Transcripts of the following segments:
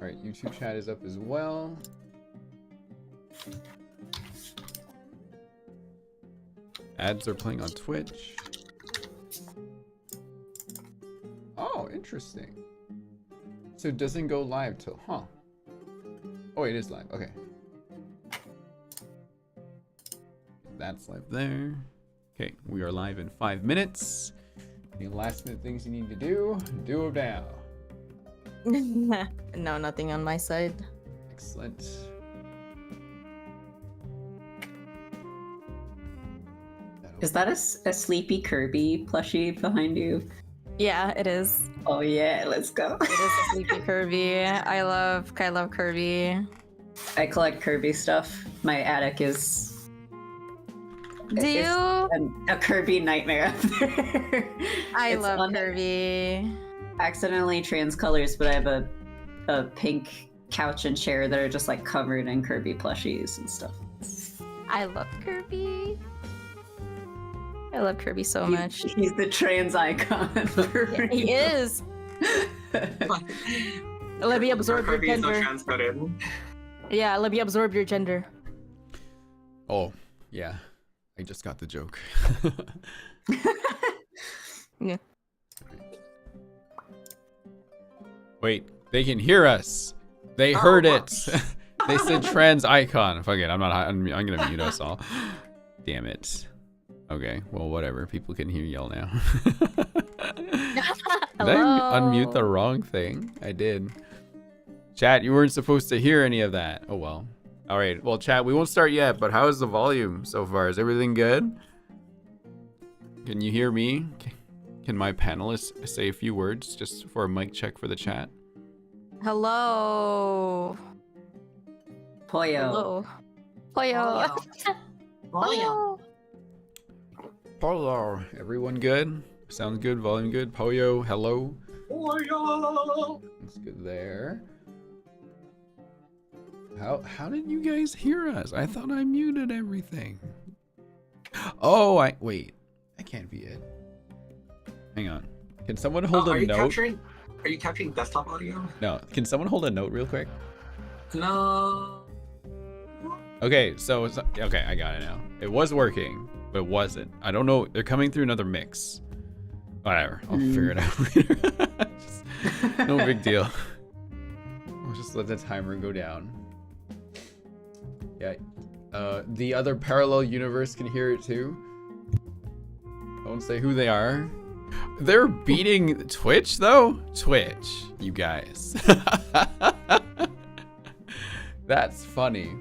Alright, YouTube chat is up as well. Ads are playing on Twitch. Oh, interesting. So it doesn't go live till, huh? Oh, it is live, okay. That's live there. Okay, we are live in 5 minutes. Any last minute things you need to do them now. No, nothing on my side. Excellent. Is that a sleepy Kirby plushie behind you? Yeah, it is. Oh yeah, let's go. It is a sleepy Kirby. I love Kirby. I collect Kirby stuff. My attic is Do you? a Kirby nightmare up there. I It's love on Kirby. accidentally trans colors, but I have a pink couch and chair that are just like covered in Kirby plushies and stuff. I love Kirby. I love Kirby so much. He's the trans icon. Yeah, he is. Let me absorb your Kirby is so gender. transcoded. Yeah, let me absorb your gender. Oh, yeah. I just got the joke. Yeah. Wait, they can hear us. They heard it. They said trans icon. Fuck it, I'm gonna mute us all. Damn it. Okay, well, whatever. People can hear y'all now. Did I unmute the wrong thing? I did. Chat, you weren't supposed to hear any of that. Oh well. All right. Well, chat, we won't start yet, but how is the volume so far? Is everything good? Can you hear me? Can my panelists say a few words just for a mic check for the chat? Hello. Poyo. Hello. Poyo. Poyo. Hello. Everyone good? Sounds good. Volume good. Poyo. Hello. Poyo. That's good there. How did you guys hear us? I thought I muted everything. Oh, wait. That can't be it. Hang on. Can someone hold a note? Are you capturing desktop audio? No. Can someone hold a note real quick? No. Okay, so okay, I got it now. It was working, but it wasn't. I don't know. They're coming through another mix. Whatever. I'll figure it out later. No big deal. We'll just let the timer go down. Yeah. The other parallel universe can hear it too. Don't say who they are. They're beating Twitch though? Twitch, you guys. That's funny.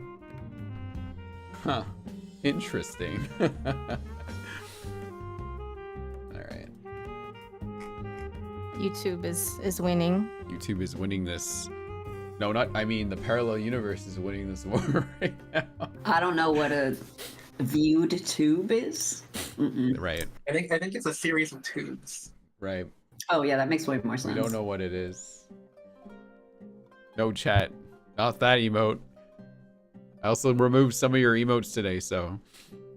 Huh. Interesting. Alright. YouTube is winning. YouTube is winning this. No, I mean the parallel universe is winning this war right now. I don't know what a viewed tube is. Right. I think it's a series of tubes. Right. Oh yeah, that makes way more sense. We don't know what it is. No chat. Not that emote. I also removed some of your emotes today, so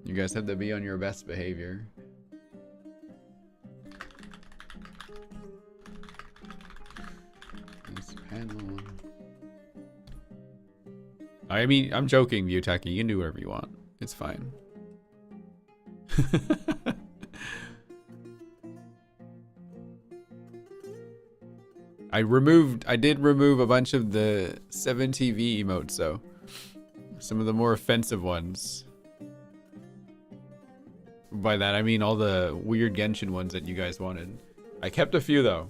you guys have to be on your best behavior. Panel. I mean, I'm joking, Mutaki. You can do whatever you want. It's fine. I did remove a bunch of the 7TV emotes, though. Some of the more offensive ones. By that, I mean all the weird Genshin ones that you guys wanted. I kept a few, though.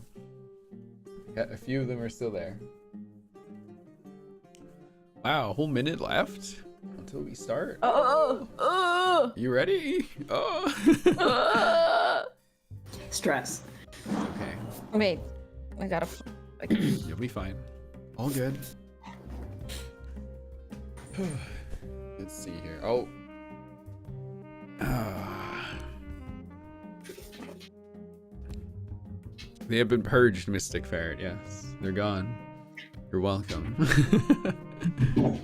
A few of them are still there. Wow, a whole minute left until we start. Oh. You ready? Oh. Stress. Okay. Wait, I gotta. You'll be fine. All good. Let's see here. Oh. They have been purged, Mystic Ferret. Yes, they're gone. You're welcome. All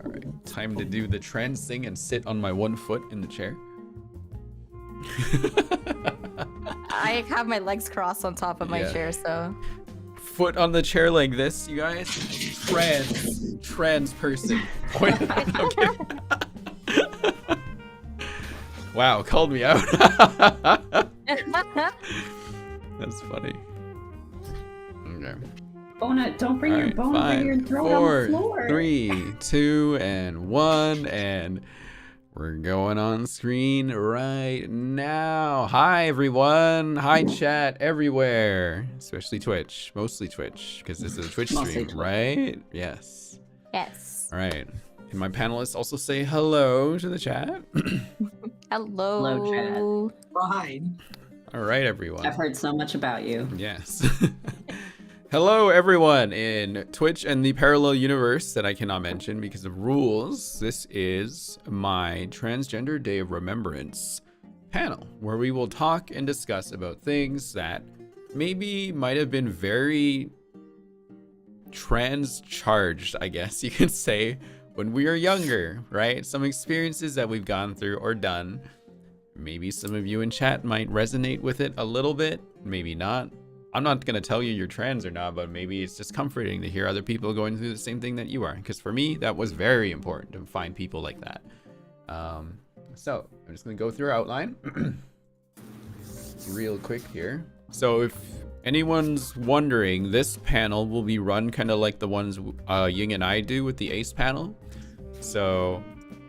right, time to do the trans thing and sit on my one foot in the chair. I have my legs crossed on top of my chair, so. foot on the chair like this, you guys. Trans person. Point. Okay. Wow, called me out. That's funny. Okay. Bonnet, don't bring All your right, bone over here and throw it on the 4, floor. 3, 2, and 1, and we're going on screen right now. Hi, everyone. Hi, chat everywhere, especially Twitch. Mostly Twitch, because this is a Twitch Mostly stream, Twitch. right? Yes. Yes. All right. Can my panelists also say hello to the chat? Hello. Fine. All right, everyone. I've heard so much about you. Yes. Hello, everyone in Twitch and the parallel universe that I cannot mention because of rules. This is my Transgender Day of Remembrance panel, where we will talk and discuss about things that maybe might have been very trans-charged, I guess you could say, when we were younger, right? Some experiences that we've gone through or done. Maybe some of you in chat might resonate with it a little bit, maybe not. I'm not going to tell you you're trans or not, but maybe it's just comforting to hear other people going through the same thing that you are. Because for me, that was very important to find people like that. So I'm just going to go through our outline real quick here. So if anyone's wondering, this panel will be run kind of like the ones Ying and I do with the ACE panel. So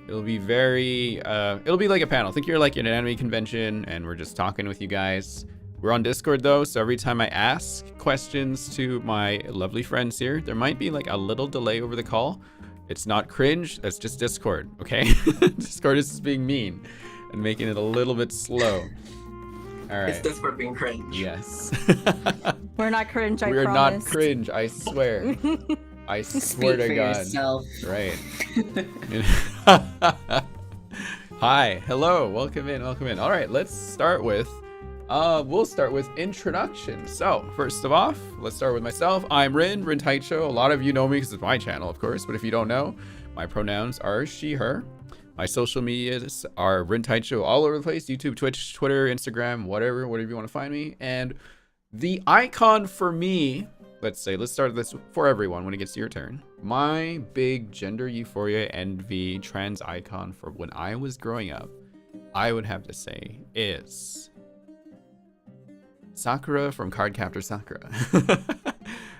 it'll be very, it'll be like a panel. Think you're like in an anime convention and we're just talking with you guys. We're on Discord though, so every time I ask questions to my lovely friends here, there might be like a little delay over the call. It's not cringe, that's just Discord, okay? Discord is just being mean and making it a little bit slow. All right. It's Discord being cringe. Yes. We're not cringe, I We're promise. not cringe, I swear. I swear Speak to for God. yourself. Right. Hi, hello, welcome in, welcome in. All right, let's start with, we'll start with introduction. So, first of all, let's start with myself. I'm Rintaichou. A lot of you know me because it's my channel, of course, but if you don't know, my pronouns are she, her. My social medias are Rintaichou all over the place, YouTube, Twitch, Twitter, Instagram, whatever you want to find me. And the icon for me, let's start this for everyone when it gets to your turn. My big gender euphoria envy trans icon for when I was growing up, I would have to say is Sakura from Cardcaptor Sakura.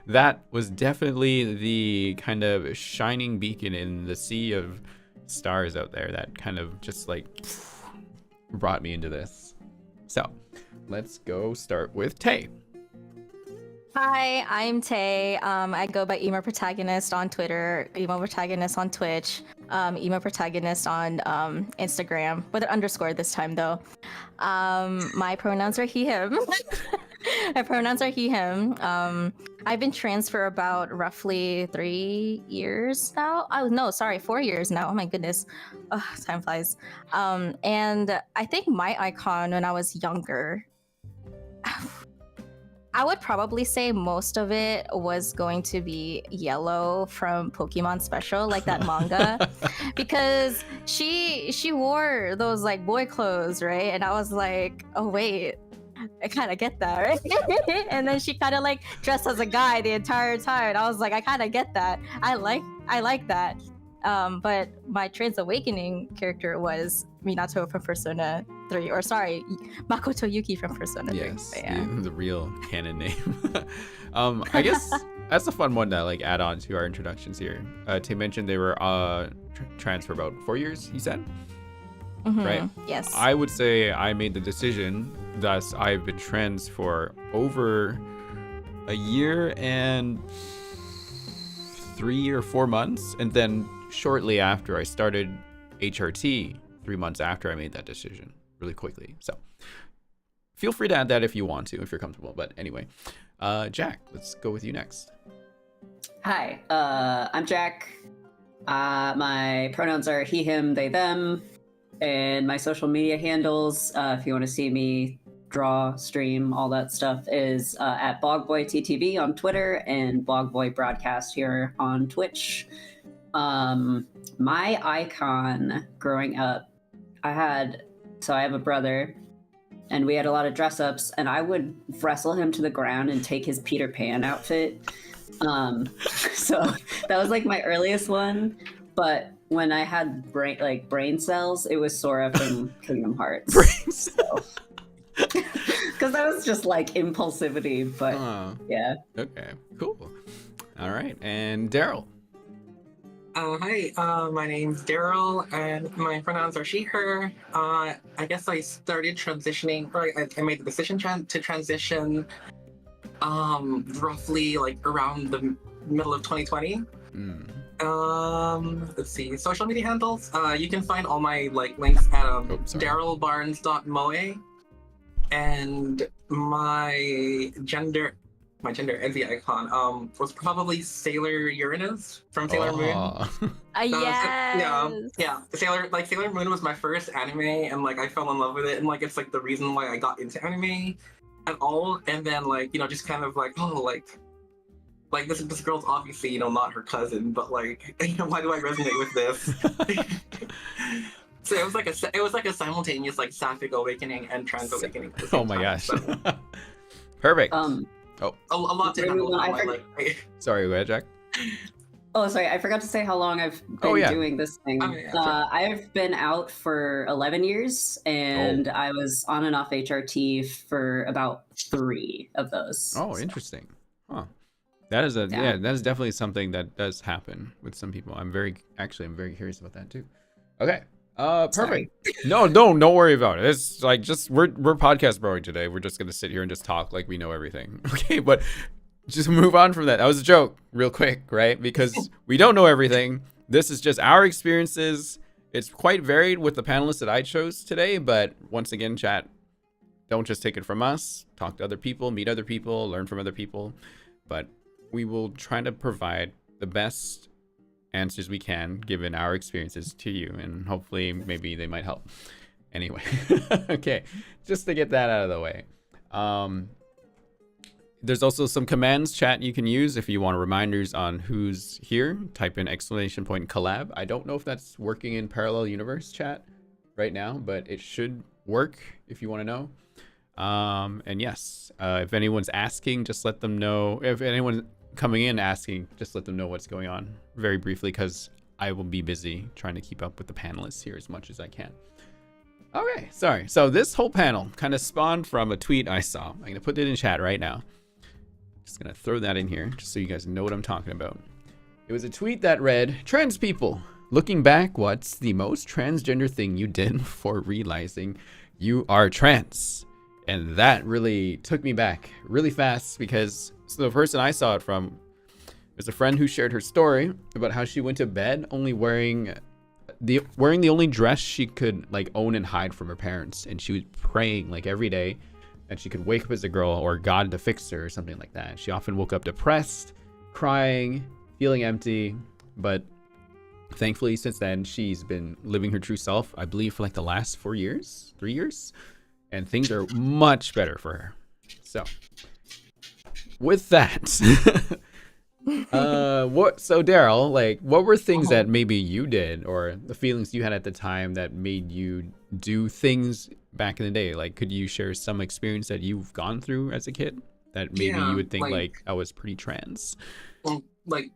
That was definitely the kind of shining beacon in the sea of stars out there that kind of just like brought me into this. So let's go start with Tay. Hi, I'm Tay. I go by Emo Protagonist on Twitter, Emo Protagonist on Twitch, Emo Protagonist on Instagram, with an underscore this time though. My pronouns are he, him. My pronouns are he, him. I've been trans for about roughly 3 years now. Oh, no, sorry, 4 years now. Oh my goodness. Oh, time flies. And I think my icon when I was younger, I would probably say most of it was going to be Yellow from Pokemon Special, like that manga, because she wore those like boy clothes, right? And I was like, oh wait, I kind of get that, right? And then she kind of like dressed as a guy the entire time. And I was like, I kind of get that. I like that. But my trans awakening character was Minato from Persona 3, or sorry, Makoto Yuki from Persona 3. Yes, But yeah. the real canon name. I guess that's a fun one to like add on to our introductions here. Tay mentioned they were trans for about 4 years, he said? Right? Yes. I would say I made the decision, thus I've been trans for over a year and 3 or 4 months, and then shortly after I started HRT, 3 months after I made that decision, really quickly. So feel free to add that if you want to, if you're comfortable. But anyway, Jack, let's go with you next. Hi, I'm Jack. My pronouns are he, him, they, them. And my social media handles, if you want to see me draw, stream, all that stuff, is at BogboyTTV on Twitter and Bogboy Broadcast here on Twitch. My icon growing up, I have a brother, and we had a lot of dress ups, and I would wrestle him to the ground and take his Peter Pan outfit. So that was like my earliest one. But when I had brain cells, it was Sora from Kingdom Hearts. Because that was just like impulsivity, but yeah. Okay, cool. All right, and Daryl. Hi, my name's Daryl, and my pronouns are she, her. I guess I started transitioning, or I made the decision to transition roughly like around the middle of 2020. Let's see, social media handles. You can find all my like links at darylbarnes.moe, and my gender exi icon was probably Sailor Uranus from Sailor Moon. Yeah. Sailor Moon was my first anime, and like I fell in love with it, and like it's like the reason why I got into anime at all. And then like just kind of like like this girl's obviously not her cousin, but like why do I resonate with this? So it was like a simultaneous like sapphic awakening and trans awakening at the same Oh my time, gosh. so. Perfect. A lot to handle. Sorry, go ahead, Jack. Oh, sorry, I forgot to say how long I've been doing this thing. I've been out for 11 years, and I was on and off HRT for about 3 of those. Oh, interesting. Huh. That is that is definitely something that does happen with some people. I'm very curious about that too. Okay. Perfect. Sorry. No, don't worry about it. It's like just we're podcast broing today. We're just gonna sit here and just talk like we know everything. Okay, but just move on from that. That was a joke, real quick, right? Because we don't know everything. This is just our experiences. It's quite varied with the panelists that I chose today, but once again, chat, don't just take it from us. Talk to other people, meet other people, learn from other people. But we will try to provide the best answers we can given our experiences to you, and hopefully maybe they might help. Anyway, okay, just to get that out of the way. There's also some commands, chat, you can use if you want reminders on who's here. Type in ! collab. I don't know if that's working in Parallel Universe chat right now, but it should work if you want to know. And yes, if anyone's asking, just let them know. If anyone's coming in asking, just let them know what's going on very briefly, because I will be busy trying to keep up with the panelists here as much as I can. Okay, sorry. So this whole panel kind of spawned from a tweet I saw. I'm going to put it in chat right now. Just going to throw that in here just so you guys know what I'm talking about. It was a tweet that read, "Trans people, looking back, what's the most transgender thing you did before realizing you are trans?" And that really took me back really fast, because so the person I saw it from was a friend who shared her story about how she went to bed only wearing the only dress she could like own and hide from her parents, and she was praying like every day that she could wake up as a girl or God to fix her or something like that. She often woke up depressed, crying, feeling empty, but thankfully since then she's been living her true self, I believe, for like the last 3 years, and things are much better for her. So with that, so Daryl, like, what were things that maybe you did, or the feelings you had at the time that made you do things back in the day? Like, could you share some experience that you've gone through as a kid that maybe you would think like I was pretty trans? Well, like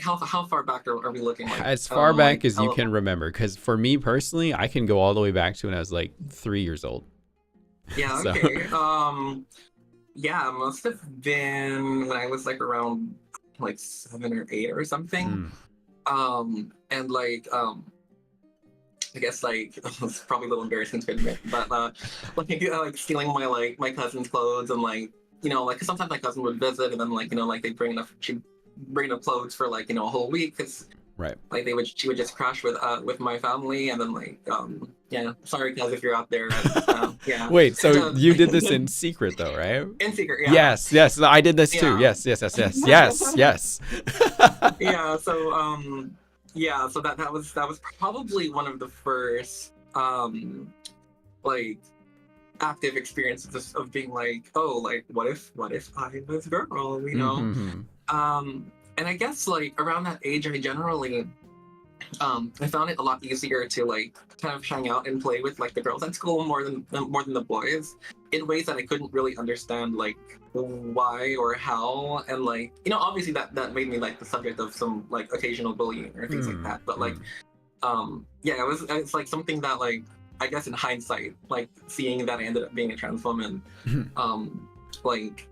how far back are we looking? Like, as far back as you can remember, because for me personally, I can go all the way back to when I was like 3 years old. Yeah. So. Okay. Yeah, it must have been when I was like around like 7 or 8 or something. And like I guess like it's probably a little embarrassing to admit, but like stealing my cousin's clothes, and like like 'cause sometimes my cousin would visit, and then like like they'd she'd bring enough clothes for like a whole week, because right, like she would just crash with my family, and then like yeah, sorry guys if you're out there, yeah. Wait, so you did this in secret though, right? In secret, yeah. Yes, I did this too. Yes. Yeah, so that was probably one of the first like active experiences of being like, oh, like what if I was a girl, Mm-hmm. And I guess like around that age I generally I found it a lot easier to like kind of hang out and play with like the girls at school more than the boys, in ways that I couldn't really understand like why or how. And like, you know, obviously that made me like the subject of some like occasional bullying or things like that. But like yeah, it's like something that like, I guess in hindsight, like seeing that I ended up being a trans woman, like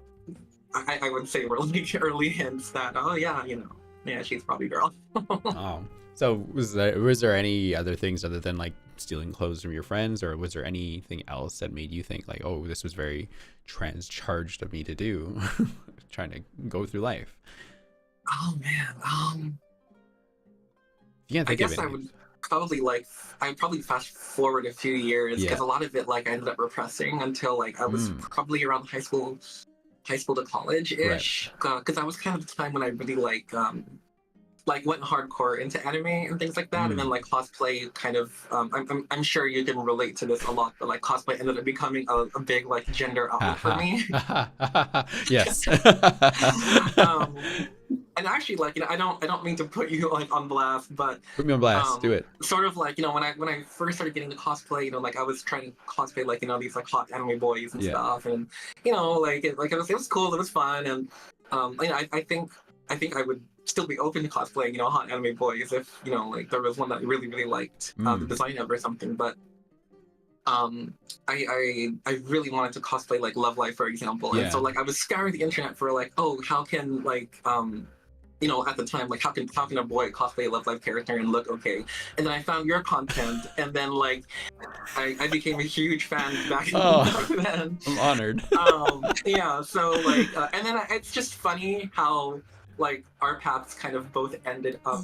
I would say were like early hints that, oh yeah, you know, yeah, she's probably a girl. Oh, so was there any other things other than like stealing clothes from your friends, or was there anything else that made you think like, oh, this was very trans charged of me to do, trying to go through life? Oh man, you can't think I of guess it. I would probably like, I'd probably fast forward a few years, because a lot of it like I ended up repressing until like I was probably around high school to college ish, because that was kind of the time when I really like went hardcore into anime and things like that, and then like cosplay kind of I'm sure you can relate to this a lot, but like cosplay ended up becoming a big like gender outlet for me. Yes. And actually, like, you know, I don't mean to put you like on blast, but put me on blast. Do it. Sort of like, you know, when I first started getting to cosplay, you know, like I was trying to cosplay like, you know, these like hot anime boys and stuff, and you know, like it was cool, it was fun, and you know, I think I would still be open to cosplaying, you know, hot anime boys if, you know, like there was one that I really liked the design of or something. But I really wanted to cosplay like Love Live, for example, and so like I was scouring the internet for like, oh, how can like you know, at the time, like how can a boy cosplay a Love Live character and look okay? And then I found your content, and then like I became a huge fan back then. I'm honored. Yeah, so like and then it's just funny how like our paths kind of both ended up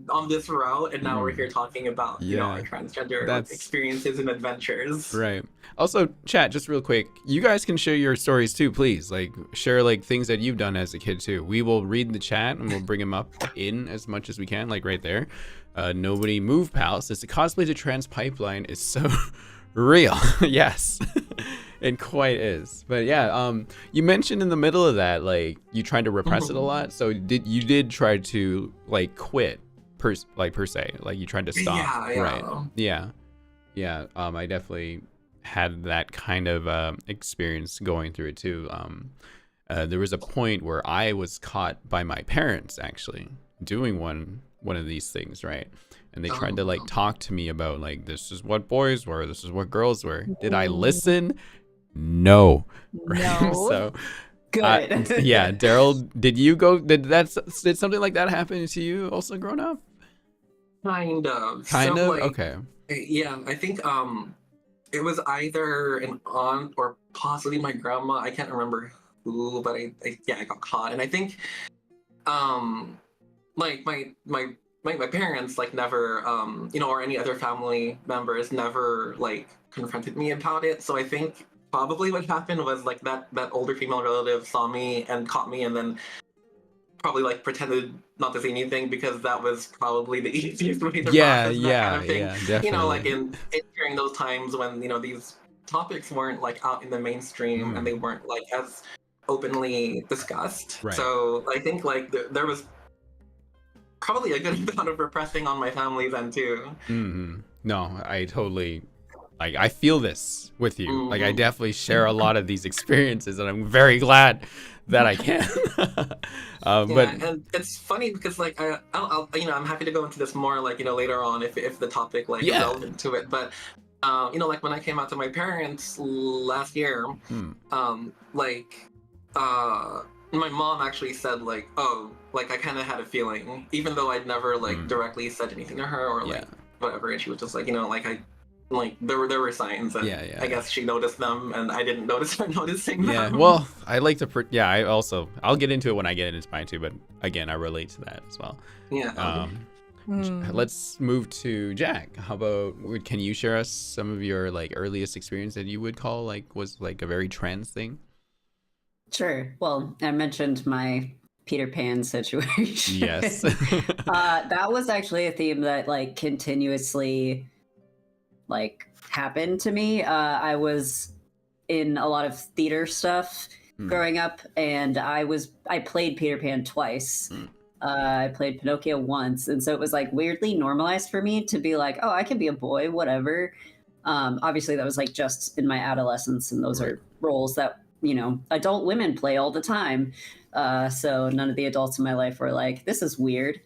on this route, and now we're here talking about you know, our transgender experiences and adventures. Right. Also, chat, just real quick, you guys can share your stories too, please. Like share like things that you've done as a kid too. We will read the chat and we'll bring them up in as much as we can, like right there. Nobody move, pal says the cosplay to trans pipeline is so real. Yes. It quite is. But yeah, you mentioned in the middle of that, like you tried to repress it a lot. So you did try to like quit per se, like you tried to stop. Right. Yeah. I definitely had that kind of experience going through it too. There was a point where I was caught by my parents actually doing one of these things, right? And they tried to like talk to me about like, this is what boys were, this is what girls were. Did I listen? No. So good. Yeah, Daryl, did something like that happen to you also growing up? Kind of. Like, okay. Yeah, I think it was either an aunt or possibly my grandma. I can't remember who, but I got caught. And I think like my parents like never you know, or any other family members never like confronted me about it. So I think probably what happened was like that older female relative saw me and caught me, and then probably like pretended not to say anything, because that was probably the easiest way to process that kind of thing. Definitely. You know, like in during those times when, you know, these topics weren't like out in the mainstream and they weren't like as openly discussed. Right. So I think like there was probably a good amount of repressing on my family's end too. No, I totally, like, I feel this with you. Like, I definitely share a lot of these experiences, and I'm very glad that I can. But and it's funny because like I'll you know, I'm happy to go into this more like, you know, later on if the topic like is relevant to it. But you know, like when I came out to my parents last year, like my mom actually said like, oh, like I kind of had a feeling, even though I'd never like directly said anything to her or like whatever, and she was just like, you know, like there were signs, and I guess she noticed them and I didn't notice her noticing them. Yeah, well, I like to I'll get into it when I get into mine too, but again, I relate to that as well. Yeah. Let's move to Jack. How about, can you share us some of your like earliest experience that you would call like was like a very trans thing? Sure. Well, I mentioned my Peter Pan situation. Yes. That was actually a theme that like continuously like happened to me. I was in a lot of theater stuff growing up, and I played Peter Pan twice. I played Pinocchio once, and so it was like weirdly normalized for me to be like, oh, I can be a boy, whatever. Obviously, that was like just in my adolescence, and those Right. are roles that adult women play all the time. So none of the adults in my life were like, this is weird.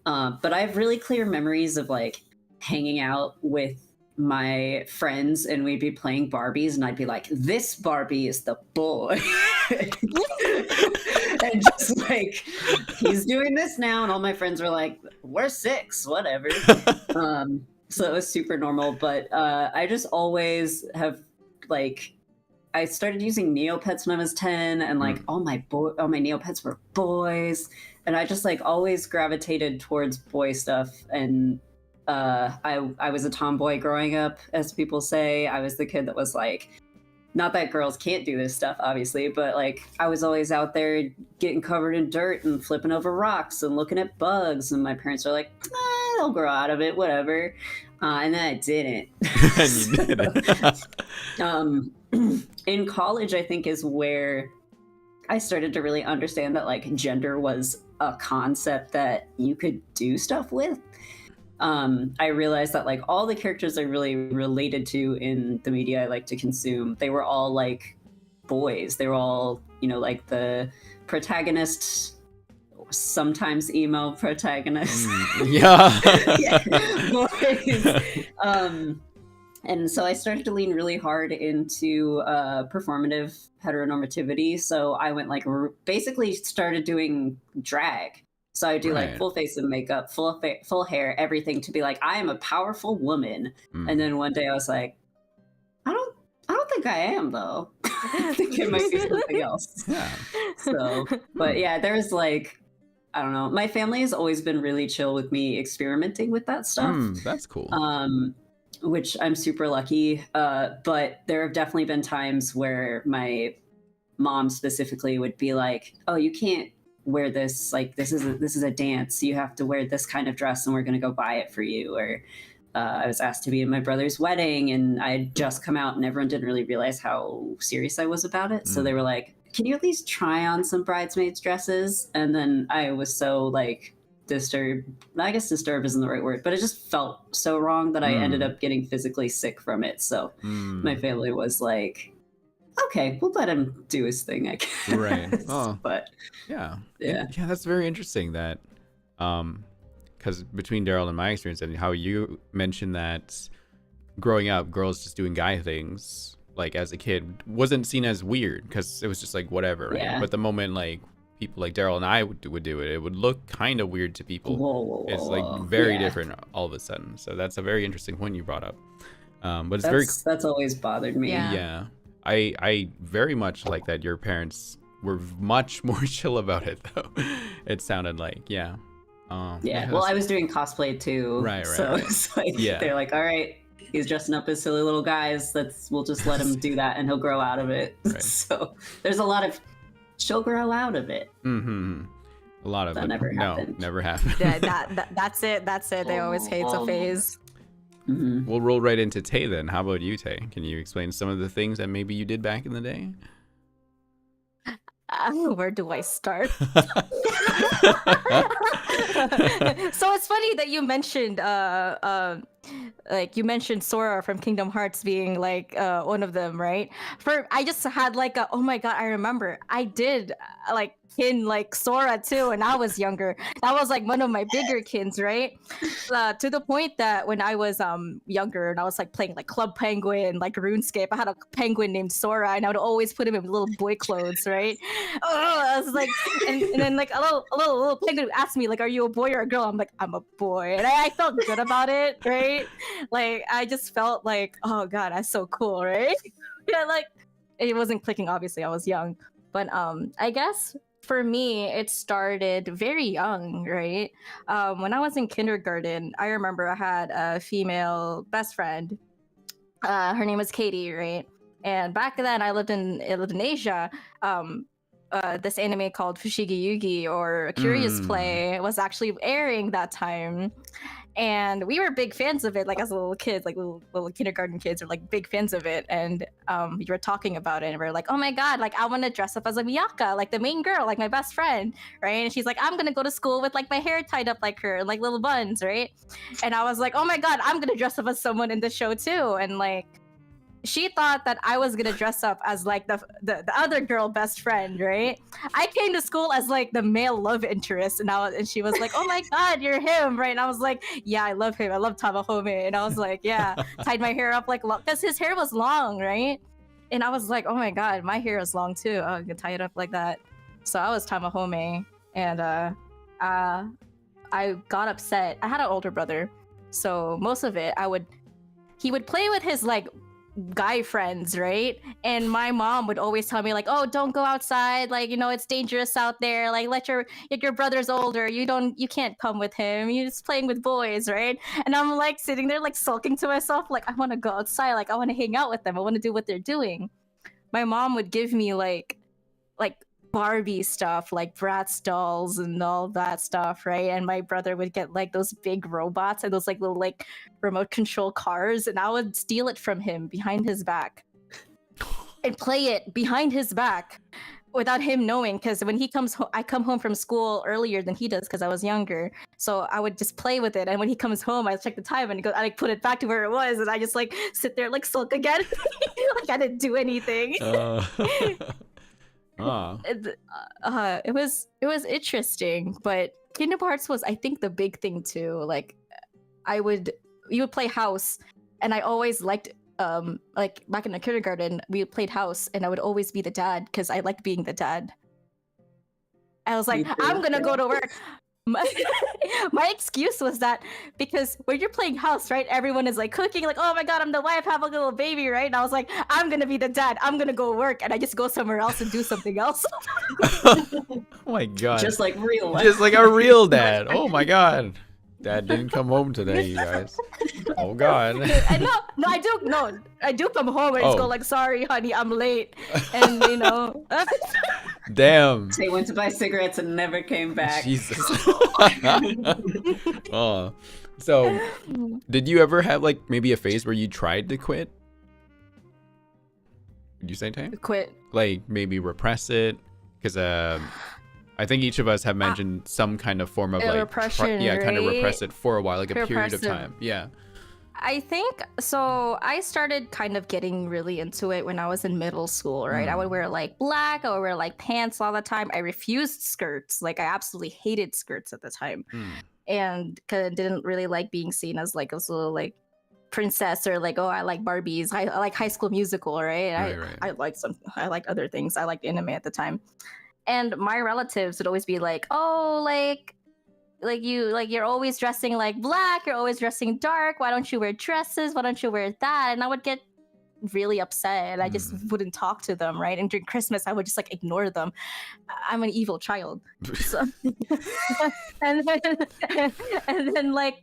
But I have really clear memories of like hanging out with my friends, and we'd be playing Barbies, and I'd be like, this Barbie is the boy. And just like, he's doing this now, and all my friends were like, we're 6, whatever. So it was super normal, but I just always have like, I started using Neopets when I was 10, and like all my Neopets were boys, and I just like always gravitated towards boy stuff. And I was a tomboy growing up, as people say. I was the kid that was like, not that girls can't do this stuff, obviously, but like I was always out there getting covered in dirt and flipping over rocks and looking at bugs, and my parents were like, they'll grow out of it, whatever. And then I didn't. And you did. In college, I think, is where I started to really understand that like gender was a concept that you could do stuff with. I realized that like all the characters I really related to in the media I like to consume, they were all like boys. They were all, like the protagonists, sometimes emo protagonists. Yeah. Boys. And so I started to lean really hard into performative heteronormativity. So I went like basically started doing drag. So I do like full face of makeup, full hair, everything, to be like, I am a powerful woman. And then one day I was like, I don't think I am, though. I think it might be something else. Yeah. So, but yeah, there's like, I don't know. My family has always been really chill with me experimenting with that stuff. That's cool. Which I'm super lucky. But there have definitely been times where my mom specifically would be like, oh, you can't wear this, like this is a dance, you have to wear this kind of dress, and we're going to go buy it for you. Or I was asked to be in my brother's wedding, and I had just come out, and everyone didn't really realize how serious I was about it. So they were like, can you at least try on some bridesmaids dresses? And then I was so like disturbed. I guess disturbed isn't the right word, but it just felt so wrong that I ended up getting physically sick from it. So my family was like, okay, we'll let him do his thing, I guess. Right. Oh. But yeah, that's very interesting. That, because between Daryl and my experience, and how you mentioned that growing up, girls just doing guy things, like as a kid, wasn't seen as weird because it was just like whatever, right? Yeah. But the moment like people like Daryl and I would do it, it would look kind of weird to people. Whoa. It's like very different all of a sudden. So that's a very interesting point you brought up. But it's that's always bothered me. Yeah. I very much like that your parents were much more chill about it, though. It sounded like, yeah. Well, I was doing cosplay too. Right. So it's like, they're like, all right, he's dressing up as silly little guys. We'll just let him do that, and he'll grow out of it. Right. So there's a lot of, she'll grow out of it. Mm-hmm. A lot of that it. Never happened. No, never happened. That's it. They always hate a phase. Mm-hmm. We'll roll right into Tay then. How about you, Tay? Can you explain some of the things that maybe you did back in the day? Where do I start? So it's funny that you mentioned Sora from Kingdom Hearts being like one of them, right? I just had like oh my god, I remember I did like kin like Sora too when I was younger. That was like one of my bigger kins, right? To the point that when I was younger and I was like playing like Club Penguin, like RuneScape, I had a penguin named Sora, and I would always put him in little boy clothes, right? Oh, I was like, and then like a little penguin asked me like, "Are you a boy or a girl?" I'm like, "I'm a boy," and I felt good about it, right? Like I just felt like, oh god, that's so cool, right? Yeah, like it wasn't clicking. Obviously, I was young, but I guess for me, it started very young, right? When I was in kindergarten, I remember I had a female best friend. Her name was Katie, right? And back then, I lived in Asia. This anime called Fushigi Yugi or Curious Play was actually airing that time. And we were big fans of it, like as little kids, like little kindergarten kids are like big fans of it. And we were talking about it and we are like, oh my God, like I want to dress up as a Miyaka, like the main girl, like my best friend, right? And she's like, I'm gonna go to school with like my hair tied up like her, and like little buns, right? And I was like, oh my God, I'm gonna dress up as someone in the show too. And like she thought that I was gonna dress up as like the other girl best friend, right? I came to school as like the male love interest, and she was like, "Oh my God, you're him!" Right? And I was like, "Yeah, I love him. I love Tamahome." And I was like, "Yeah," tied my hair up like because his hair was long, right? And I was like, "Oh my God, my hair is long too. Oh, I can tie it up like that." So I was Tamahome, and I got upset. I had an older brother, so most of it he would play with his like guy friends, right? And my mom would always tell me like, oh, don't go outside, like, you know, it's dangerous out there, like let your brother's older, you can't come with him, you're just playing with boys, right? And I'm like sitting there like sulking to myself, like I want to go outside, like I want to hang out with them, I want to do what they're doing. My mom would give me like Barbie stuff, like Bratz dolls and all that stuff, right? And my brother would get like those big robots and those like little like remote control cars, and I would steal it from him behind his back and play it behind his back without him knowing, because when he comes home, I come home from school earlier than he does because I was younger, so I would just play with it, and when he comes home I check the time and I like put it back to where it was, and I just like sit there like sulk again like I didn't do anything. It was interesting, but Kingdom Hearts was, I think, the big thing too. Like we would play house, and I always liked like back in the kindergarten we played house, and I would always be the dad because I liked being the dad. I was like, I'm gonna go to work. My excuse was that because when you're playing house, right, everyone is like cooking, like, oh my God, I'm the wife, have a little baby, right? And I was like, I'm gonna be the dad, I'm gonna go work, and I just go somewhere else and do something else. Oh my God, just like real life. Just like a real dad. Oh my God, Dad didn't come home today, you guys. Oh God. I do come home and just go like, sorry honey, I'm late, and you know. Damn. They went to buy cigarettes and never came back. Jesus. Oh. So, did you ever have like maybe a phase where you tried to quit? Did you say Tay? Quit. Like maybe repress it? Because I think each of us have mentioned some kind of form of like repression, right? kind of repress it for a while, like a period of time. Yeah. I think so. I started kind of getting really into it when I was in middle school, right? I would wear like black, I would wear like pants all the time. I refused skirts. Like I absolutely hated skirts at the time. And cause I didn't really like being seen as like a little like princess, or like, oh, I like Barbies. I like High School Musical, right? I liked other things. I liked anime at the time. And my relatives would always be like, oh, you're always dressing like black, you're always dressing dark, why don't you wear dresses, why don't you wear that? And I would get really upset, and I just wouldn't talk to them, right? And during Christmas I would just like ignore them. I'm an evil child. So and then like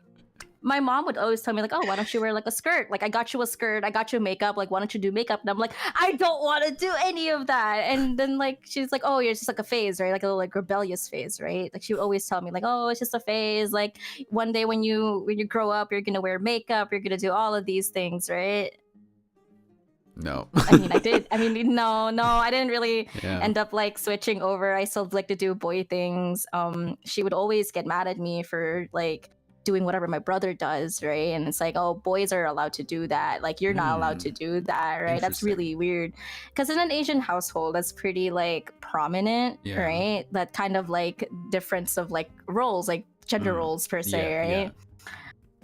my mom would always tell me like, oh, why don't you wear like a skirt? Like I got you a skirt, I got you makeup, like why don't you do makeup? And I'm like, I don't want to do any of that. And then like she's like, oh, you're just like a phase, right? Like a little like rebellious phase, right? Like she would always tell me like, oh, it's just a phase, like one day when you grow up you're gonna wear makeup, you're gonna do all of these things, right? No. I mean, I did. I mean, no, I didn't really end up like switching over. I still like to do boy things. She would always get mad at me for like doing whatever my brother does, right? And it's like, oh, boys are allowed to do that, like you're not allowed to do that, right? That's really weird, because in an Asian household that's pretty like prominent, right? That kind of like difference of like roles, like gender roles per se, right?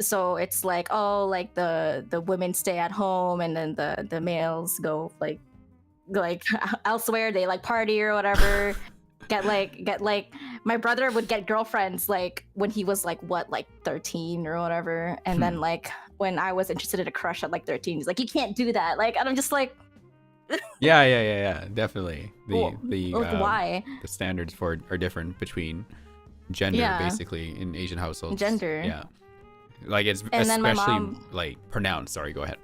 So it's like, oh, like the women stay at home, and then the males go like elsewhere, they like party or whatever. get like my brother would get girlfriends like when he was like 13 or whatever, and then like when I was interested in a crush at like 13, he's like, you can't do that, like, and I'm just like yeah, definitely. Why the standards for it are different between gender, basically, in Asian households. Gender, like it's and especially like pronounced. Sorry, go ahead.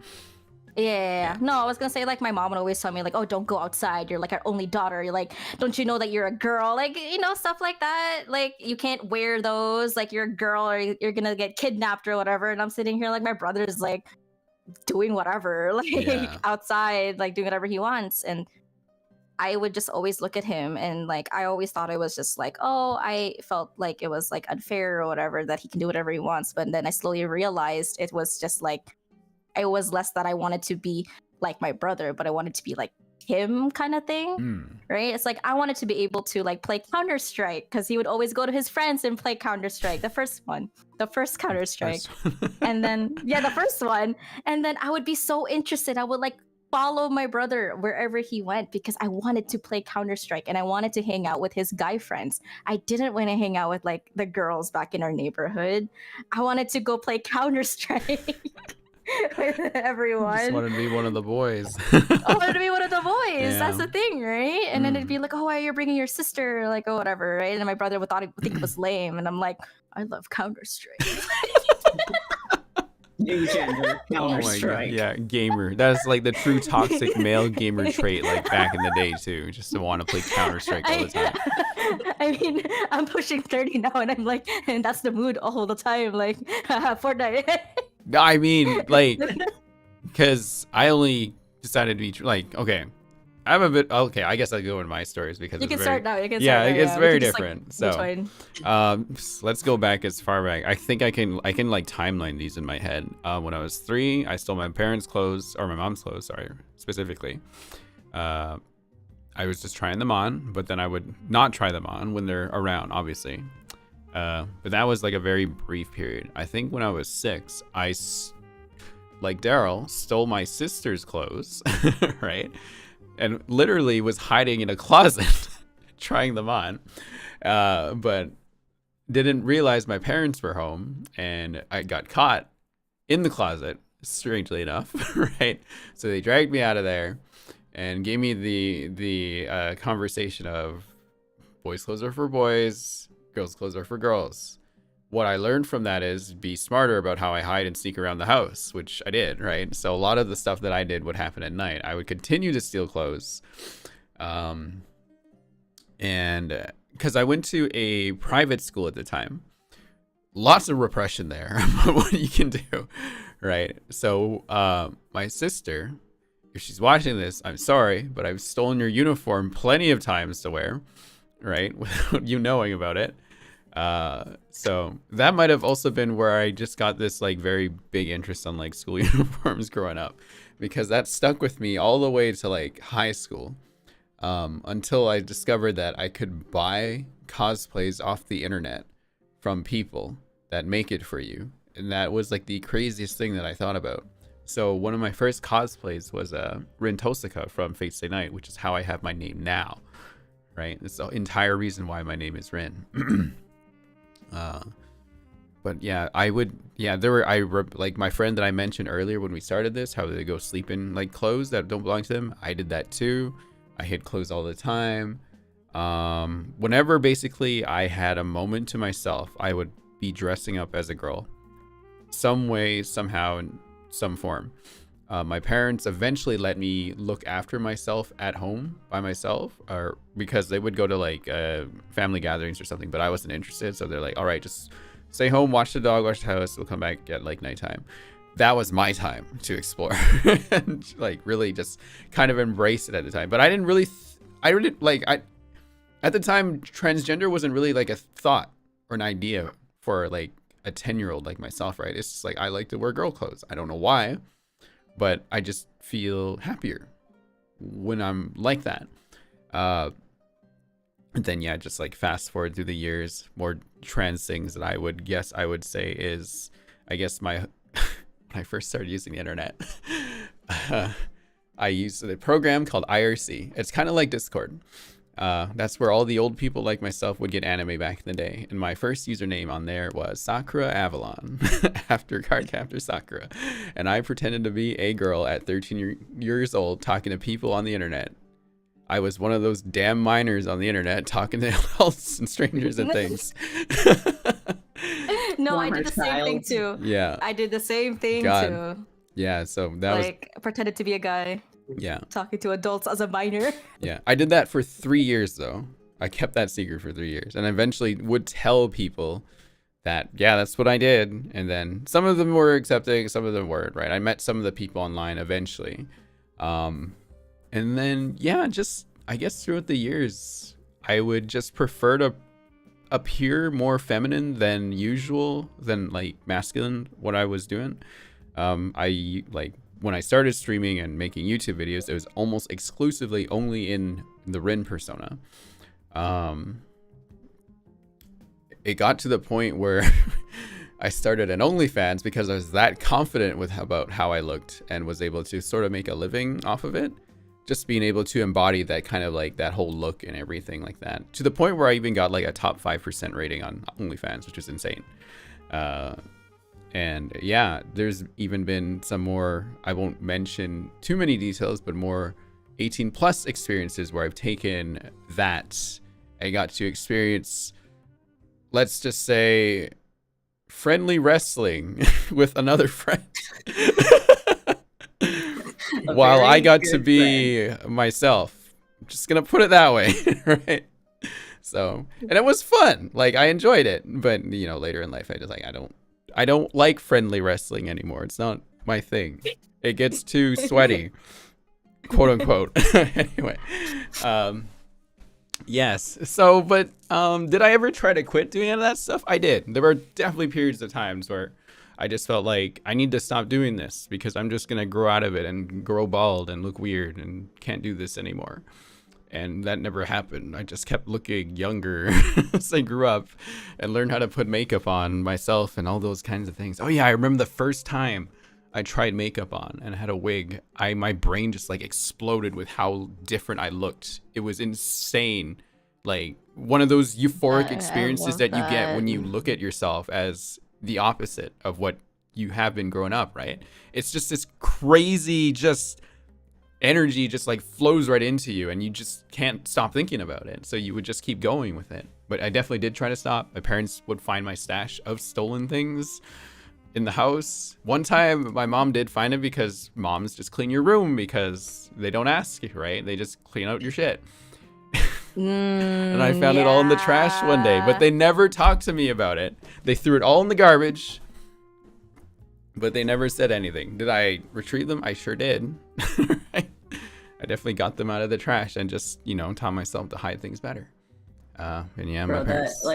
Yeah. No, I was gonna say like my mom would always tell me like, oh, don't go outside. You're like our only daughter. You're like, don't you know that you're a girl? Like, you know, stuff like that. Like you can't wear those. Like you're a girl or you're gonna get kidnapped or whatever. And I'm sitting here like my brother's like doing whatever, like outside, like doing whatever he wants. And I would just always look at him and like I always thought it was just like, oh, I felt like it was like unfair or whatever that he can do whatever he wants. But then I slowly realized it was just like it was less that I wanted to be like my brother, but I wanted to be like him kind of thing, right? It's like I wanted to be able to like play Counter-Strike because he would always go to his friends and play Counter-Strike, the first Counter-Strike. And then, the first one. And then I would be so interested. I would like follow my brother wherever he went because I wanted to play Counter-Strike and I wanted to hang out with his guy friends. I didn't want to hang out with like the girls back in our neighborhood. I wanted to go play Counter-Strike. With everyone. Just wanted to be one of the boys. I wanted to be one of the boys. That's the thing, right? And then it'd be like, oh, why are you bringing your sister? Like, oh, whatever, right? And then my brother would think it was lame. And I'm like, I love Counter-Strike. New gender, Counter-Strike. Yeah, gamer. That's like the true toxic male gamer trait, like back in the day too. Just to want to play Counter-Strike all the time. I mean, I'm pushing 30 now, and I'm like, and that's the mood all the time. Like, Fortnite. I mean, like, because I only decided to be like, okay, I'm a bit okay. I guess I'll go into my stories because you can start now. You can yeah, start now, it's very different. Like, so, let's go back as far back. I think I can like timeline these in my head. When I was 3, I stole my parents' clothes or my mom's clothes. Sorry, specifically. I was just trying them on, but then I would not try them on when they're around, obviously. But that was like a very brief period. I think when I was 6, I, like Daryl, stole my sister's clothes, right? And literally was hiding in a closet, trying them on. But didn't realize my parents were home, and I got caught in the closet, strangely enough, right? So they dragged me out of there and gave me the conversation of boys' clothes are for boys, girls' clothes are for girls. What I learned from that is be smarter about how I hide and sneak around the house, which I did, right? So a lot of the stuff that I did would happen at night. I would continue to steal clothes. And because I went to a private school at the time, lots of repression there, what you can do, right? So my sister, if she's watching this, I'm sorry, but I've stolen your uniform plenty of times to wear, right? Without you knowing about it. So that might have also been where I just got this like very big interest on like school uniforms growing up, because that stuck with me all the way to like high school, until I discovered that I could buy cosplays off the internet from people that make it for you. And that was like the craziest thing that I thought about. So one of my first cosplays was Rintaichou from Fate Stay Night, which is how I have my name now, right? It's the entire reason why my name is Rin. But yeah, like my friend that I mentioned earlier when we started this, how they go sleep in like clothes that don't belong to them. I did that too. I hid clothes all the time. Whenever basically I had a moment to myself, I would be dressing up as a girl, some way, somehow, in some form. My parents eventually let me look after myself at home by myself, or because they would go to like family gatherings or something, but I wasn't interested. So they're like, all right, just stay home, watch the dog, watch the house. We'll come back at like nighttime. That was my time to explore and like really just kind of embrace it at the time. But I didn't really, at the time, transgender wasn't really like a thought or an idea for like a 10-year-old like myself, right? It's just like, I like to wear girl clothes. I don't know why, but I just feel happier when I'm like that. And then, yeah, just like fast forward through the years, more trans things that I would say is, I guess when I first started using the internet, I used a program called IRC. It's kind of like Discord. That's where all the old people like myself would get anime back in the day. And my first username on there was Sakura Avalon, after Cardcaptor Sakura. And I pretended to be a girl at 13 years old talking to people on the internet. I was one of those damn minors on the internet talking to adults and strangers and things. No, I did the same thing too. Yeah. I did the same thing too. Yeah, so that was pretended to be a guy. Yeah. Talking to adults as a minor. Yeah, I did that for 3 years though. I kept that secret for 3 years, and eventually would tell people that, yeah, that's what I did. And then some of them were accepting, some of them weren't, right? I met some of the people online eventually. And then, yeah, just, I guess throughout the years, I would just prefer to appear more feminine than usual, than like masculine, what I was doing. I like, when I started streaming and making YouTube videos, it was almost exclusively only in the Rin persona. It got to the point where I started an OnlyFans because I was that confident with about how I looked and was able to sort of make a living off of it. Just being able to embody that kind of like that whole look and everything like that, to the point where I even got like a top 5% rating on OnlyFans, which is insane. And yeah, there's even been some more, I won't mention too many details, but more 18 plus experiences where I've taken that. I got to experience, let's just say, friendly wrestling with another friend. While I got to be myself. I'm just gonna put it that way, right? So, and it was fun. Like, I enjoyed it. But, you know, later in life, I just like, I don't like friendly wrestling anymore. It's not my thing. It gets too sweaty, quote unquote. Anyway, yes. So, but did I ever try to quit doing any of that stuff? I did. There were definitely periods of times where I just felt like I need to stop doing this because I'm just gonna grow out of it and grow bald and look weird and can't do this anymore. And that never happened. I just kept looking younger as I grew up and learned how to put makeup on myself and all those kinds of things. Oh yeah, I remember the first time I tried makeup on and I had a wig. My brain just like exploded with how different I looked. It was insane. Like one of those euphoric experiences that you get when you look at yourself as the opposite of what you have been growing up, right? It's just this crazy just energy just like flows right into you and you just can't stop thinking about it. So you would just keep going with it. But I definitely did try to stop. My parents would find my stash of stolen things in the house. One time my mom did find it because moms just clean your room because they don't ask you, right? They just clean out your shit. And I found it all in the trash one day, but they never talked to me about it. They threw it all in the garbage, but they never said anything. Did I retrieve them? I sure did. Right? I definitely got them out of the trash and just, you know, taught myself to hide things better. And yeah, Bro, my parents.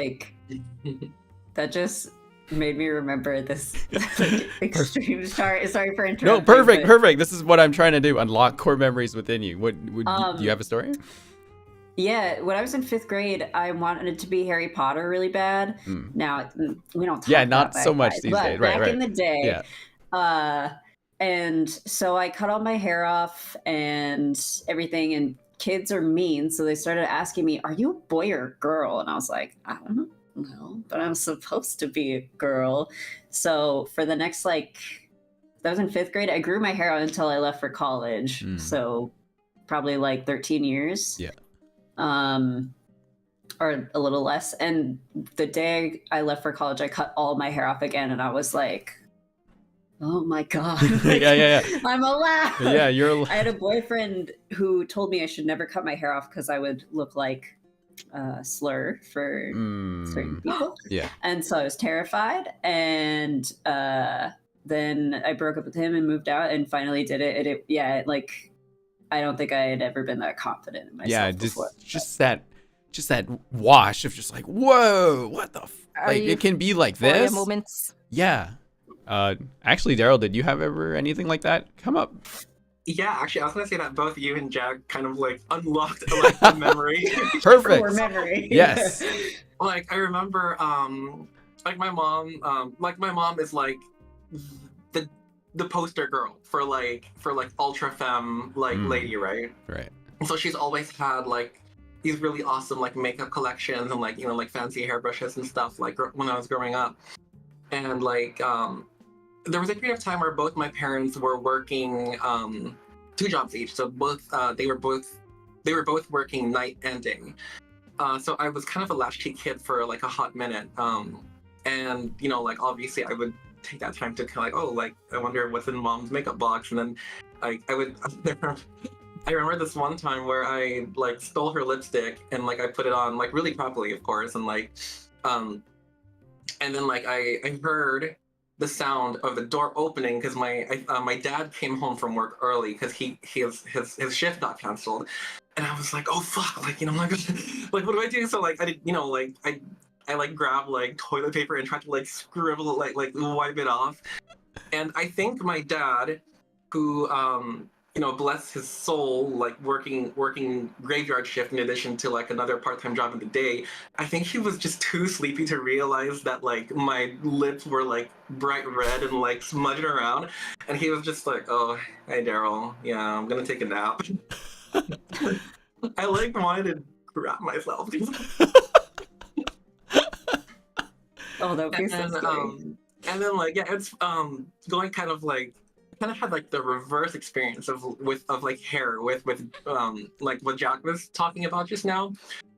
That just made me remember this like, extreme sorry for interrupting. No, perfect. This is what I'm trying to do. Unlock core memories within you. Do you have a story? Yeah, when I was in 5th grade, I wanted to be Harry Potter really bad. Now we don't talk not so much these days. Right, back in the day. Yeah. And so I cut all my hair off and everything, and kids are mean, so they started asking me, "Are you a boy or a girl?" And I was like, "I don't know, but I'm supposed to be a girl." So for the next that was in 5th grade, I grew my hair out until I left for college. So probably like 13 years. Yeah. Or a little less. And the day I left for college, I cut all my hair off again, and I was like, oh my god. Yeah. I'm allowed. Yeah, you're allowed. I had a boyfriend who told me I should never cut my hair off because I would look like a slur for certain people. Yeah. And so I was terrified, and then I broke up with him and moved out and finally did it. And I don't think I had ever been that confident in myself before. Just that wash of just like, whoa, what the like it can be like this moments. Yeah. Actually, Daryl, did you have ever anything like that come up? Yeah, actually, I was gonna say that both you and Jack kind of like unlocked a memory. Perfect. Core memory. Yes. Like I remember, my mom is like the poster girl for ultra femme lady, right? Right. So she's always had like these really awesome like makeup collections and like fancy hairbrushes and stuff like when I was growing up. And there was a period of time where both my parents were working 2 jobs each. So both they were both working night and day. So I was kind of a latchkey kid for like a hot minute. And obviously I would take that time to kind of like, oh, like I wonder what's in mom's makeup box, and then like I would. I remember this one time where I like stole her lipstick and like I put it on like really properly, of course, and like, and then like I heard the sound of the door opening because my dad came home from work early because his shift got canceled, and I was like, oh fuck, like, you know, like like what do I do? So like I did, you know, like I like grabbed like toilet paper and tried to like scribble like wipe it off, and I think my dad, who you know, bless his soul, like working graveyard shift in addition to like another part-time job in the day, I think he was just too sleepy to realize that like my lips were like bright red and like smudging around, and he was just like, oh, hey Daryl, yeah, I'm gonna take a nap. I like wanted to crap myself. Oh, that would be so scary. And then like, yeah, it's going kind of like, kind of had like the reverse experience of like hair with like what Jack was talking about just now,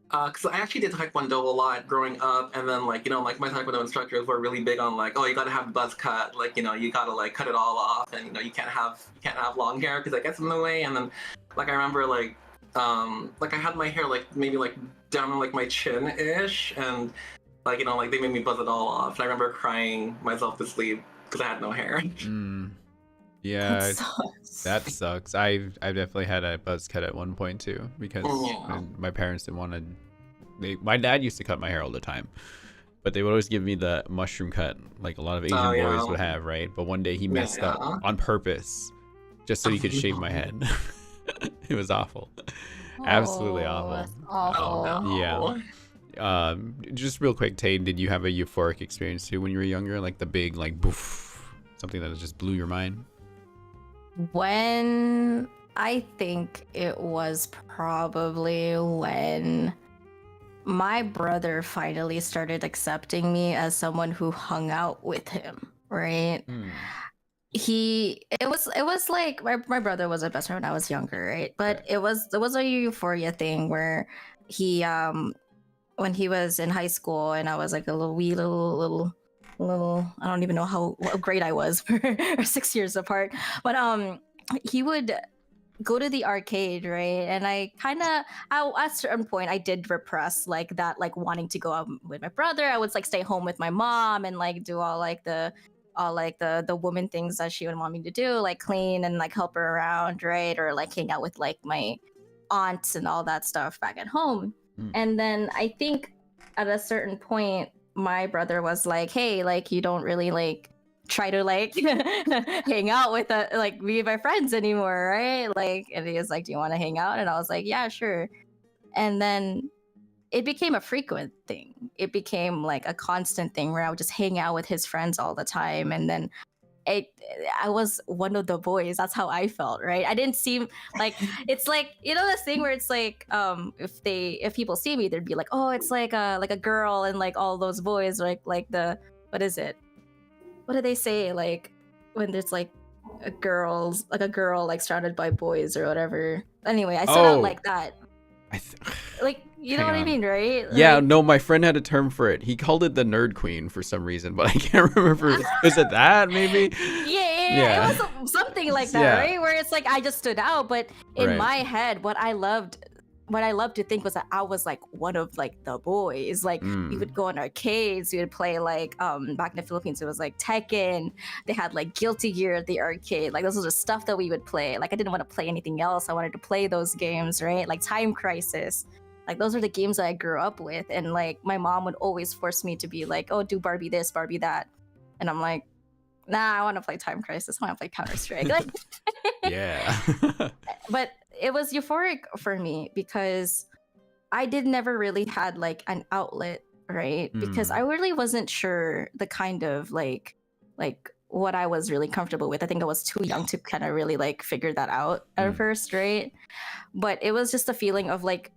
because I actually did taekwondo a lot growing up, and then like, you know, like my taekwondo instructors were really big on like, oh, you gotta have the buzz cut, like, you know, you gotta like cut it all off, and you know, you can't have long hair because that gets in the way. And then like I remember like I had my hair like maybe like down like my chin ish, and like, you know, like they made me buzz it all off, and I remember crying myself to sleep because I had no hair. Yeah, that sucks. I've definitely had a buzz cut at one point too, because my parents didn't want to. My dad used to cut my hair all the time, but they would always give me the mushroom cut, like a lot of Asian boys would have, right? But one day he messed up on purpose, just so he could shave my head. It was awful, absolutely awful. That's awful. Yeah. Just real quick, Tay, did you have a euphoric experience too when you were younger, like the big like boof, something that just blew your mind? When I think it was probably when my brother finally started accepting me as someone who hung out with him, right? It was like my brother was a best friend when I was younger, right? But it was a euphoria thing where he when he was in high school and I was like a little I don't even know what grade I was. We're 6 years apart, but he would go to the arcade, right? And I at a certain point I did repress like that, like wanting to go out with my brother. I would like stay home with my mom and like do all the woman things that she would want me to do, like clean and like help her around, right? Or like hang out with like my aunts and all that stuff back at home. And then I think at a certain point my brother was like, hey, like you don't really like try to like hang out with like me and my friends anymore, right? Like, and he was like, do you want to hang out? And I was like, yeah, sure. And then it became a frequent thing. It became like a constant thing where I would just hang out with his friends all the time. And then I was one of the boys. That's how I felt, right? I didn't seem like, it's like, you know, this thing where it's like, if people see me, they'd be like, oh, it's like a girl, and like all those boys, like the, what is it? What do they say? Like when there's like a girl like surrounded by boys or whatever. Anyway, I stood out like that. Like, you know what I mean, right? Yeah, like, no, my friend had a term for it. He called it the nerd queen for some reason, but I can't remember. Is it that maybe? Yeah. It was something like that, right? Where it's like I just stood out, but in my head, what I loved to think was that I was like one of like the boys. Like we would go in arcades, we would play like back in the Philippines it was like Tekken. They had like Guilty Gear at the arcade. Like those are the stuff that we would play. Like I didn't want to play anything else. I wanted to play those games, right? Like Time Crisis. Like those are the games that I grew up with, and like my mom would always force me to be like, oh, do Barbie this, Barbie that, and I'm like, nah, I want to play Time Crisis. I want to play Counter-Strike. Like, yeah. But it was euphoric for me because I never really had like an outlet, right? Because I really wasn't sure the kind of like what I was really comfortable with. I think I was too young to kind of really like figure that out at first, right? But it was just a feeling of like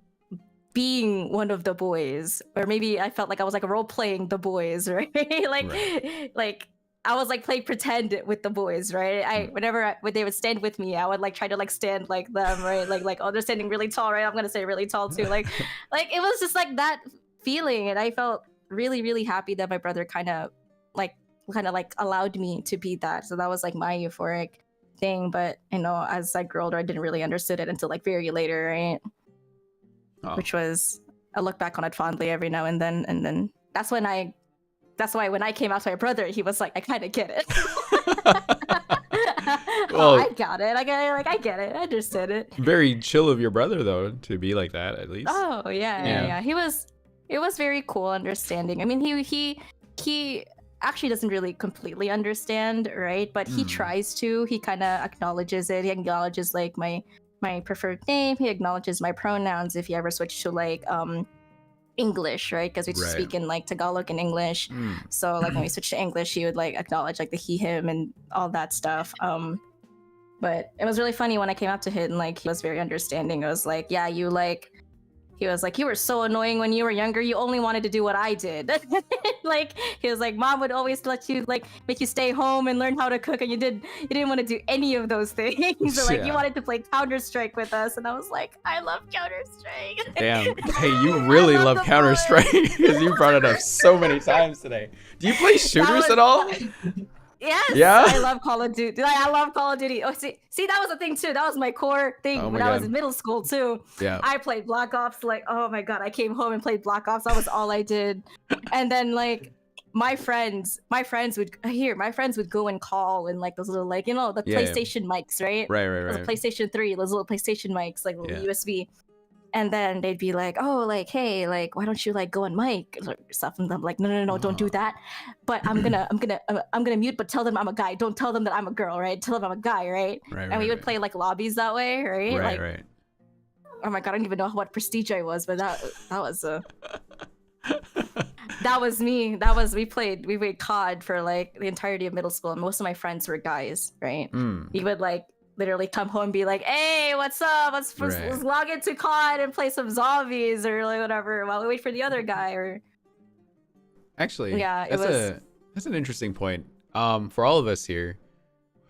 being one of the boys, or maybe I felt like I was like role playing the boys, right? Like I was like playing pretend with the boys, right? When they would stand with me, I would like try to like stand like them, right? Like oh, they're standing really tall, right? I'm gonna say really tall too. Like it was just like that feeling, and I felt really, really happy that my brother kind of like kind of like allowed me to be that. So that was like my euphoric thing. But you know, as I grew older, I didn't really understood it until like very later, right? Which was, I look back on it fondly every now and then that's why when I came out to my brother, he was like, I kind of get it. Well, I got it. I get it. I understood it. Very chill of your brother, though, to be like that, at least. Oh yeah. It was very cool, understanding. I mean, he actually doesn't really completely understand, right? But he tries to. He kind of acknowledges it. He acknowledges like my preferred name. He acknowledges my pronouns if you ever switch to like English, right? Because we speak in like Tagalog and English. So like when we switch to English, he would like acknowledge like the he, him, and all that stuff. But it was really funny when I came up to him, and like he was very understanding. It was like, yeah, you like, he was like, you were so annoying when you were younger. You only wanted to do what I did. Like he was like, mom would always let you like make you stay home and learn how to cook, and you didn't want to do any of those things. So like you wanted to play Counter-Strike with us, and I was like, I love Counter-Strike. Damn, hey, you really love Counter-Strike because you brought it up so many times today. Do you play shooters at all? Yes. Yeah. I love Call of Duty. I love Call of Duty. Oh, see, that was a thing too. That was my core thing when I was in middle school too. Yeah. I played Black Ops. Like, oh my god, I came home and played Black Ops. That was all I did. And then like my friends would go and call and like those little like, you know, the PlayStation mics, right? Right. The PlayStation 3, those little PlayStation mics, like little USB. And then they'd be like, oh, like, hey, like, why don't you like go on mic or stuff? And I'm like, no, don't do that. But I'm gonna mute, but tell them I'm a guy. Don't tell them that I'm a girl, right? Tell them I'm a guy, right? And we would play like lobbies that way, right? Right. Oh my god, I don't even know what prestige I was, but that was that was me. We played COD for like the entirety of middle school, and most of my friends were guys, right? We would like literally come home and be like, hey, what's up? Let's log into COD and play some zombies or like whatever while we wait for the other guy. Or actually, yeah, that's an interesting point. For all of us here,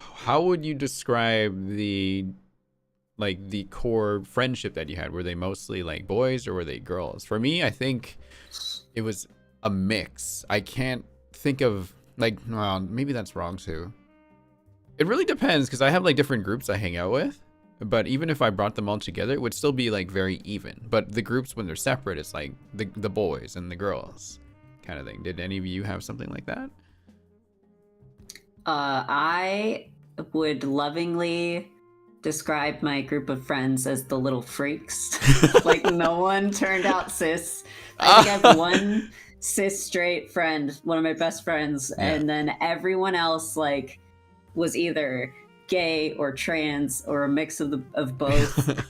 how would you describe the core friendship that you had? Were they mostly like boys or were they girls? For me, I think it was a mix. I can't think of like, well, maybe that's wrong too. It really depends because I have like different groups I hang out with, but even if I brought them all together, it would still be like very even. But the groups when they're separate, it's like the boys and the girls kind of thing. Did any of you have something like that? I would lovingly describe my group of friends as the little freaks. Like no one turned out cis. I think I have one cis straight friend, one of my best friends, and then everyone else like was either gay or trans or a mix of both.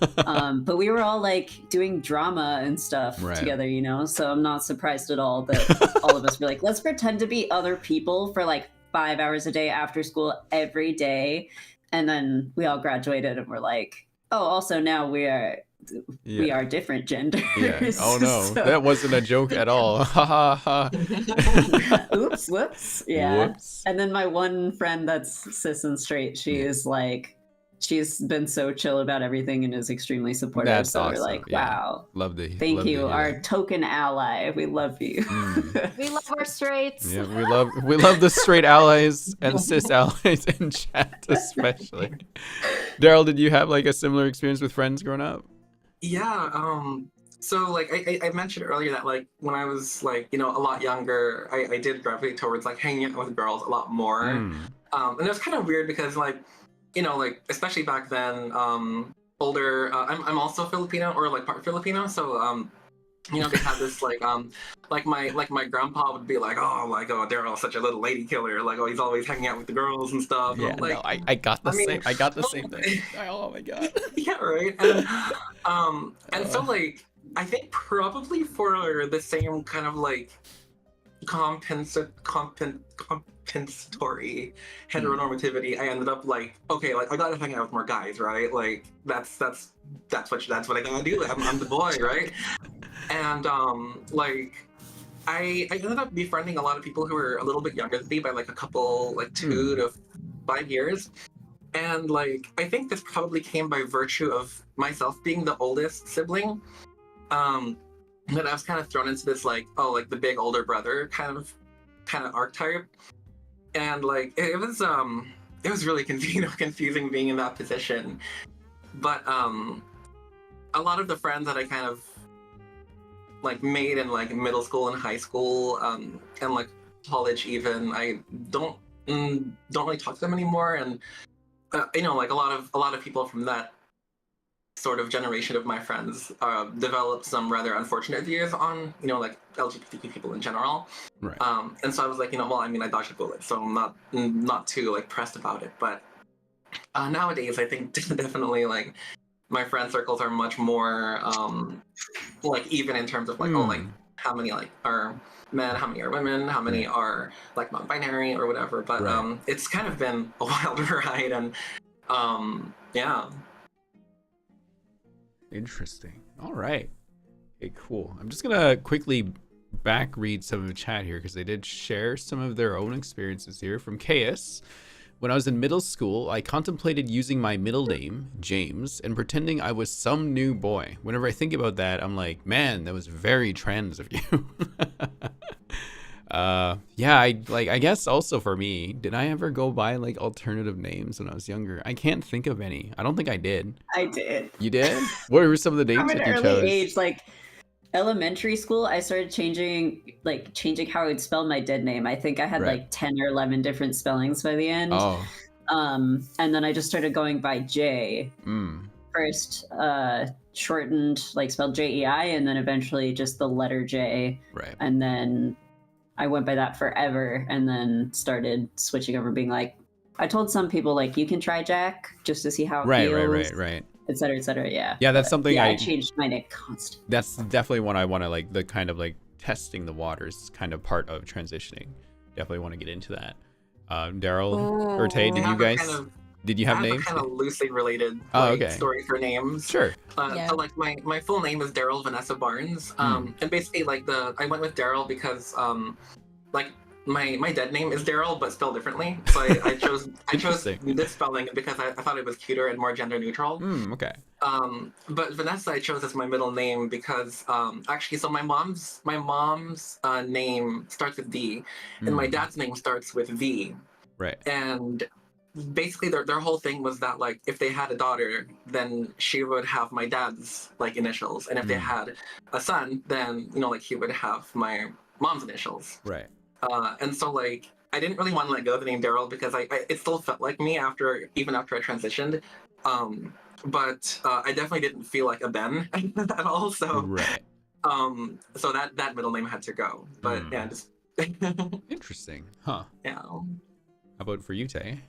But we were all like doing drama and stuff together, you know? So I'm not surprised at all that all of us were like, let's pretend to be other people for like 5 hours a day after school every day. And then we all graduated and we're like, oh, also now we are different genders. Yeah. Oh no, so... that wasn't a joke at all. Ha ha ha. Oops, whoops. Yeah. Whoops. And then my one friend that's cis and straight, she is like, she's been so chill about everything and is extremely supportive. That's so awesome. We're like, wow. Yeah. Love to Thank you, our token ally. We love you. We love our straights. Yeah, we love the straight allies and cis allies in chat especially. Daryl, did you have like a similar experience with friends growing up? Yeah, so like I mentioned earlier that like when I was like, you know, a lot younger, I did gravitate towards like hanging out with girls a lot more. And it was kind of weird because like, you know, like especially back then, older, I'm also Filipino or like part Filipino, so you know, they had this like my grandpa would be like, oh Daryl's such a little lady killer, like he's always hanging out with the girls and stuff. Yeah, like, no, I got the same thing. Oh my god. Yeah, right. And so like I think probably for the same kind of like compensatory heteronormativity, I ended up like, okay, like I gotta hang out with more guys, right? Like that's what I gotta do. I'm the boy, right? And like I ended up befriending a lot of people who were a little bit younger than me by like a couple, like 2 to 5 years. And like I think this probably came by virtue of myself being the oldest sibling. That I was kind of thrown into this like, oh, like the big older brother kind of archetype. and like it was really confusing being in that position. But a lot of the friends that I kind of like made in like middle school and high school, and like college even, I don't really talk to them anymore. And you know, like a lot of people from that sort of generation of my friends developed some rather unfortunate views on, you know, like LGBTQ people in general. Right. And so I was like, you know, well, I mean, I dodged a bullet, so I'm not too like pressed about it. But nowadays, I think definitely like my friend circles are much more like even in terms of like, oh, like how many like are men, how many are women, how many are like non-binary or whatever. But it's kind of been a wild ride, and yeah. Interesting. All right. Okay, cool. I'm just gonna quickly back read some of the chat here because they did share some of their own experiences here. From Chaos: when I was in middle school, I contemplated using my middle name, James, and pretending I was some new boy. Whenever I think about that, I'm like, man, that was very trans of you. Yeah, I guess also for me, did I ever go by like alternative names when I was younger? I can't think of any. I don't think I did. I did. You did? What were some of the names that you chose? From an early age, like elementary school, I started changing how I would spell my dead name. I think I had like 10 or 11 different spellings by the end. Oh. And then I just started going by J. First, shortened, like spelled J-E-I, and then eventually just the letter J. Right. And then I went by that forever, and then started switching over, being like, I told some people like, you can try Jack just to see how it feels. Right. Et cetera, et cetera. Yeah. Yeah, that's something I changed my name constantly. That's definitely one I want to like, the kind of like testing the waters kind of part of transitioning. Definitely want to get into that. Daryl or Tay, did you guys? Did you have names? Kind of loosely related story for names. Sure. So like my full name is Daryl Vanessa Barnes. And basically like I went with Daryl because like my dead name is Daryl but spelled differently. So I chose this spelling because I thought it was cuter and more gender neutral. Okay. But Vanessa I chose as my middle name because actually so my mom's name starts with D and my dad's name starts with V. Right. And basically their whole thing was that like if they had a daughter then she would have my dad's like initials, and if they had a son then, you know, like he would have my mom's initials. Right. And so like I didn't really want to let go of the name Daryl because it still felt like me even after I transitioned. But I definitely didn't feel like a Ben at all. So so that middle name had to go. But yeah, just interesting. Huh. Yeah. How about for you, Tay?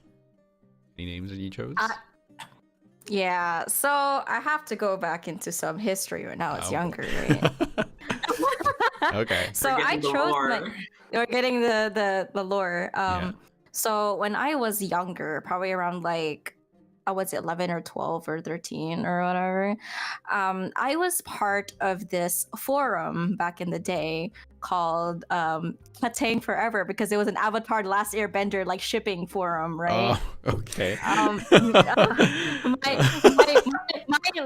Any names that you chose? Yeah, so I have to go back into some history when I was younger, right? Okay. So I chose we're getting the lore. So when I was younger, probably around like I was 11 or 12 or 13 or whatever, I was part of this forum back in the day called Platang Forever, because it was an Avatar The Last Airbender like shipping forum, right? Oh, okay.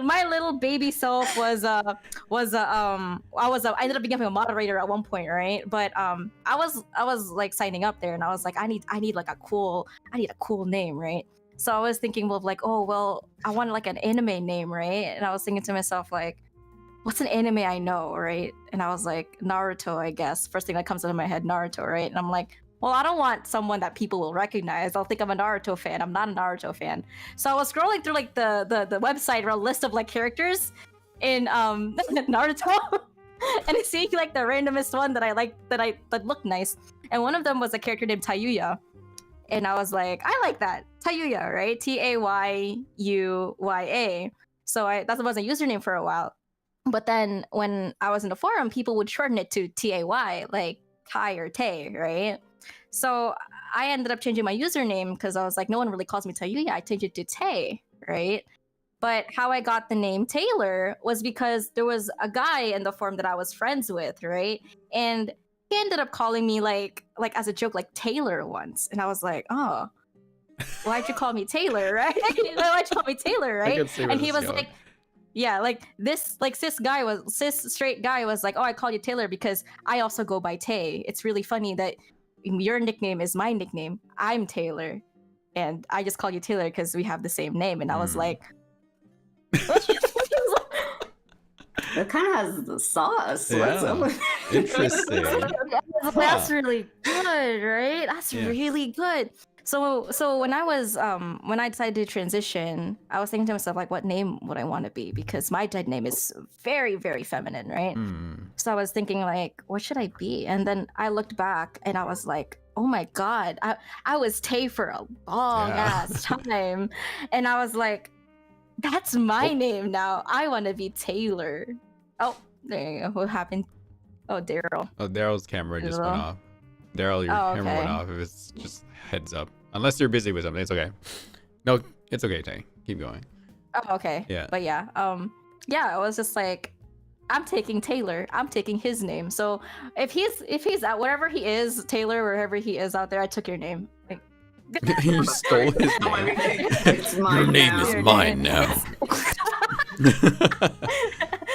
My little baby self I ended up becoming a moderator at one point, right? But I was like signing up there, and I was like, I need a cool name, right? So I was thinking of like, oh well, I wanted like an anime name, right? And I was thinking to myself like, what's an anime I know, right? And I was like, Naruto, I guess. First thing that comes into my head, Naruto, right? And I'm like, well, I don't want someone that people will recognize. I'll think I'm a Naruto fan. I'm not a Naruto fan. So I was scrolling through like the website or a list of like characters in Naruto, and I see like the randomest one that I like that looked nice. And one of them was a character named Tayuya. And I was like, I like that. Tayuya, right? Tayuya. So that was a username for a while. But then when I was in the forum, people would shorten it to Tay, like Ty or Tay, right? So I ended up changing my username because I was like, no one really calls me Tayuya. I changed it to Tay, right? But how I got the name Taylor was because there was a guy in the forum that I was friends with, right? And he ended up calling me like as a joke, like Taylor once. And I was like, oh, why'd you call me Taylor, right? Why'd you call me Taylor, right? And he was like, yeah, like this cis straight guy was like, oh, I call you Taylor because I also go by Tay. It's really funny that your nickname is my nickname. I'm Taylor, and I just call you Taylor because we have the same name. And I was like, That kind of has the sauce. Yeah. What's up with Interesting. That's really good, right? That's really good. So when I decided to transition, I was thinking to myself, like, what name would I want to be? Because my dead name is very, very feminine, right? So I was thinking, like, what should I be? And then I looked back and I was like, oh my God, I was Tay for a long ass time. And I was like, that's my name now. I want to be Taylor. Oh, there you go. What happened? Oh, Daryl. Oh, Daryl's camera just went off. Daryl, your camera went off. If it's just heads up. Unless you're busy with something, it's okay. No, it's okay, Tay. Keep going. Oh, okay. Yeah. But yeah, I was just like, I'm taking Taylor. I'm taking his name. So if he's at wherever he is, Taylor, wherever he is out there, I took your name. Like, You stole his name. It's mine Your name now. is mine now.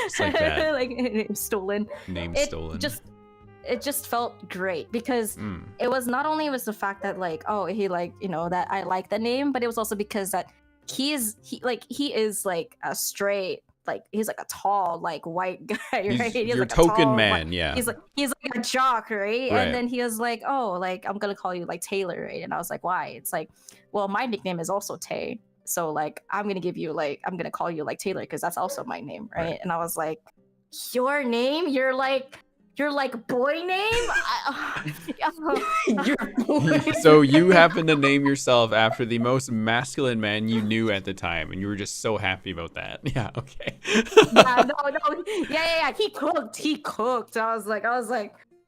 Just like that. like name stolen. Name It stolen. It just felt great because it was not only was the fact that like, oh, he like, you know, that I like the name, but it was also because that he is like a straight, like he's like a tall, like white guy, right? He's your like a token tall, man, white- yeah. He's like a jock, right? Right. And then he was like, oh, like I'm gonna call you like Taylor, right? And I was like, why? It's like, well, my nickname is also Tay. So like I'm gonna call you like Taylor because that's also my name, right? And I was like, your name? You're like boy name? Your boy. So you happen to name yourself after the most masculine man you knew at the time, and you were just so happy about that. Yeah, okay. no. Yeah. He cooked. I was like,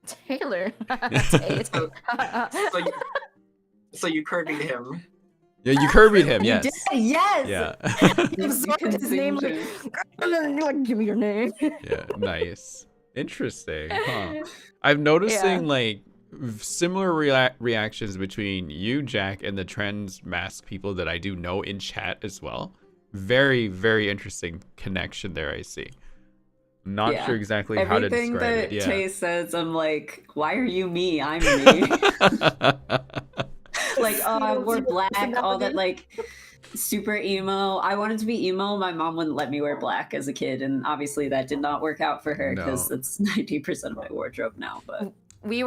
Taylor. So you Kirby'd him. Yeah, you Kirby'd him, You yes. did? Yes. Yeah. He absorbed his name like, give me your name. Yeah, nice. Interesting. Huh. I'm noticing like similar reactions between you, Jack, and the trans mask people that I do know in chat as well. Very, very interesting connection there, I see. I'm not sure exactly how to describe it. Everything that Tay says, I'm like, why are you me? I'm me. Like, oh, I wore black, all that, like, super emo. I wanted to be emo. My mom wouldn't let me wear black as a kid, and obviously that did not work out for her because it's 90% of my wardrobe now. But we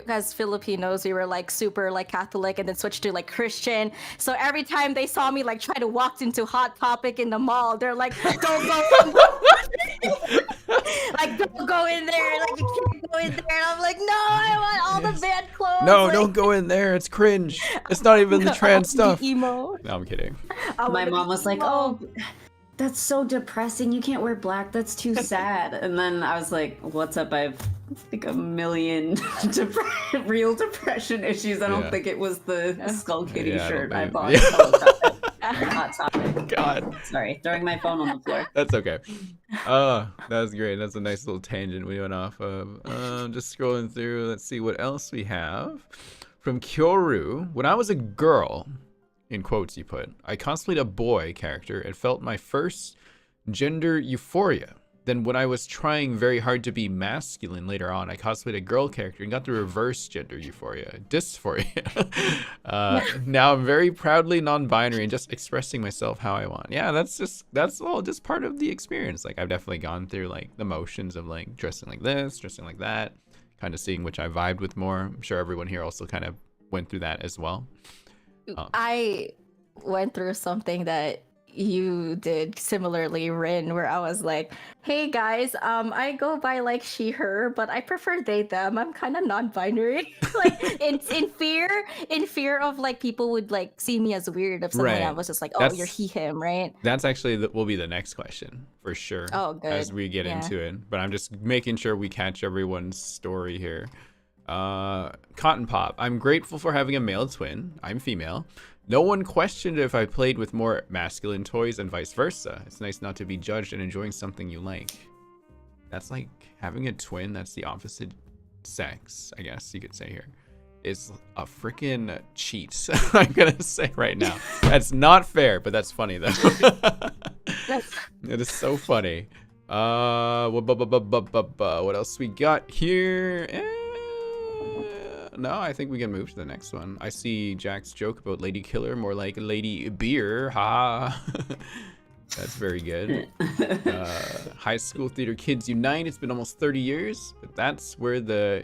as Filipinos, we were like super like Catholic and then switched to like Christian. So every time they saw me like try to walk into Hot Topic in the mall, they're like, don't go like don't go in there, like you can't go in there. And I'm like, no, I want all the bad clothes. No, like, don't go in there. It's cringe. It's not even the trans stuff. Emo. No, I'm kidding. my mom was like, oh, that's so depressing. You can't wear black. That's too sad. And then I was like, what's up? I have like a million real depression issues. I don't think it was the Skull Kitty shirt I bought. Hot Topic. God. Sorry, throwing my phone on the floor. That's okay. That was great. That's a nice little tangent we went off of. Just scrolling through. Let's see what else we have. From Kyoru. When I was a girl, in quotes you put, I cosplayed a boy character and felt my first gender euphoria. Then when I was trying very hard to be masculine later on, I cosplayed a girl character and got the reverse gender euphoria, dysphoria. Now I'm very proudly non-binary and just expressing myself how I want. Yeah, that's all just part of the experience. Like I've definitely gone through like the motions of like dressing like this, dressing like that, kind of seeing which I vibed with more. I'm sure everyone here also kind of went through that as well. I went through something that you did similarly, Rin, where I was like, hey guys, I go by like she, her, but I prefer they, them. I'm kind of non-binary. Like in fear of like people would like see me as weird if suddenly I was just like, oh, you're he, him, right? That's actually will be the next question for sure. Oh, good. As we get into it. But I'm just making sure we catch everyone's story here. Cotton Pop. I'm grateful for having a male twin. I'm female. No one questioned if I played with more masculine toys and vice versa. It's nice not to be judged and enjoying something you like. That's like having a twin that's the opposite sex, I guess you could say here. Is a freaking cheat. I'm gonna say right now. That's not fair, but that's funny though. It is so funny. What else we got here? no, I think we can move to the next one. I see Jack's joke about Lady Killer, more like Lady Beer. Ha. That's very good. High school theater kids unite. It's been almost 30 years, but that's where the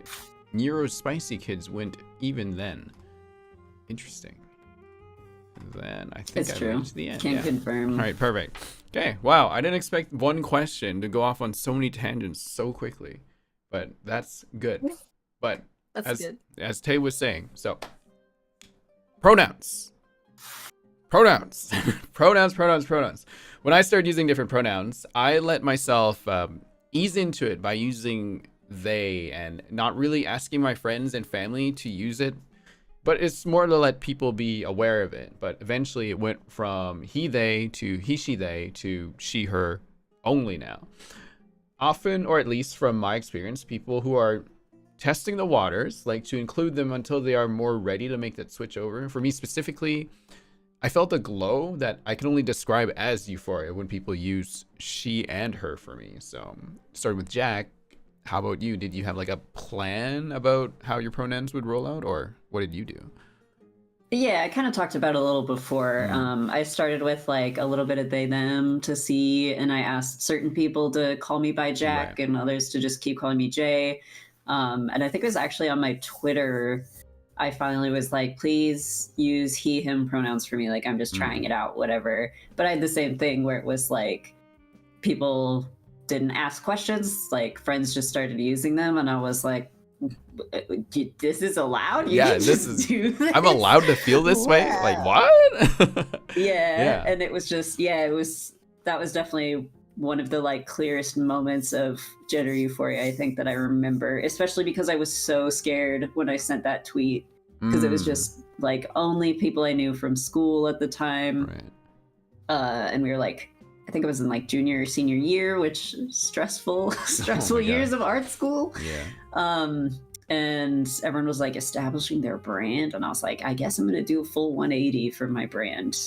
Neurospicy kids went even then. Interesting. Then I think It's I true. reached the end. Can confirm. All right, perfect. Okay, wow, I didn't expect one question to go off on so many tangents so quickly, but that's good. But That's good. as Tay was saying, so pronouns. Pronouns. Pronouns. When I started using different pronouns, I let myself ease into it by using they and not really asking my friends and family to use it. But it's more to let people be aware of it. But eventually it went from he, they to he, she, they to she, her only now. Often, or at least from my experience, people who are testing the waters like to include them until they are more ready to make that switch over. For me specifically, I felt a glow that I can only describe as euphoria when people use she and her for me. So starting with Jack, how about you? Did you have like a plan about how your pronouns would roll out, or what did you do? Yeah, I kind of talked about it a little before. I started with like a little bit of they, them to see, and I asked certain people to call me by Jack Right. and others to just keep calling me Jay. And I think it was actually on my Twitter, I finally was like, please use he, him pronouns for me. Like, I'm just trying it out, whatever. But I had the same thing where it was like, people didn't ask questions, like friends just started using them, and I was like, this is allowed? You Yeah, can this just is. do this? I'm allowed to feel this way. Like what? Yeah, and it was just that was definitely one of the like clearest moments of gender euphoria I think that I remember, especially because I was so scared when I sent that tweet because it was just like only people I knew from school at the time. Right. And we were like, I think it was in like junior or senior year, which stressful years of art school. Yeah. And everyone was like establishing their brand, and I was like, I guess I'm gonna do a full 180 for my brand,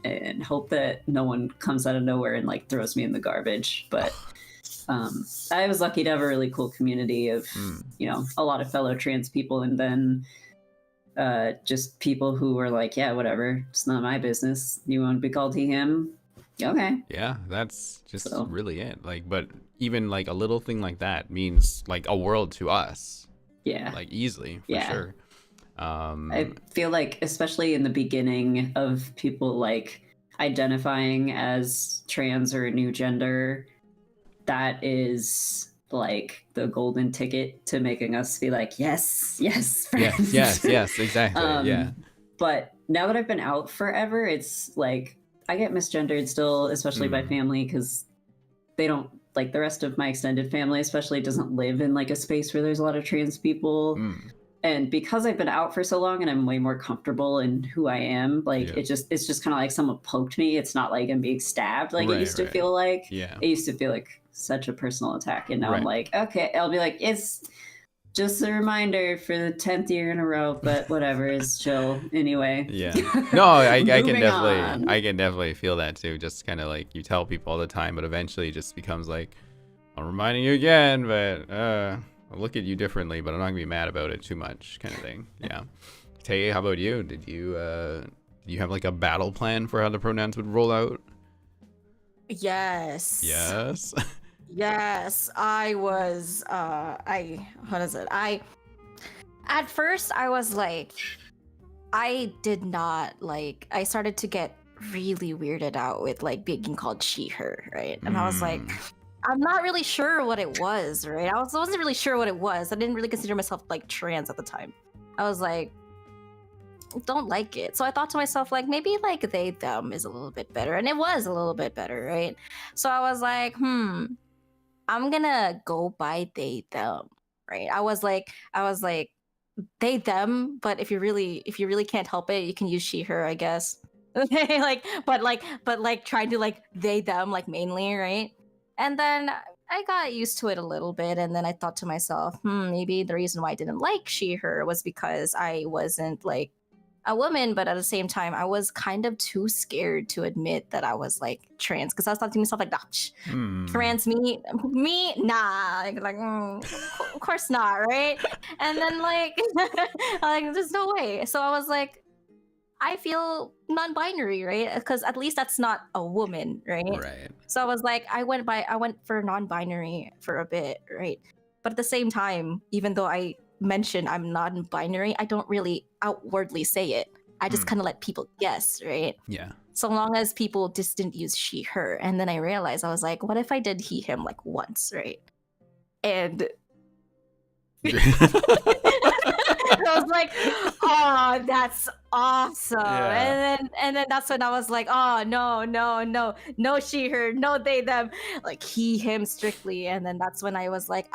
and hope that no one comes out of nowhere and like throws me in the garbage. But I was lucky to have a really cool community of a lot of fellow trans people, and then just people who were like, yeah, whatever, it's not my business. You want to be called he, him? Okay. Yeah, that's just really it. Like, but even like a little thing like that means like a world to us. Yeah. Like easily, for sure. I feel like, especially in the beginning of people like identifying as trans or a new gender, that is like the golden ticket to making us be like, yes, friends. Yes, exactly. Yeah. But now that I've been out forever, it's like I get misgendered still, especially by family, because they don't, like the rest of my extended family especially doesn't live in like a space where there's a lot of trans people. And because I've been out for so long and I'm way more comfortable in who I am, like it's just kind of like someone poked me. It's not like I'm being stabbed like it used to feel like. It used to feel like such a personal attack, and now I'm like, okay, I'll be like, it's just a reminder for the 10th year in a row, but whatever, it's chill anyway. Yeah. No, I can on. definitely feel that too. Just kind of like you tell people all the time, but eventually it just becomes like, I'm reminding you again, but I'll look at you differently, but I'm not gonna be mad about it too much, kind of thing. Yeah. Tay, how about you? Did you have like a battle plan for how the pronouns would roll out? Yes. Yes. Yes, I was at first I was like, I did not like, I started to get really weirded out with like being called she, her, right? And I was like, I'm not really sure what it was, right? I wasn't really sure what it was. I didn't really consider myself like trans at the time. I was like, don't like it. So I thought to myself, like, maybe like they, them is a little bit better. And it was a little bit better, right? So I was like, I'm gonna go by they, them, right? I was like they, them, but if you really can't help it, you can use she, her, I guess. Okay, but trying to like they, them, like mainly, right? And then I got used to it a little bit, and then I thought to myself, maybe the reason why I didn't like she, her was because I wasn't like a woman, but at the same time, I was kind of too scared to admit that I was like trans, because I was thought to myself like, trans me, nah, of course not, right? And then like, like there's no way. So I was like, I feel non-binary, right? Because at least that's not a woman, right? Right. So I was like, I went for non-binary for a bit, right? But at the same time, even though I mention I'm non-binary, I don't really outwardly say it. I just kind of let people guess, right? Yeah. So long as people just didn't use she, her. And then I realized, I was like, what if I did he, him like once, right? And I was like, oh, that's awesome. Yeah. And then that's when I was like, oh, no she, her, no they, them, like he, him strictly. And then that's when I was like,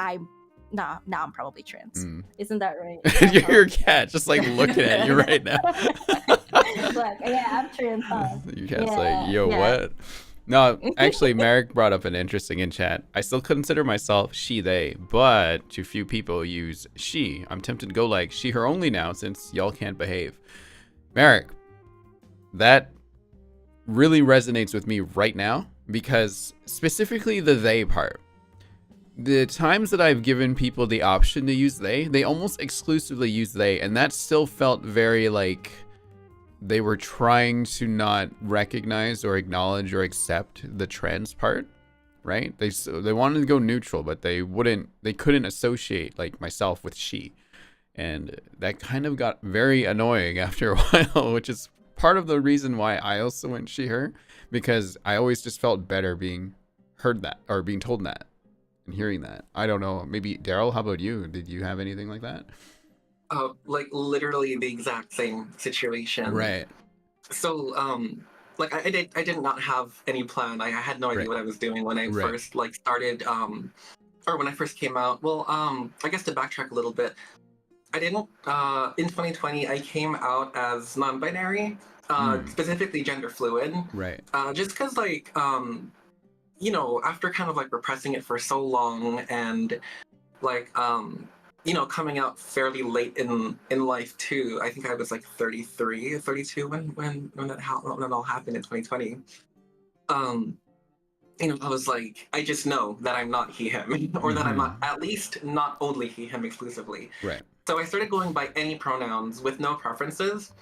now I'm probably trans. Isn't that right? Your cat just like looking at you right now. Like, yeah, I'm trans. Your cat's like, yo, what? No, actually, Merrick brought up an interesting in chat. I still consider myself she, they, but too few people use she. I'm tempted to go like she, her only now since y'all can't behave. Merrick, that really resonates with me right now because specifically the they part. The times that I've given people the option to use they almost exclusively use they, and that still felt very like they were trying to not recognize or acknowledge or accept the trans part, right? They wanted to go neutral, but they couldn't associate like myself with she. And that kind of got very annoying after a while, which is part of the reason why I also went she, her, because I always just felt better being heard that or being told that and hearing that. I don't know. Maybe Daryl, how about you? Did you have anything like that? Like literally the exact same situation. Right. So, like I did not have any plan. I had no idea what I was doing when I first like started, or when I first came out. Well, I guess to backtrack a little bit, I didn't. In 2020, I came out as non-binary, specifically gender fluid. Right. Just because, like, you know, after kind of like repressing it for so long and like you know, coming out fairly late in life too. I think I was like 33 or 32 when it all happened in 2020. You know, I was like, I just know that I'm not he, him, or that I'm not, at least not only he, him exclusively. Right. So I started going by any pronouns with no preferences.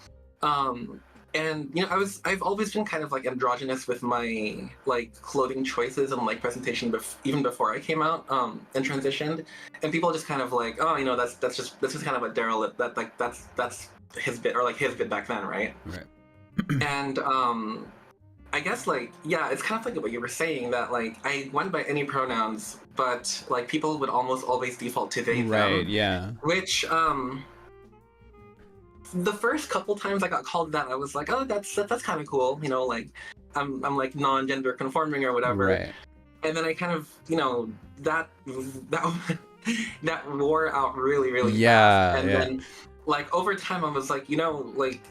And you know, I've always been kind of like androgynous with my like clothing choices and like presentation even before I came out and transitioned, and people just kind of like, oh, you know, that's just kind of a Daryl that's his bit, or like his bit back then, right? Right. And I guess like, yeah, it's kind of like what you were saying, that like I went by any pronouns, but like people would almost always default to they, them. Right. Yeah. Which the first couple times I got called that, I was like, oh, that's kind of cool, you know, like I'm like non-gender conforming or whatever. Right. And then I kind of, you know, that wore out really fast. And then like over time I was like, you know, like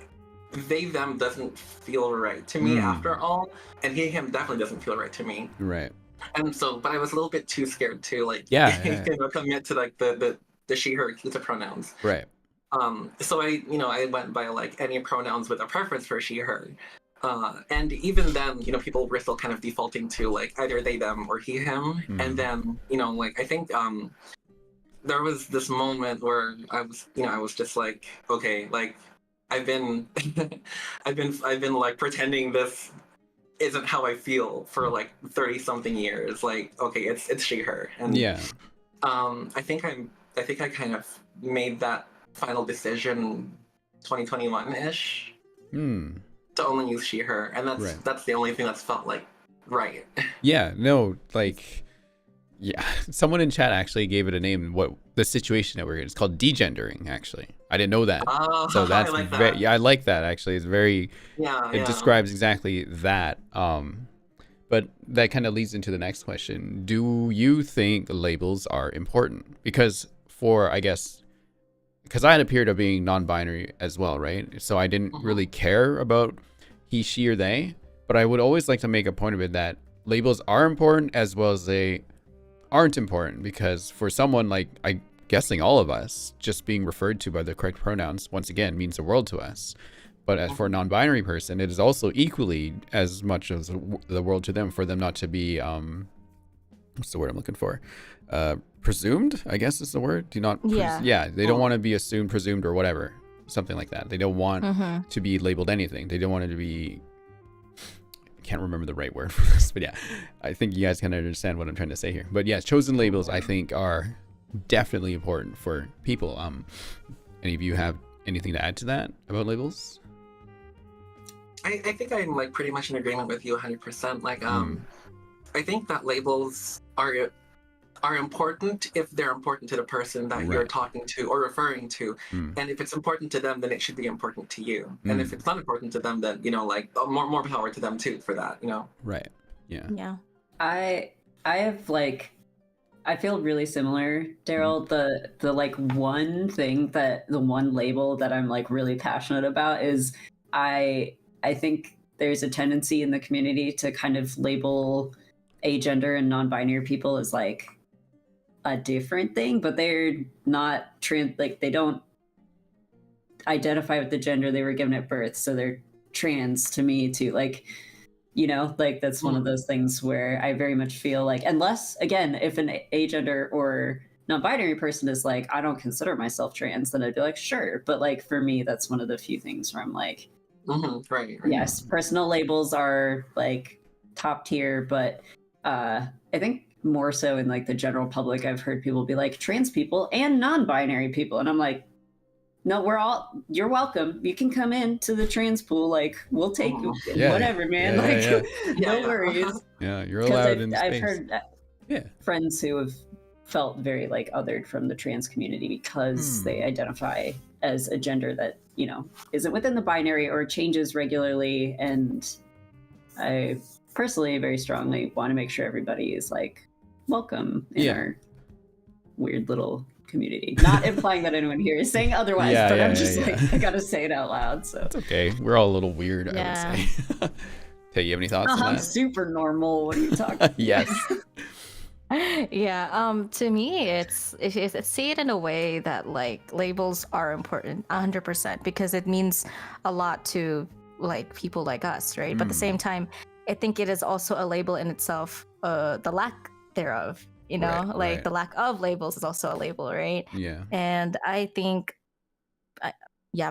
they, them doesn't feel right to me after all, and he, him definitely doesn't feel right to me. Right. And so, but I was a little bit too scared to like you know, commit to like the she, her exclusive pronouns. Right. So I went by like any pronouns with a preference for she, her. And even then, you know, people were still kind of defaulting to like either they, them, or he, him. And then, you know, like I think there was this moment where I was just like, okay, like I've been like pretending this isn't how I feel for like 30 something years. Like, okay, it's she, her. And I think I kind of made that final decision 2021-ish to only use she, her, and that's the only thing that's felt like right. Yeah, no, like, yeah, someone in chat actually gave it a name. What the situation that we're in, it's called degendering. Actually, I didn't know that. So that's I like that. I like that. Actually, it's very it describes exactly that. But that kind of leads into the next question. Do you think labels are important? Because I guess I had a period of being non-binary as well, right? So I didn't really care about he, she, or they, but I would always like to make a point of it that labels are important as well as they aren't important, because for someone like, I guessing all of us, just being referred to by the correct pronouns, once again, means the world to us. But as for a non-binary person, it is also equally as much as the world to them, for them not to be, what's the word I'm looking for? Presumed, I guess is the word. They don't want to be assumed, presumed, or whatever. Something like that. They don't want to be labeled anything. They don't want it to be, I can't remember the right word for this, but yeah, I think you guys can understand what I'm trying to say here. But yeah, chosen labels, I think, are definitely important for people. Any of you have anything to add to that about labels? I think I'm like pretty much in agreement with you 100%. Like, I think that labels are important if they're important to the person that you're talking to or referring to. And if it's important to them, then it should be important to you. And if it's not important to them, then, you know, like more power to them too for that, you know? Right. Yeah. Yeah. I have like, I feel really similar, Daryl. The like one thing that the one label that I'm like really passionate about is I think there's a tendency in the community to kind of label agender and non-binary people as like a different thing, but they're not trans, like they don't identify with the gender they were given at birth, so they're trans to me too. Like, you know, like that's one of those things where I very much feel like, unless again, if an agender or non-binary person is like, I don't consider myself trans, then I'd be like, sure. But like for me, that's one of the few things where I'm like, right. Yes, personal labels are like top tier, but I think more so in like the general public, I've heard people be like trans people and non-binary people, and I'm like, no, you're welcome. You can come into the trans pool. Like we'll take whatever, man. No worries. Yeah, you're allowed in space. I've heard friends who have felt very like othered from the trans community because they identify as a gender that, you know, isn't within the binary or changes regularly. And I personally very strongly want to make sure everybody is like welcome in our weird little community. Not implying that anyone here is saying otherwise, but I'm just like, I gotta say it out loud. So it's okay. We're all a little weird, I would say. Tay, you have any thoughts on that? I'm super normal. What are you talking about? Yes. To me, it's say it in a way that like labels are important 100% because it means a lot to like people like us, right? But at the same time, I think it is also a label in itself, the lack thereof, you know, the lack of labels is also a label, right? Yeah. And I think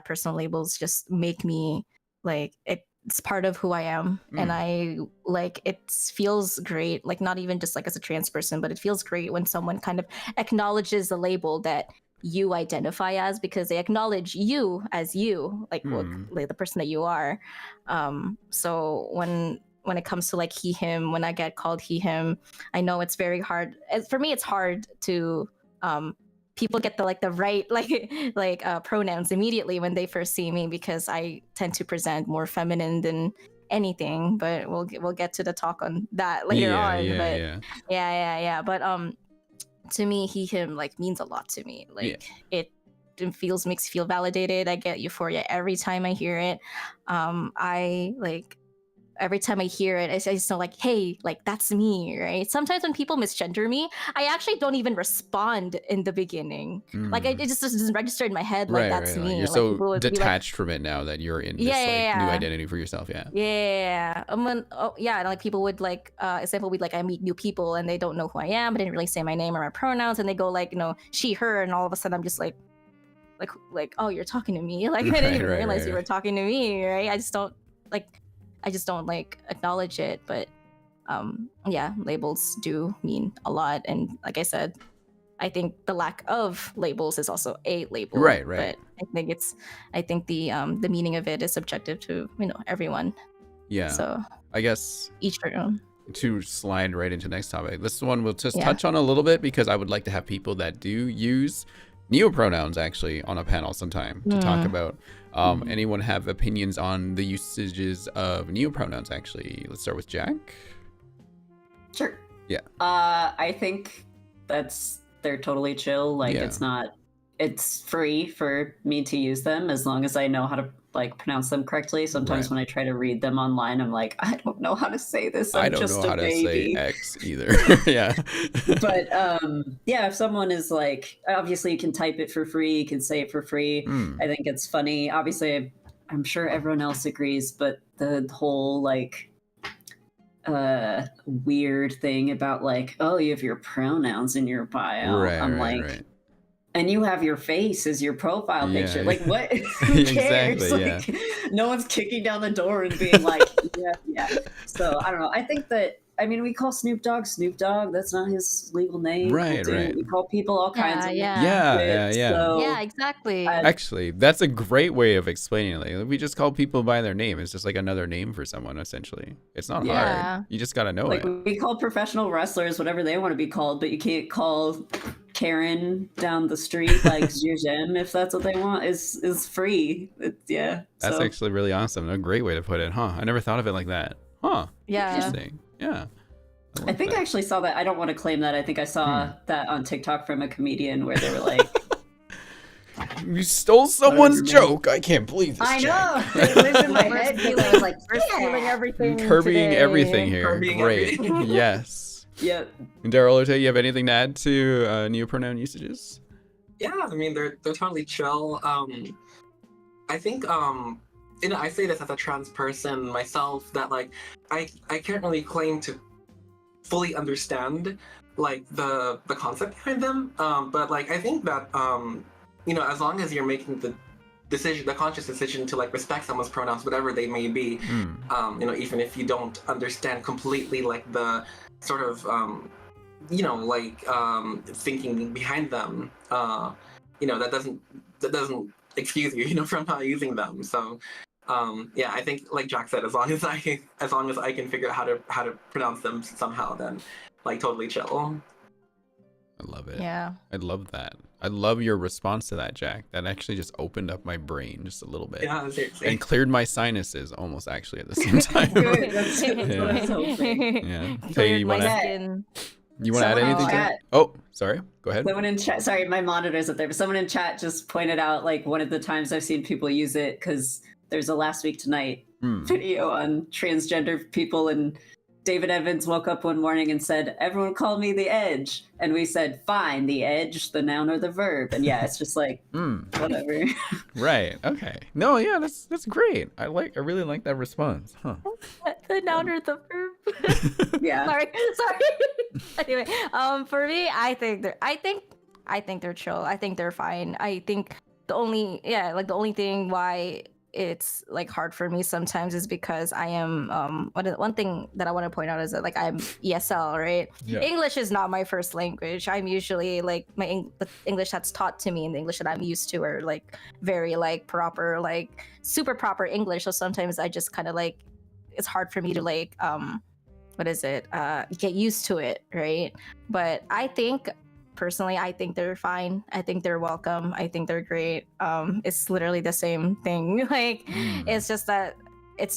personal labels just make me like it's part of who I am, and I like it feels great, like not even just like as a trans person, but it feels great when someone kind of acknowledges the label that you identify as, because they acknowledge you as you, like like the person that you are. So when it comes to like he him, when I get called he him, I know it's very hard. For me, it's hard to people get the right pronouns immediately when they first see me, because I tend to present more feminine than anything. But we'll get to the talk on that later on. But to me, he him like means a lot to me. Like it makes me feel validated. I get euphoria every time I hear it. Every time I hear it, I just know like, hey, like that's me, right? Sometimes when people misgender me, I actually don't even respond in the beginning. Like it just doesn't register in my head like that's me. You're like, so detached from it now that you're in this new identity for yourself. And like people would like example, we'd like I meet new people and they don't know who I am, but didn't really say my name or my pronouns, and they go like, you know, she, her, and all of a sudden I'm just like oh, you're talking to me? Like I didn't even realize you were talking to me, right? I just don't like acknowledge it. But labels do mean a lot, and like I said, I think the lack of labels is also a label, right? But I think the meaning of it is subjective to, you know, everyone. So I guess each their own. To slide right into the next topic, this one we'll just touch on a little bit, because I would like to have people that do use neopronouns actually on a panel sometime to talk about. Anyone have opinions on the usages of neopronouns? Actually, let's start with Jack. Sure. Yeah. I think they're totally chill. Like it's not it's free for me to use them as long as I know how to like pronounce them correctly. Sometimes when I try to read them online, I'm like, I don't know how to say this. I I'm don't just know a how to baby. say X either. Yeah. But yeah, if someone is like, obviously you can type it for free, you can say it for free. I think it's funny. Obviously, I'm sure everyone else agrees, but the whole like weird thing about like, oh, you have your pronouns in your bio. I'm like, and you have your face as your profile picture. Like, what? Who cares? Exactly, Like, no one's kicking down the door and being like, yeah. So I don't know. I think that, I mean, we call Snoop Dogg Snoop Dogg. That's not his legal name. Right. We call people all kinds of Yeah. So, yeah, exactly. Actually, that's a great way of explaining it. Like, we just call people by their name. It's just like another name for someone, essentially. It's not hard. You just got to know like, it. We call professional wrestlers whatever they want to be called, but you can't call Karen down the street like Zuzem if that's what they want. Is free. That's actually really awesome. A great way to put it, huh? I never thought of it like that. Huh. Yeah. Interesting. Yeah. I think I actually saw that. I don't want to claim that. I think I saw that on TikTok from a comedian where they were like, you stole someone's joke. I can't believe this. I know. It lives in my head. I was like, stealing everything. Curbing everything here. Curbing Great. everything. Yes. Yeah. And Daryl, you have anything to add to neopronoun usages? Yeah, I mean they're totally chill. I think I say this as a trans person myself that like I can't really claim to fully understand like the concept behind them. But like I think that as long as you're making the conscious decision to like respect someone's pronouns, whatever they may be, even if you don't understand completely like the sort of thinking behind them, that doesn't excuse you, from not using them. So I think like Jack said, as long as I can figure out how to pronounce them somehow, then like totally chill. I love it. Yeah. I love that. I love your response to that, Jack. That actually just opened up my brain just a little bit. Yeah, seriously. And cleared my sinuses almost actually at the same time. Good. That's what I was hoping. Yeah. Cleared you my want to skin. add anything to that? Oh, sorry. Go ahead. Someone in chat, sorry, my monitor's up there, but someone in chat just pointed out like one of the times I've seen people use it because there's a Last Week Tonight video on transgender people, and David Evans woke up one morning and said, "Everyone call me the Edge," and we said, "Fine, the Edge, the noun or the verb," and yeah, it's just like whatever. Right. Okay. No. Yeah. That's great. I really like that response. Huh. The noun or the verb. Yeah. Sorry. Anyway, for me, I think they're chill. I think they're fine. I think the only thing why it's like hard for me sometimes is because I am one thing that I want to point out is that like I'm ESL, right? Yeah. English is not my first language. I'm usually like the English that's taught to me and the English that I'm used to are like very like proper, like super proper English. So sometimes I just kind of like it's hard for me to like get used to it, right? But personally, I think they're fine. I think they're welcome. I think they're great. It's literally the same thing. Like, it's just that I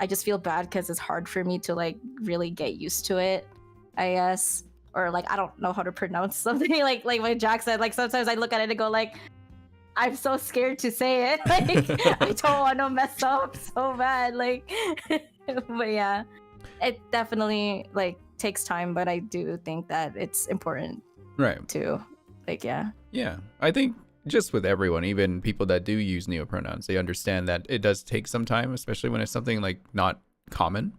just feel bad because it's hard for me to like really get used to it, I guess. Or like, I don't know how to pronounce something. Like what Jack said, like sometimes I look at it and go like, I'm so scared to say it. Like, I don't want to mess up so bad. Like, but yeah, it definitely like takes time, but I do think that it's important. Right. Too. Like, yeah. Yeah. I think just with everyone, even people that do use neopronouns, they understand that it does take some time, especially when it's something like not common.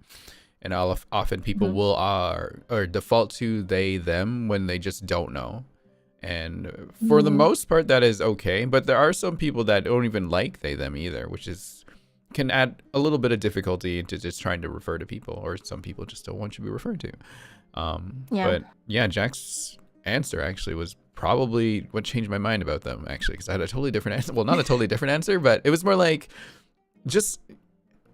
And often people will or default to they, them when they just don't know. And for the most part, that is okay. But there are some people that don't even like they, them either, which can add a little bit of difficulty into just trying to refer to people, or some people just don't want you to be referred to. But yeah, Jack's answer actually was probably what changed my mind about them, actually, because I had a totally different answer. Well, not a totally different answer, but it was more like just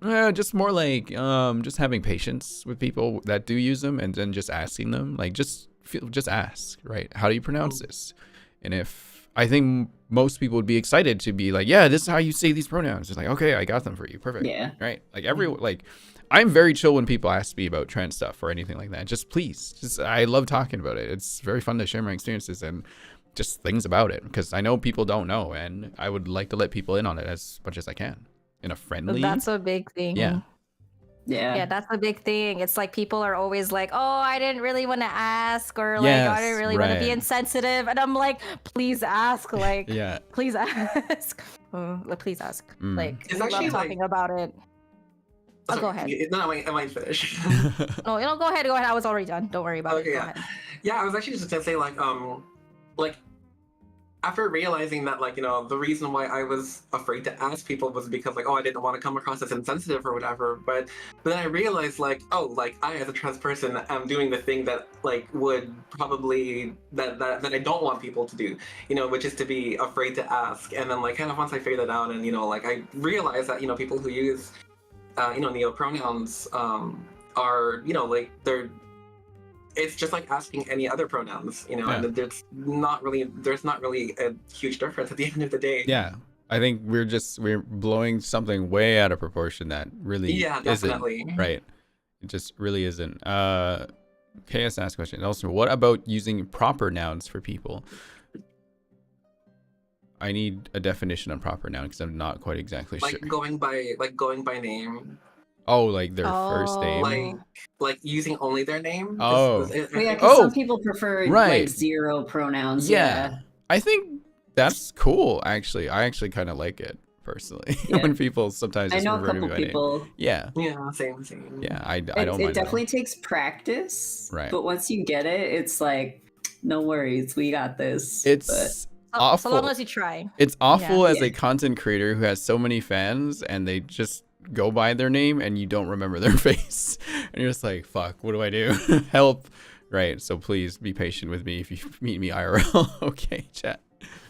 having patience with people that do use them, and then just asking them, like, just ask, right? How do you pronounce this? And if I think most people would be excited to be like, yeah, this is how you say these pronouns. It's like, okay, I got them for you. Perfect. Yeah. Right. Like I'm very chill when people ask me about trans stuff or anything like that. Just please, I love talking about it. It's very fun to share my experiences. And just things about it, because I know people don't know, and I would like to let people in on it as much as I can in a friendly. That's a big thing. Yeah, that's a big thing. It's like people are always like, oh, I didn't really want to ask, or like, I didn't really want to be insensitive. And I'm like, please ask. Like, please ask. Please ask. Like, It's I actually love talking about it. Oh, go ahead. No, I might finish. No, go ahead. Go ahead. I was already done. Don't worry about it. Go ahead. Yeah, I was actually just gonna say like after realizing that, like, the reason why I was afraid to ask people was because, like, oh, I didn't want to come across as insensitive or whatever. But then I realized, like, oh, like, I as a trans person am doing the thing that, like, would probably that I don't want people to do, which is to be afraid to ask. And then, like, kind of once I figured that out, and like, I realized that people who use neo pronouns are like it's just like asking any other pronouns, and there's not really a huge difference at the end of the day. Yeah, I think we're blowing something way out of proportion that really definitely isn't right. It just really isn't. KS asked a question also, what about using proper nouns for people? I need a definition on proper noun because I'm not quite exactly sure. Going by name. Oh, like their first name? Like using only their name? Oh. Some people prefer like zero pronouns. Yeah. I think that's cool, actually. I actually kind of like it, personally. When people sometimes just refer to me by name. Yeah. Yeah, same. Yeah, I don't mind it definitely takes practice. Right. But once you get it, it's like, no worries, we got this. It's awful. So long as you try. It's awful as a content creator who has so many fans and they just go by their name and you don't remember their face. And you're just like, fuck, what do I do? Help. Right. So please be patient with me if you meet me IRL. Okay, chat.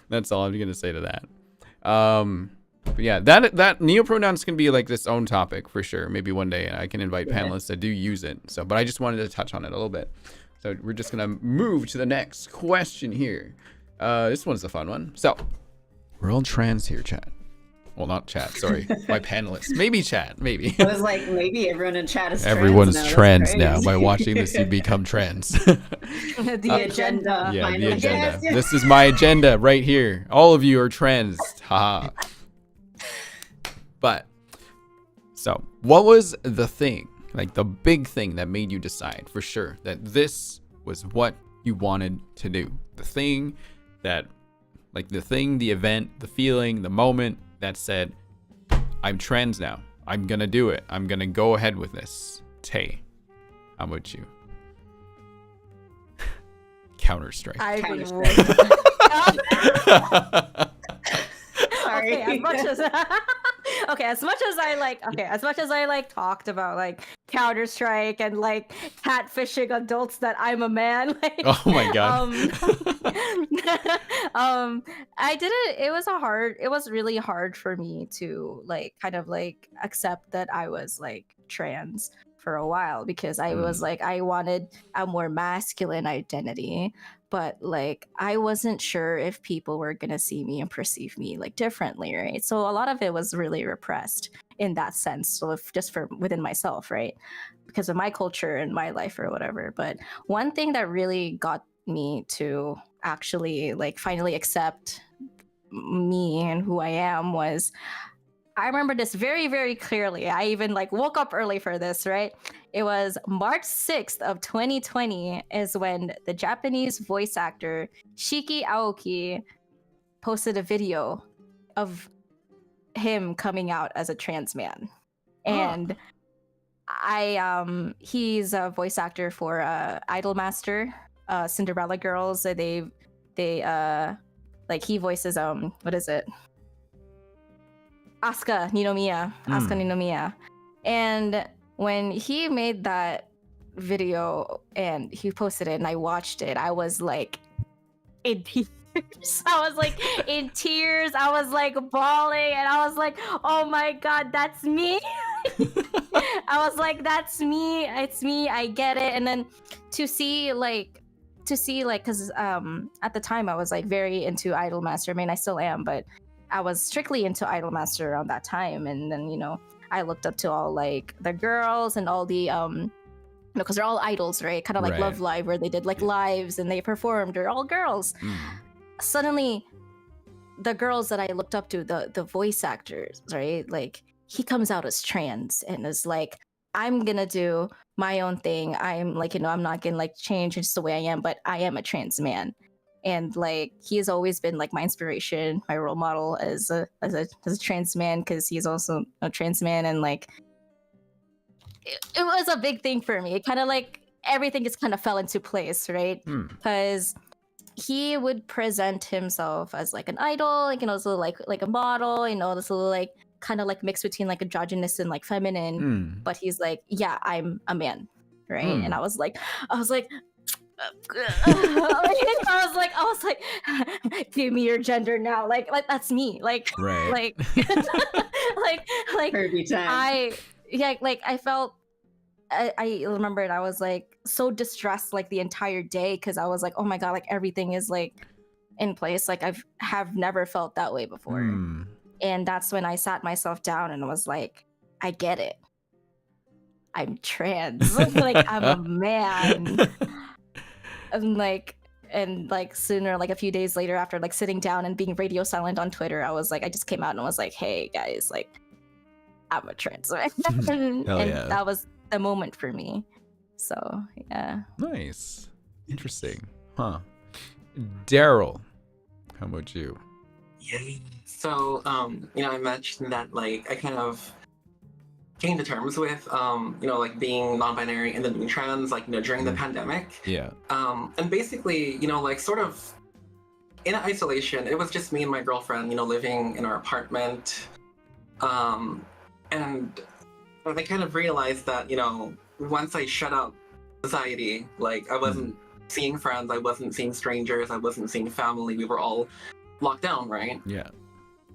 That's all I'm going to say to that. But yeah, that neopronouns can be like this own topic for sure. Maybe one day I can invite panelists that do use it. So, but I just wanted to touch on it a little bit. So we're just going to move to the next question here. This one's a fun one. So we're all trans here, chat. Well, not chat, sorry. My panelists. Maybe chat, maybe. I was like, maybe everyone in chat is Everyone's trans now. By watching this, you become trans. The agenda. Yeah, the agenda. Yes. This is my agenda right here. All of you are trans. Haha. But, so, what was the thing, like the big thing that made you decide for sure that this was what you wanted to do? The thing that, like the thing, the event, the feeling, the moment that said, I'm trans now. I'm gonna do it. I'm gonna go ahead with this. Tay, how about you? Counter-Strike. Sorry. As much as I like talked about like Counter-Strike and like catfishing adults that I'm a man, like, oh my god. I did it. It was really hard for me to like kind of like accept that I was like trans for a while, because I was like, I wanted a more masculine identity, but like I wasn't sure if people were gonna see me and perceive me like differently, right? So a lot of it was really repressed in that sense, so if just for within myself, right, because of my culture and my life or whatever. But one thing that really got me to actually like finally accept me and who I am was, I remember this very, very clearly. I even like woke up early for this, right? It was March 6th of 2020 is when the Japanese voice actor Shiki Aoki posted a video of him coming out as a trans man. And he's a voice actor for Idolmaster, Cinderella Girls. They like he voices what is it? Asuka Ninomiya. And when he made that video and he posted it and I watched it, I was like in tears. I was like in tears. I was like bawling and I was like, oh my god, that's me. I was like, that's me. It's me. I get it. And then to see because at the time I was like very into Idolmaster. I mean, I still am, but I was strictly into Idolmaster around that time. And then, I looked up to all like the girls and all the because they're all idols, right? Kind of like Love Live, where they did like lives and they performed. They're all girls. suddenly the girls that I looked up to, the voice actors, right? Like he comes out as trans and is like, I'm gonna do my own thing. I'm like, I'm not gonna like change just the way I am, but I am a trans man. And like he has always been like my inspiration, my role model as a trans man, because he's also a trans man. And like it was a big thing for me. It kind of like everything just kind of fell into place, right? Because he would present himself as like an idol, like also like a model, this little like kind of like mix between like androgynous and like feminine. But he's like, yeah, I'm a man, right? And I was like I was like give me your gender now, like that's me, like Right. like Every time. I felt I remembered I was like so distressed like the entire day, because I was like, oh my god, like everything is like in place, like have never felt that way before. And that's when I sat myself down and was like, I get it, I'm trans. Like I'm a man. And like sooner, like a few days later, after like sitting down and being radio silent on Twitter, I was like, I just came out and was like, hey guys, like I'm a trans man. And that was the moment for me. So yeah. Nice. Interesting. Huh. Daryl, how about you? Yeah. So, I mentioned that like I kind of came to terms with, like being non-binary and then being trans, like, during the pandemic. Yeah. And basically, like sort of in isolation, it was just me and my girlfriend, living in our apartment. And I kind of realized that, once I shut out society, like I wasn't seeing friends, I wasn't seeing strangers, I wasn't seeing family, we were all locked down, right? Yeah.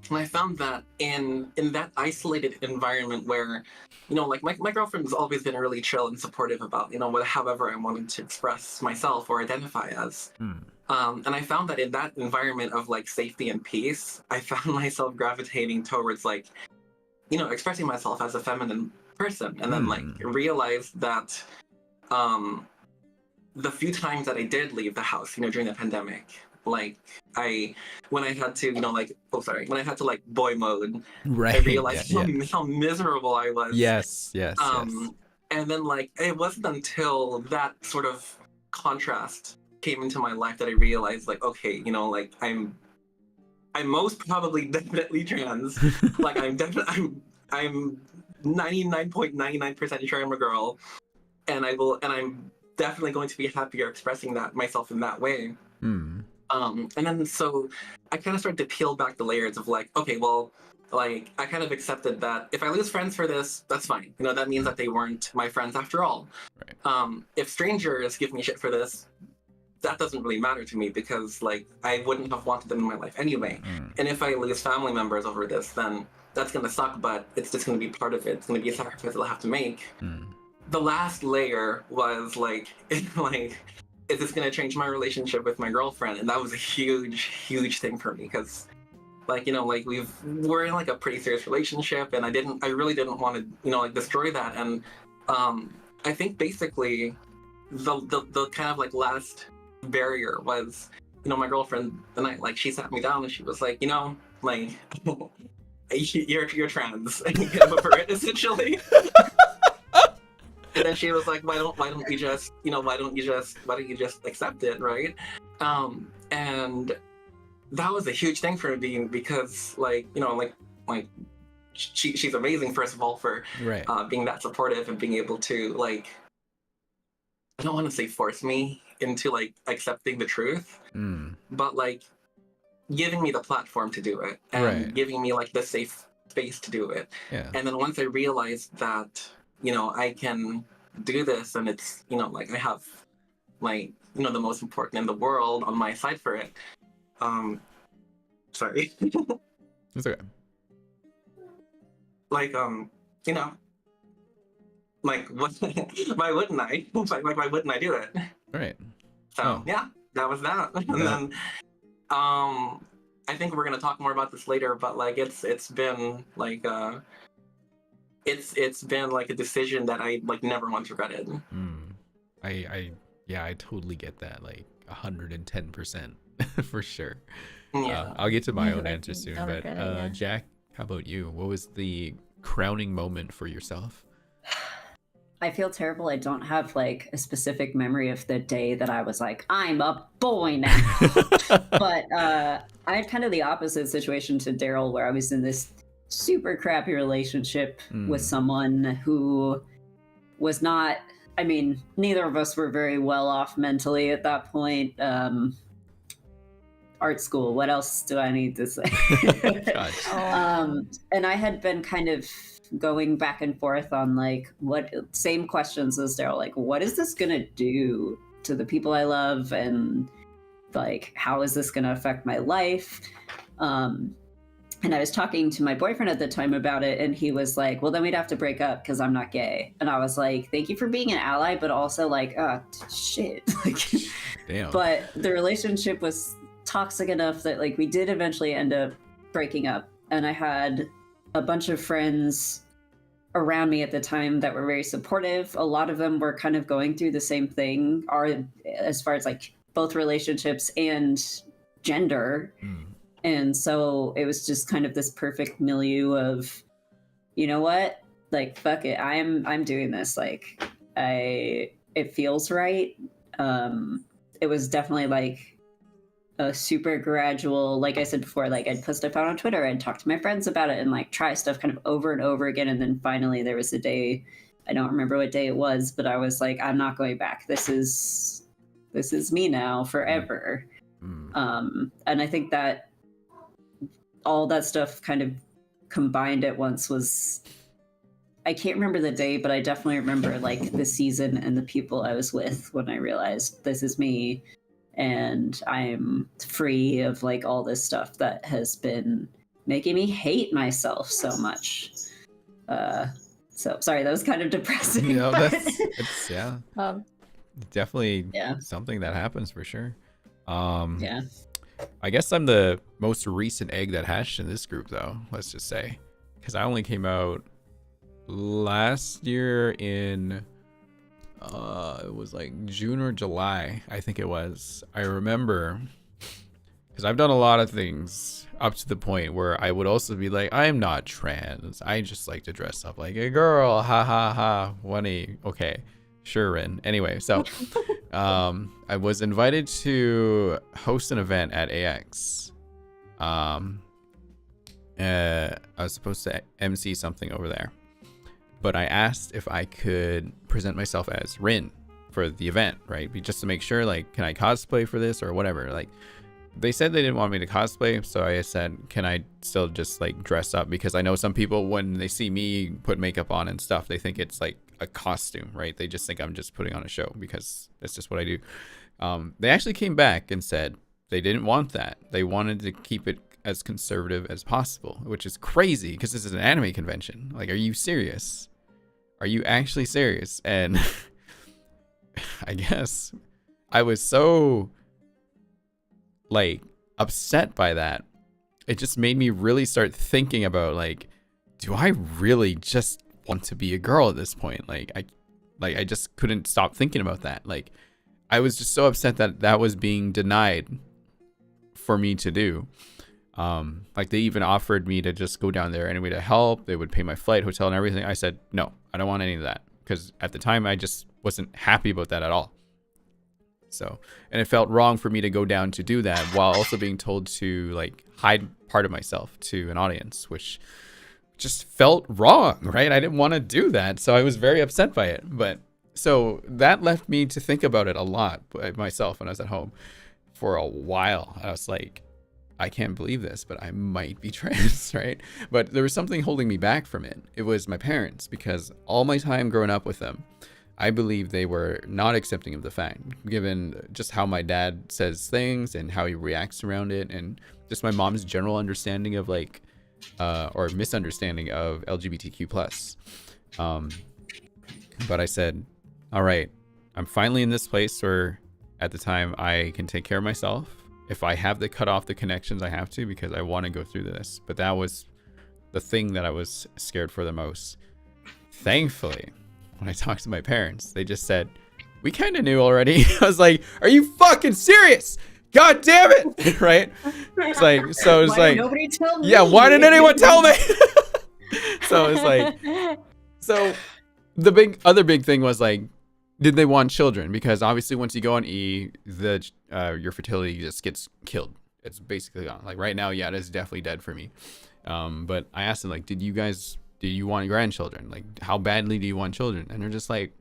And I found that in that isolated environment where, like my girlfriend's always been really chill and supportive about, however I wanted to express myself or identify as. And I found that in that environment of like safety and peace, I found myself gravitating towards like, expressing myself as a feminine person. And then like realized that the few times that I did leave the house, during the pandemic, like when I had to, when I had to like boy mode, right, I realized how miserable I was. Yes. And then like it wasn't until that sort of contrast came into my life that I realized like, okay, like I'm most probably definitely trans. Like I'm 99.99% sure I'm a girl, and I'm definitely going to be happier expressing that myself in that way. And then so I kind of started to peel back the layers of like, okay, well, like I kind of accepted that if I lose friends for this, that's fine. That means that they weren't my friends after all. Right. If strangers give me shit for this, that doesn't really matter to me, because like I wouldn't have wanted them in my life anyway. And if I lose family members over this, then that's gonna suck, but it's just gonna be part of it. It's gonna be a sacrifice I'll have to make. The last layer was like, is this gonna change my relationship with my girlfriend? And that was a huge thing for me, because like, like we're in like a pretty serious relationship, and I really didn't want to, like destroy that. And I think basically the kind of like last barrier was, my girlfriend the night, like she sat me down and she was like, like you're trans and you get over it, essentially. And then she was like, why don't you just accept it, right? And that was a huge thing for me, because like, like she's amazing, first of all, for being that supportive and being able to like, I don't want to say force me into like accepting the truth, but like giving me the platform to do it, and giving me like the safe space to do it. And then once I realized that, I can do this, and it's, like I have like, the most important in the world on my side for it. Sorry. It's okay. Like, like what? Why wouldn't I? Like why wouldn't I do it? Right. So yeah, that was that. And then, I think we're gonna talk more about this later, but like it's been like it's been like a decision that I like never once regretted. I totally get that, like 110%. For sure. Yeah. I'll get to my own answer soon, Don't but regret it, yeah. Jack, how about you? What was the crowning moment for yourself? I feel terrible. I don't have like a specific memory of the day that I was like, I'm a boy now. But I had kind of the opposite situation to Daryl, where I was in this super crappy relationship with someone who was not, I mean, neither of us were very well off mentally at that point. Art school, what else do I need to say? And I had been kind of going back and forth on like same questions as Daryl, like what is this gonna do to the people I love, and like how is this gonna affect my life? And I was talking to my boyfriend at the time about it, and he was like, well, then we'd have to break up because I'm not gay. And I was like, thank you for being an ally, but also like, shit. Like, damn. But the relationship was toxic enough that like we did eventually end up breaking up. And I had a bunch of friends around me at the time that were very supportive. A lot of them were kind of going through the same thing, as far as like both relationships and gender. And so it was just kind of this perfect milieu of, you know what, like fuck it, I'm doing this. Like it feels right. It was definitely like a super gradual, like I said before, like I'd put stuff out on Twitter and talk to my friends about it and like try stuff kind of over and over again. And then finally there was a day, I don't remember what day it was, but I was like, I'm not going back. This is me now forever. And I think that all that stuff kind of combined at once was, I can't remember the day, but I definitely remember like the season and the people I was with when I realized this is me and I'm free of like all this stuff that has been making me hate myself so much. So sorry, that was kind of depressing. You know, but... it's yeah. Definitely something that happens for sure. Yeah. I guess I'm the most recent egg that hatched in this group, though, let's just say. Because I only came out last year in, it was like June or July, I think it was. I remember, because I've done a lot of things up to the point where I would also be like, I'm not trans. I just like to dress up like a girl. Ha ha ha. Okay. Sure, Rin. Anyway, so I was invited to host an event at AX. I was supposed to MC something over there, but I asked if I could present myself as Rin for the event, right? Just to make sure, like, can I cosplay for this or whatever? Like, they said they didn't want me to cosplay, so I said, can I still just like dress up? Because I know some people, when they see me put makeup on and stuff, they think it's like a costume, right? They just think I'm just putting on a show because that's just what I do. They actually came back and said they didn't want that. They wanted to keep it as conservative as possible, which is crazy because this is an anime convention. Like, are you serious? Are you actually serious? And I guess I was so like upset by that. It just made me really start thinking about like, do I really just want to be a girl at this point? I just couldn't stop thinking about that. Like, I was just so upset that that was being denied for me to do. Like, they even offered me to just go down there anyway to help. They would pay my flight, hotel, and everything. I said, no, I don't want any of that. Because at the time, I just wasn't happy about that at all. So, and it felt wrong for me to go down to do that while also being told to like hide part of myself to an audience, which just felt wrong, right? I didn't want to do that. So I was very upset by it. But so that left me to think about it a lot by myself when I was at home for a while. I was like, I can't believe this, but I might be trans, right? But there was something holding me back from it. It was my parents, because all my time growing up with them, I believe they were not accepting of the fact, given just how my dad says things and how he reacts around it, and just my mom's general understanding of like, or misunderstanding of LGBTQ plus. But I said, all right, I'm finally in this place where at the time I can take care of myself. If I have to cut off the connections, I have to, because I want to go through this. But that was the thing that I was scared for the most. Thankfully, when I talked to my parents, they just said, we kind of knew already. I was like, are you fucking serious? God damn it, right? It's like, so it's Why like, did nobody tell me? yeah, why didn't anyone tell me? So it's like, so the other big thing was like, did they want children? Because obviously once you go on E, your fertility just gets killed. It's basically gone. Like right now, yeah, it is definitely dead for me. But I asked them like, do you want grandchildren? Like, how badly do you want children? And they're just like,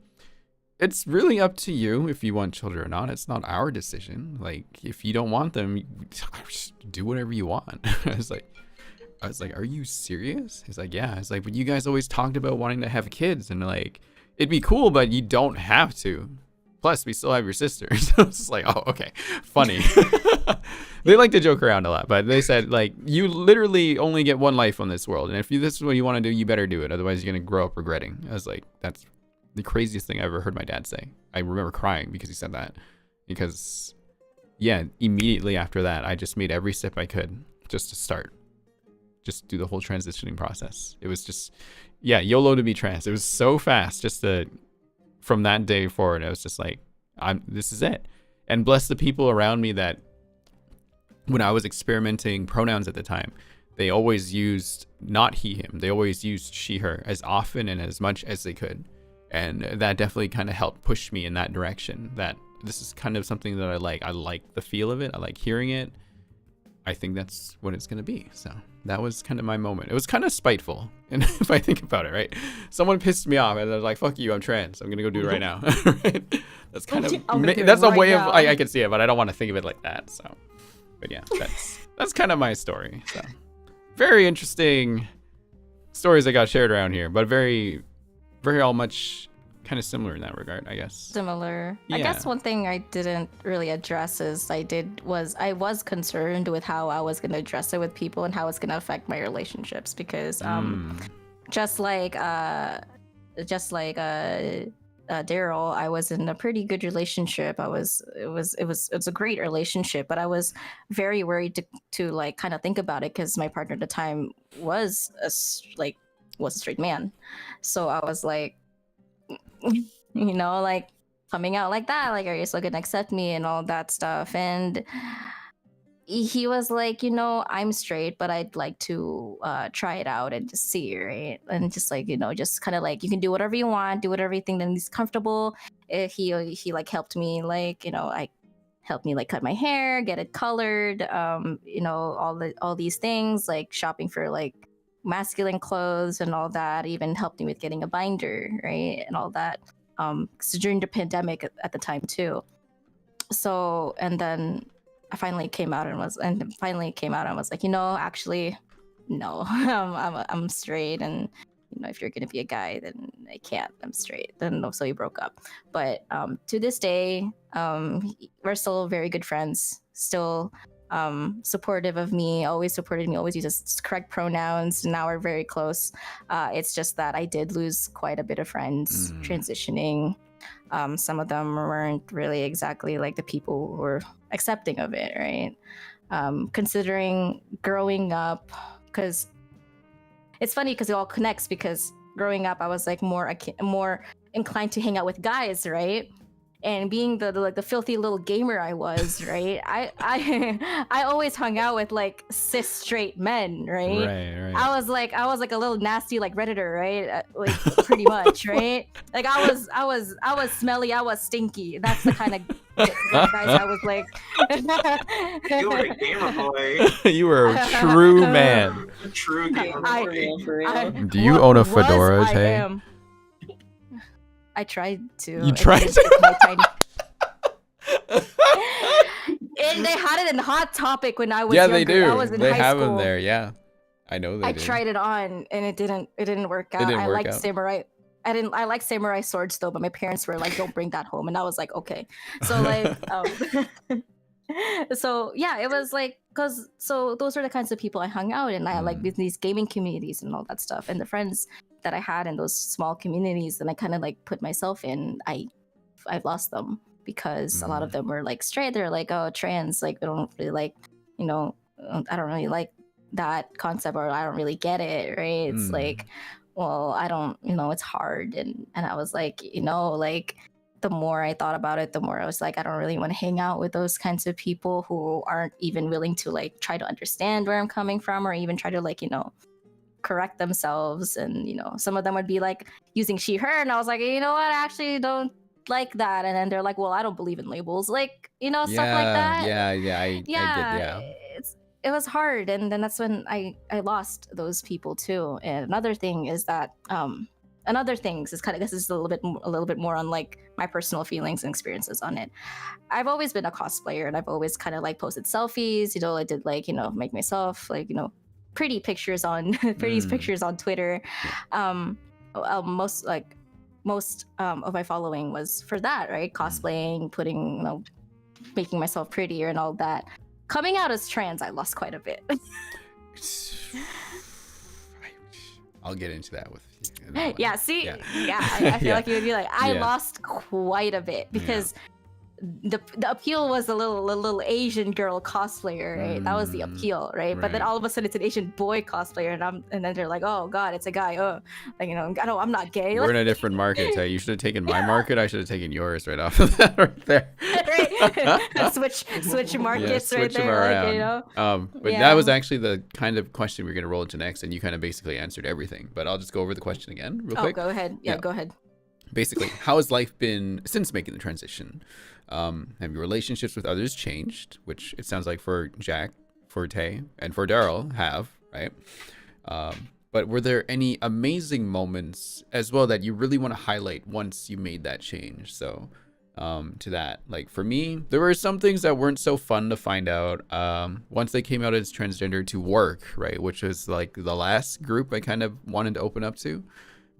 it's really up to you if you want children or not. It's not our decision. Like, if you don't want them, just do whatever you want. I was like, are you serious? He's like, yeah. It's like, but you guys always talked about wanting to have kids, and like, it'd be cool, but you don't have to. Plus, we still have your sister. So it's just like, oh, okay, funny. They like to joke around a lot, but they said like, you literally only get one life on this world, and if this is what you want to do, you better do it. Otherwise, you're gonna grow up regretting. I was like, that's the craziest thing I ever heard my dad say. I remember crying because he said that. Because, yeah, immediately after that, I just made every step I could just to start. Just do the whole transitioning process. It was just, yeah, YOLO to be trans. It was so fast. Just from that day forward, I was just like, this is it. And bless the people around me that when I was experimenting pronouns at the time, they always used not he, him. They always used she, her as often and as much as they could. And that definitely kind of helped push me in that direction, that this is kind of something that I like. I like the feel of it. I like hearing it. I think that's what it's going to be. So that was kind of my moment. It was kind of spiteful. And if I think about it, right? Someone pissed me off and I was like, fuck you, I'm trans. I'm going to go do it right now. Right? That's kind of, that's a way of, I can see it, but I don't want to think of it like that. So, but yeah, that's kind of my story. So very interesting stories that got shared around here, but very all much kind of similar in that regard, I guess. Similar. Yeah. I guess one thing I didn't really address is I was concerned with how I was going to address it with people and how it's going to affect my relationships, because just like Daryl, I was in a pretty good relationship. It was a great relationship, but I was very worried to like kind of think about it, because my partner at the time was a straight man. So I was like, like coming out like that, like, are you still gonna accept me and all that stuff? And he was like, I'm straight, but I'd like to try it out and just see, right? And just like, just kind of like, you can do whatever you want, do whatever you think that is comfortable. He like helped me, like, helped me like cut my hair, get it colored, all these things, like shopping for like masculine clothes and all that. Even helped me with getting a binder, right, and all that. So during the pandemic at the time too. So, and then I finally came out and was like, actually, no, I'm straight, and if you're gonna be a guy, then I can't. I'm straight. Then so we broke up. But to this day, we're still very good friends. Still supportive of me, always supported me, always uses correct pronouns. Now we're very close. It's just that I did lose quite a bit of friends transitioning. Some of them weren't really exactly like the people who were accepting of it, right? Considering growing up, because it's funny because it all connects, because growing up I was like more inclined to hang out with guys, right? And being the filthy little gamer I was, right? I always hung out with like cis straight men, right? Right. I was like a little nasty like Redditor, right? Like pretty much, right? Like I was smelly, I was stinky. That's the kind of guys I was like. You were a gamer boy. You were a true man. A true gamer boy. For real. Do you own a fedora, Tay? I am. I tried to. You tried to? And they had it in Hot Topic when I was yeah, younger. they do. I was in they high have school. them there. Yeah, I know they I do. tried it on, and it didn't work out. I liked samurai. I like samurai swords though, but my parents were like, "Don't bring that home," and I was like, "Okay." So like, so yeah, it was like, so those were the kinds of people I hung out, and I like these gaming communities and all that stuff, and the friends that I had in those small communities, and I kind of like put myself in. I've lost them because a lot of them were like straight. They're like, oh, trans, like I don't really like, I don't really like that concept, or I don't really get it, right? It's like, well, I don't, it's hard, and I was like, like the more I thought about it, the more I was like, I don't really want to hang out with those kinds of people who aren't even willing to like try to understand where I'm coming from, or even try to like, you know, correct themselves. And, you know, some of them would be like using she, her, and I was like, you know what, I actually don't like that. And then they're like, well, I don't believe in labels, like, you know, stuff like that. I get, it was hard. And then that's when I lost those people too. And another thing is that another things is kind of, this is a little bit more on like my personal feelings and experiences on it. I've always been a cosplayer, and I've always kind of like posted selfies, you know, I did like, you know, make myself like, you know, pretty pictures on pictures on Twitter. Most of my following was for that, right? Cosplaying, putting, you know, making myself prettier and all that. Coming out as trans, I lost quite a bit. I'll get into that with you. Yeah, see? Yeah, I feel like you would be like, I lost quite a bit because the appeal was a little Asian girl cosplayer, right? That was the appeal, right? But then all of a sudden it's an Asian boy cosplayer, and then they're like, oh god, it's a guy. Oh, like, you know, I'm not gay. We're in a different market. You should have taken my market. I should have taken yours right off of that right there. Right. switch markets right there. Like, you know. But that was actually the kind of question we're gonna roll into next, and you kind of basically answered everything. But I'll just go over the question again real quick. Go ahead. Yeah, go ahead. Basically, how has life been since making the transition? Have your relationships with others changed? Which it sounds like for Jack, for Tay, and for Daryl have, right? But were there any amazing moments as well that you really want to highlight once you made that change? So to that, like for me, there were some things that weren't so fun to find out once they came out as transgender to work, right? Which was like the last group I kind of wanted to open up to.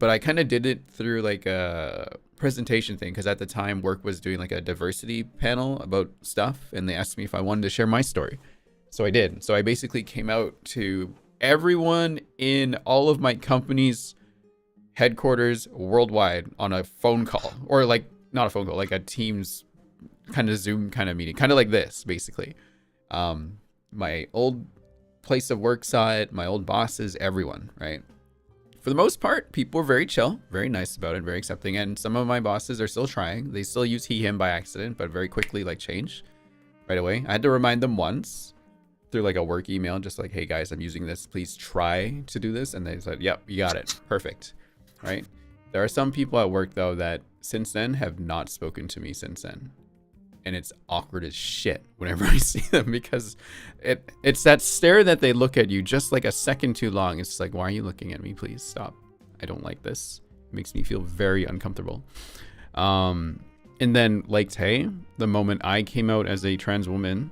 But I kind of did it through like a presentation thing, because at the time work was doing like a diversity panel about stuff, and they asked me if I wanted to share my story. So I did. So I basically came out to everyone in all of my company's headquarters worldwide on a phone call, or like not a phone call, like a Teams kind of Zoom kind of meeting, kind of like this basically. My old place of work saw it, my old bosses, everyone, right? For the most part, people were very chill, very nice about it, very accepting. And some of my bosses are still trying. They still use he, him by accident, but very quickly like change right away. I had to remind them once through like a work email, just like, hey guys, I'm using this. Please try to do this. And they said, yep, you got it. Perfect. Right. There are some people at work though that since then have not spoken to me since then. And it's awkward as shit whenever I see them, because it's that stare that they look at you just like a second too long. It's like, why are you looking at me? Please stop. I don't like this. It makes me feel very uncomfortable. And then like Tay, the moment I came out as a trans woman,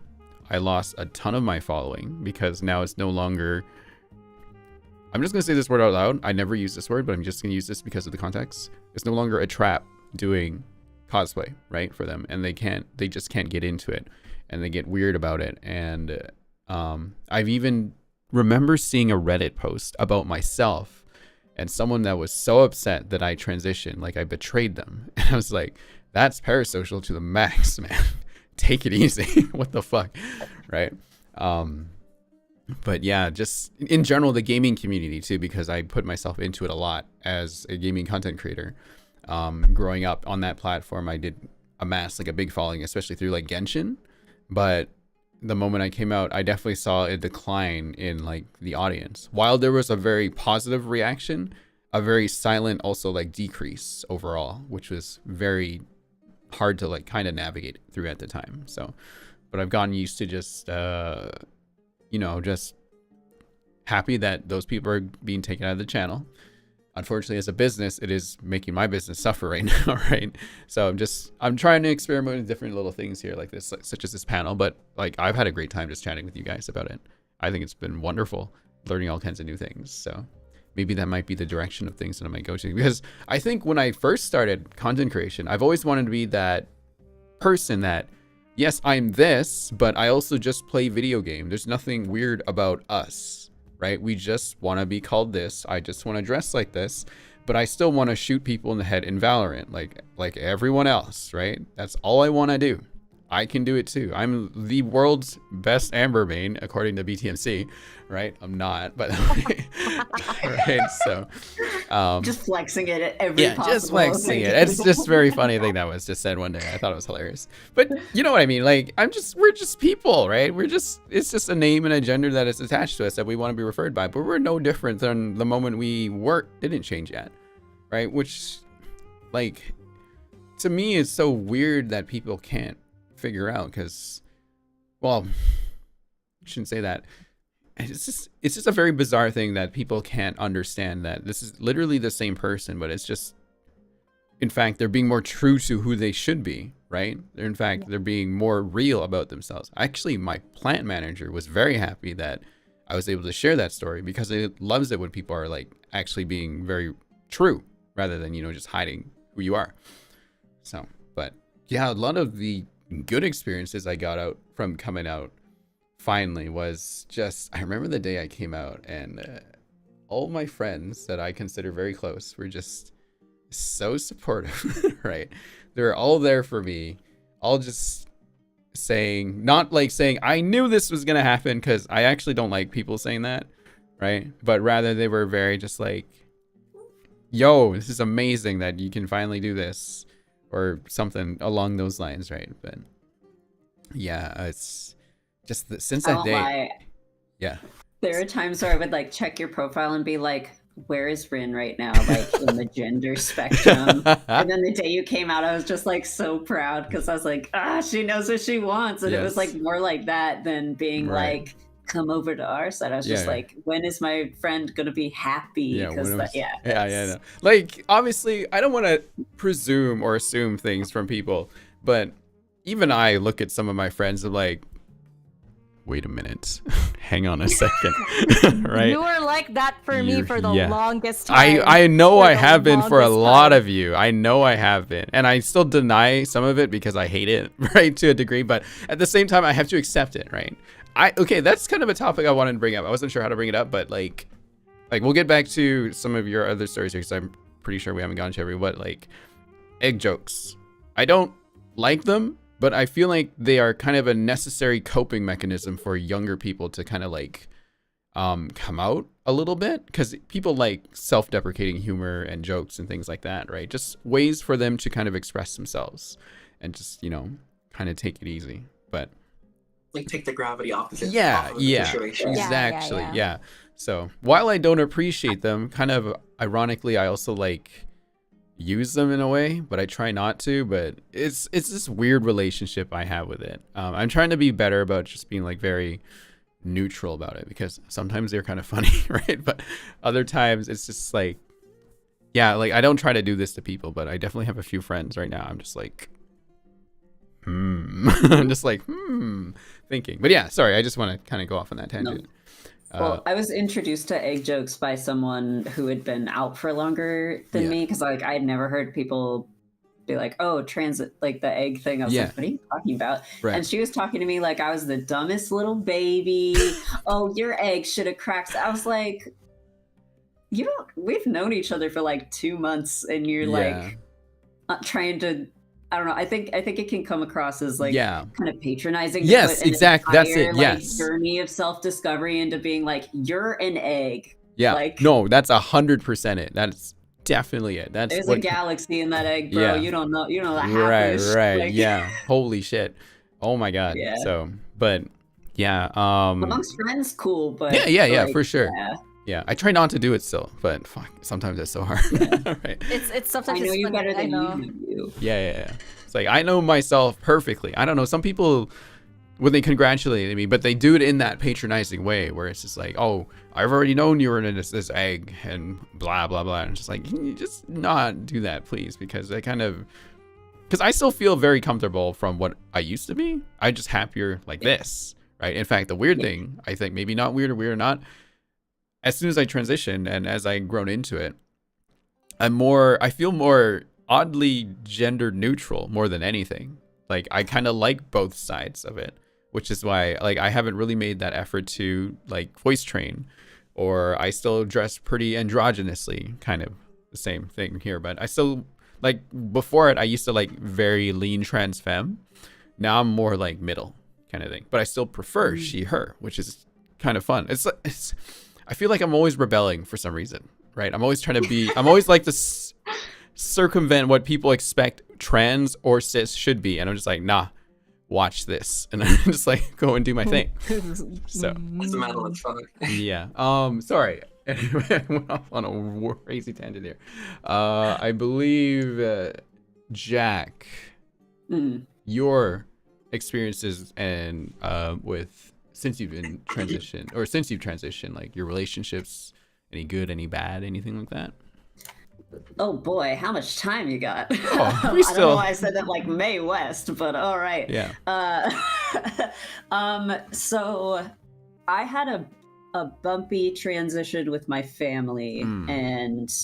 I lost a ton of my following, because now it's no longer, I'm just going to say this word out loud. I never use this word, but I'm just going to use this because of the context. It's no longer a trap doing cosplay, right, for them, and they just can't get into it, and they get weird about it. And I've even remember seeing a Reddit post about myself and someone that was so upset that I transitioned, like I betrayed them. And I was like, that's parasocial to the max, man. Take it easy. What the fuck, right? But yeah, just in general, the gaming community too, because I put myself into it a lot as a gaming content creator. Growing up on that platform, I did amass like a big following, especially through like Genshin. But the moment I came out, I definitely saw a decline in like the audience. While there was a very positive reaction, a very silent also like decrease overall, which was very hard to like kind of navigate through at the time. So, but I've gotten used to just, just happy that those people are being taken out of the channel. Unfortunately, as a business, it is making my business suffer right now, right? So I'm trying to experiment with different little things here like this, such as this panel, but like I've had a great time just chatting with you guys about it. I think it's been wonderful learning all kinds of new things. So maybe that might be the direction of things that I might go to, because I think when I first started content creation, I've always wanted to be that person that, yes, I'm this, but I also just play video game. There's nothing weird about us. Right? We just want to be called this. I just want to dress like this, but I still want to shoot people in the head in Valorant, like everyone else, right? That's all I want to do. I can do it too. I'm the world's best Amber main, according to BTMC, right? I'm not, but right. So Just flexing it at every possible. Just flexing it. It's just very funny thing that was just said one day. I thought it was hilarious. But you know what I mean? Like, we're just people, right? It's just a name and a gender that is attached to us that we want to be referred by. But we're no different than the moment we didn't change yet, right? Which, like, to me is so weird that people can't figure out because, well, I shouldn't say that. It's just a very bizarre thing that people can't understand that this is literally the same person, but it's just, in fact, they're being more true to who they should be, right? They're being more real about themselves. Actually, my plant manager was very happy that I was able to share that story because it loves it when people are like actually being very true rather than, just hiding who you are. So, but yeah, a lot of the good experiences I got out from coming out finally was just, I remember the day I came out and all my friends that I consider very close were just so supportive, right? They're all there for me, all just saying, not like saying, I knew this was going to happen, because I actually don't like people saying that, right? But rather they were very just like, yo, this is amazing that you can finally do this, or something along those lines, right? But yeah, it's just since that day. Yeah. There are times where I would like check your profile and be like, where is Rin right now? Like in the gender spectrum. And then the day you came out, I was just like so proud because I was like, she knows what she wants. And it was like more like that than being like, come over to our side. I was just like, when is my friend gonna be happy? Yeah, no. Like, obviously, I don't want to presume or assume things from people, but even I look at some of my friends and like, wait a minute, hang on a second, right? You were like that for me for the longest time. I know I have been for a lot of you. I know I have been, and I still deny some of it because I hate it, right, to a degree. But at the same time, I have to accept it, right? Okay, that's kind of a topic I wanted to bring up. I wasn't sure how to bring it up, but like we'll get back to some of your other stories here because I'm pretty sure we haven't gone to every. But like egg jokes, I don't like them. But I feel like they are kind of a necessary coping mechanism for younger people to kind of like come out a little bit, because people like self-deprecating humor and jokes and things like that, right? Just ways for them to kind of express themselves and just, kind of take it easy. But like take the gravity off the situation. Exactly. Yeah. So while I don't appreciate them, kind of ironically, I also like use them in a way, but I try not to. But it's this weird relationship I have with it. I'm trying to be better about just being like very neutral about it, because sometimes they're kind of funny, right? But other times it's just like, like I don't try to do this to people, but I definitely have a few friends right now I'm just like I'm just like thinking. But yeah, sorry, I just want to kind of go off on that tangent. Well, I was introduced to egg jokes by someone who had been out for longer than me, because like I had never heard people be like, oh, transit, like the egg thing. I was like, what are you talking about? Right. And she was talking to me like I was the dumbest little baby. Oh, your egg should have cracked. I was like, we've known each other for like 2 months and you're like trying to, I don't know. I think it can come across as like kind of patronizing. Yes, exactly. That's it. Yes. Journey of self-discovery into being like, you're an egg. Yeah. Like, no, that's 100% it. That's definitely it. There's a galaxy in that egg, bro. You don't know. You know that happens. Right. Like, yeah. Holy shit. Oh my god. Yeah. So, but yeah. Amongst friends, cool. But yeah, for sure. Yeah, I try not to do it still, but fuck, sometimes it's so hard. Right. It's sometimes I know you better than you. Yeah. It's like I know myself perfectly. I don't know. Some people, when they congratulate me, but they do it in that patronizing way where it's just like, oh, I've already known you were in this egg and blah blah blah. And just like, can you just not do that, please? Because I still feel very comfortable from what I used to be. I'm just happier like this, right? In fact, the weird thing, I think maybe not weird or not. As soon as I transitioned and as I grown into it, I feel more oddly gender neutral more than anything. Like I kind of like both sides of it, which is why like I haven't really made that effort to like voice train, or I still dress pretty androgynously, kind of the same thing here. But I still like before it, I used to like very lean trans femme. Now I'm more like middle kind of thing, but I still prefer she, her, which is kind of fun. It's I feel like I'm always rebelling for some reason. right? I'm always like to circumvent what people expect trans or cis should be. And I'm just like, nah, watch this. And I just like go and do my thing. So it's a metal as fuck. yeah. Sorry. Anyway, I went off on a crazy tangent here. I believe Jack, your experiences and since you've transitioned, like your relationships, any good, any bad, anything like that? Oh boy, how much time you got? Oh, I don't know why I said that like Mae West, but all right. Yeah. So I had a bumpy transition with my family, and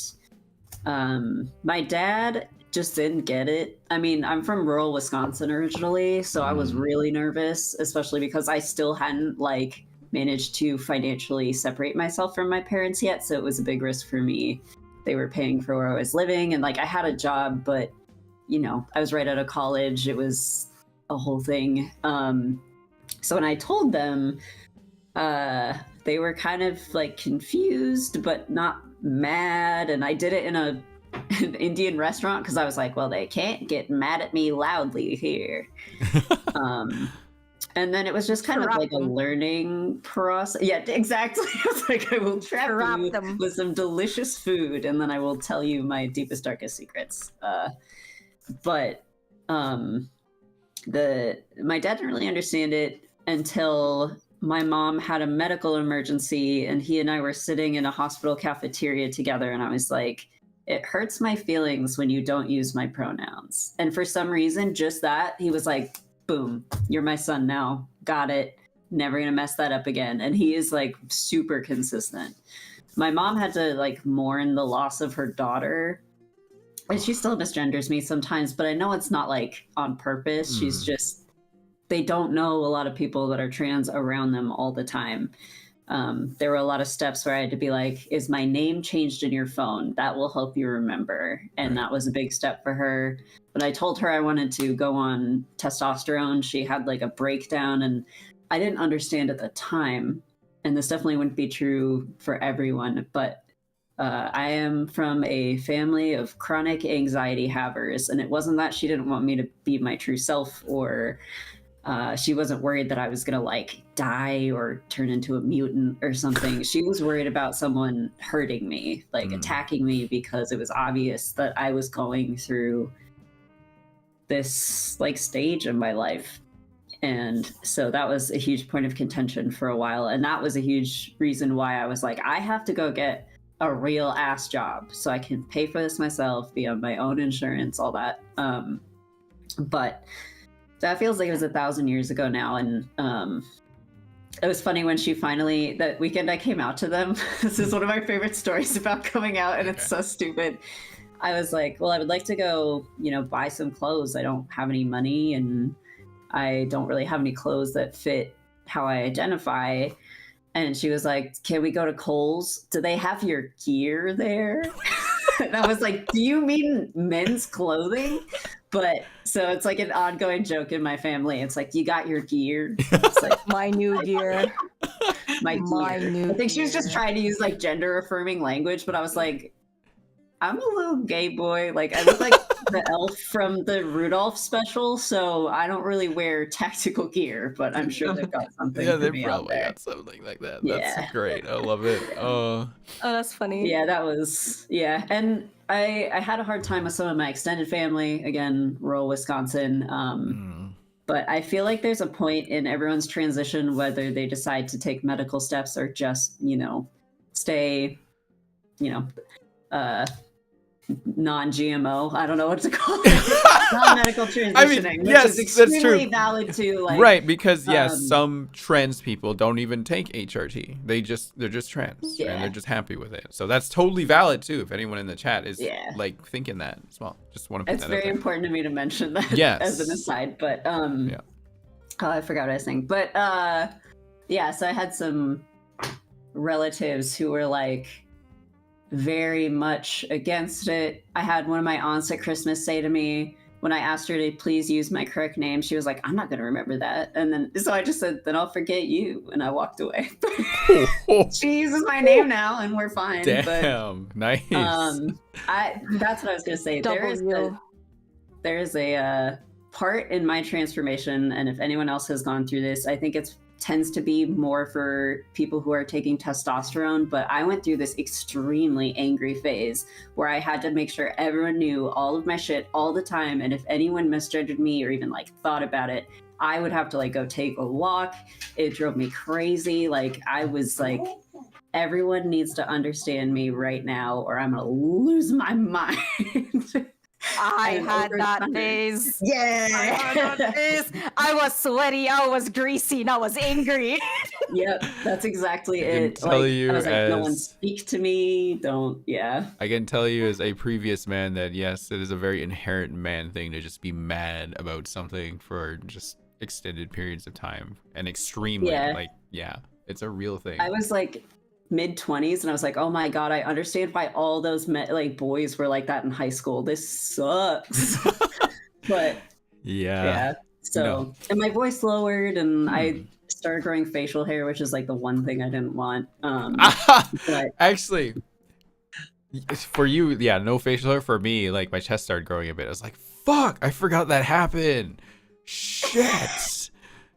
my dad just didn't get it. I mean, I'm from rural Wisconsin originally, so I was really nervous, especially because I still hadn't like managed to financially separate myself from my parents yet, so it was a big risk for me. They were paying for where I was living, and like I had a job, but you know, I was right out of college. It was a whole thing. So when I told them, they were kind of like confused, but not mad. And I did it in an Indian restaurant because I was like, well, they can't get mad at me loudly here. And then it was just kind of like a learning process. Yeah, exactly. I was like, I will trap you with some delicious food, and then I will tell you my deepest, darkest secrets. But my dad didn't really understand it until my mom had a medical emergency, and he and I were sitting in a hospital cafeteria together, and I was like, it hurts my feelings when you don't use my pronouns. And for some reason, just that, he was like, boom, you're my son now. Got it. Never gonna mess that up again. And he is like super consistent. My mom had to like mourn the loss of her daughter. And she still misgenders me sometimes, but I know it's not like on purpose. She's just, they don't know a lot of people that are trans around them all the time. There were a lot of steps where I had to be like, is my name changed in your phone? That will help you remember. And that was a big step for her. When I told her I wanted to go on testosterone, she had like a breakdown, and I didn't understand at the time. And this definitely wouldn't be true for everyone, but I am from a family of chronic anxiety havers. And it wasn't that she didn't want me to be my true self, or she wasn't worried that I was gonna like die or turn into a mutant or something. She was worried about someone hurting me, like attacking me, because it was obvious that I was going through this like stage in my life. And so that was a huge point of contention for a while. And that was a huge reason why I was like, I have to go get a real ass job so I can pay for this myself, be on my own insurance, all that. But that feels like it was 1,000 years ago now. And it was funny when she finally, that weekend I came out to them. This is one of my favorite stories about coming out, and it's so stupid. I was like, well, I would like to go, you know, buy some clothes. I don't have any money, and I don't really have any clothes that fit how I identify. And she was like, can we go to Kohl's? Do they have your gear there? And I was like, do you mean men's clothing? But so it's like an ongoing joke in my family. It's like, you got your gear. It's like, my new gear. My gear. I think she was just trying to use like gender affirming language, but I was like, I'm a little gay boy. Like, I look like the elf from the Rudolph special, so I don't really wear tactical gear, but I'm sure they've got something. Yeah, for they me probably out there. got something like that. That's great. I love it. Oh, that's funny. Yeah, that was, yeah. And I had a hard time with some of my extended family, again, rural Wisconsin. But I feel like there's a point in everyone's transition, whether they decide to take medical steps or just, you know, stay, you know, non-GMO. I don't know what to call it. Non-medical transitioning. I mean, which yes, is extremely that's true. valid too. Like, right, because yes, some trans people don't even take HRT. They're just trans, and they're just happy with it. So that's totally valid too. If anyone in the chat is like thinking that as well, just want to put it's that very out there. important to me to mention that as an aside. But oh, I forgot what I was saying. But yeah, so I had some relatives who were like very much against it. I had one of my aunts at Christmas say to me, when I asked her to please use my correct name, she was like, I'm not going to remember that. And then, so I just said, then I'll forget you. And I walked away. She uses my name now and we're fine. Damn, nice. That's what I was going to say. There is a part in my transformation. And if anyone else has gone through this, I think it tends to be more for people who are taking testosterone, but I went through this extremely angry phase where I had to make sure everyone knew all of my shit all the time, and if anyone misjudged me or even like thought about it, I would have to like go take a walk. It drove me crazy. Like I was like, everyone needs to understand me right now or I'm gonna lose my mind. I had that phase. Yeah. I had that phase. I was sweaty, I was greasy, and I was angry. Yep, that's exactly it. I was like, no one speak to me. Don't, yeah. I can tell you as a previous man that yes, it is a very inherent man thing to just be mad about something for just extended periods of time and extremely it's a real thing. I was like mid-20s and I was like, oh my god, I understand why all those boys were like that in high school. This sucks. But yeah, so and my voice lowered and I started growing facial hair, which is like the one thing I didn't want. But actually for you, no facial hair. For me, like my chest started growing a bit. I was like, fuck, I forgot that happened. Shit.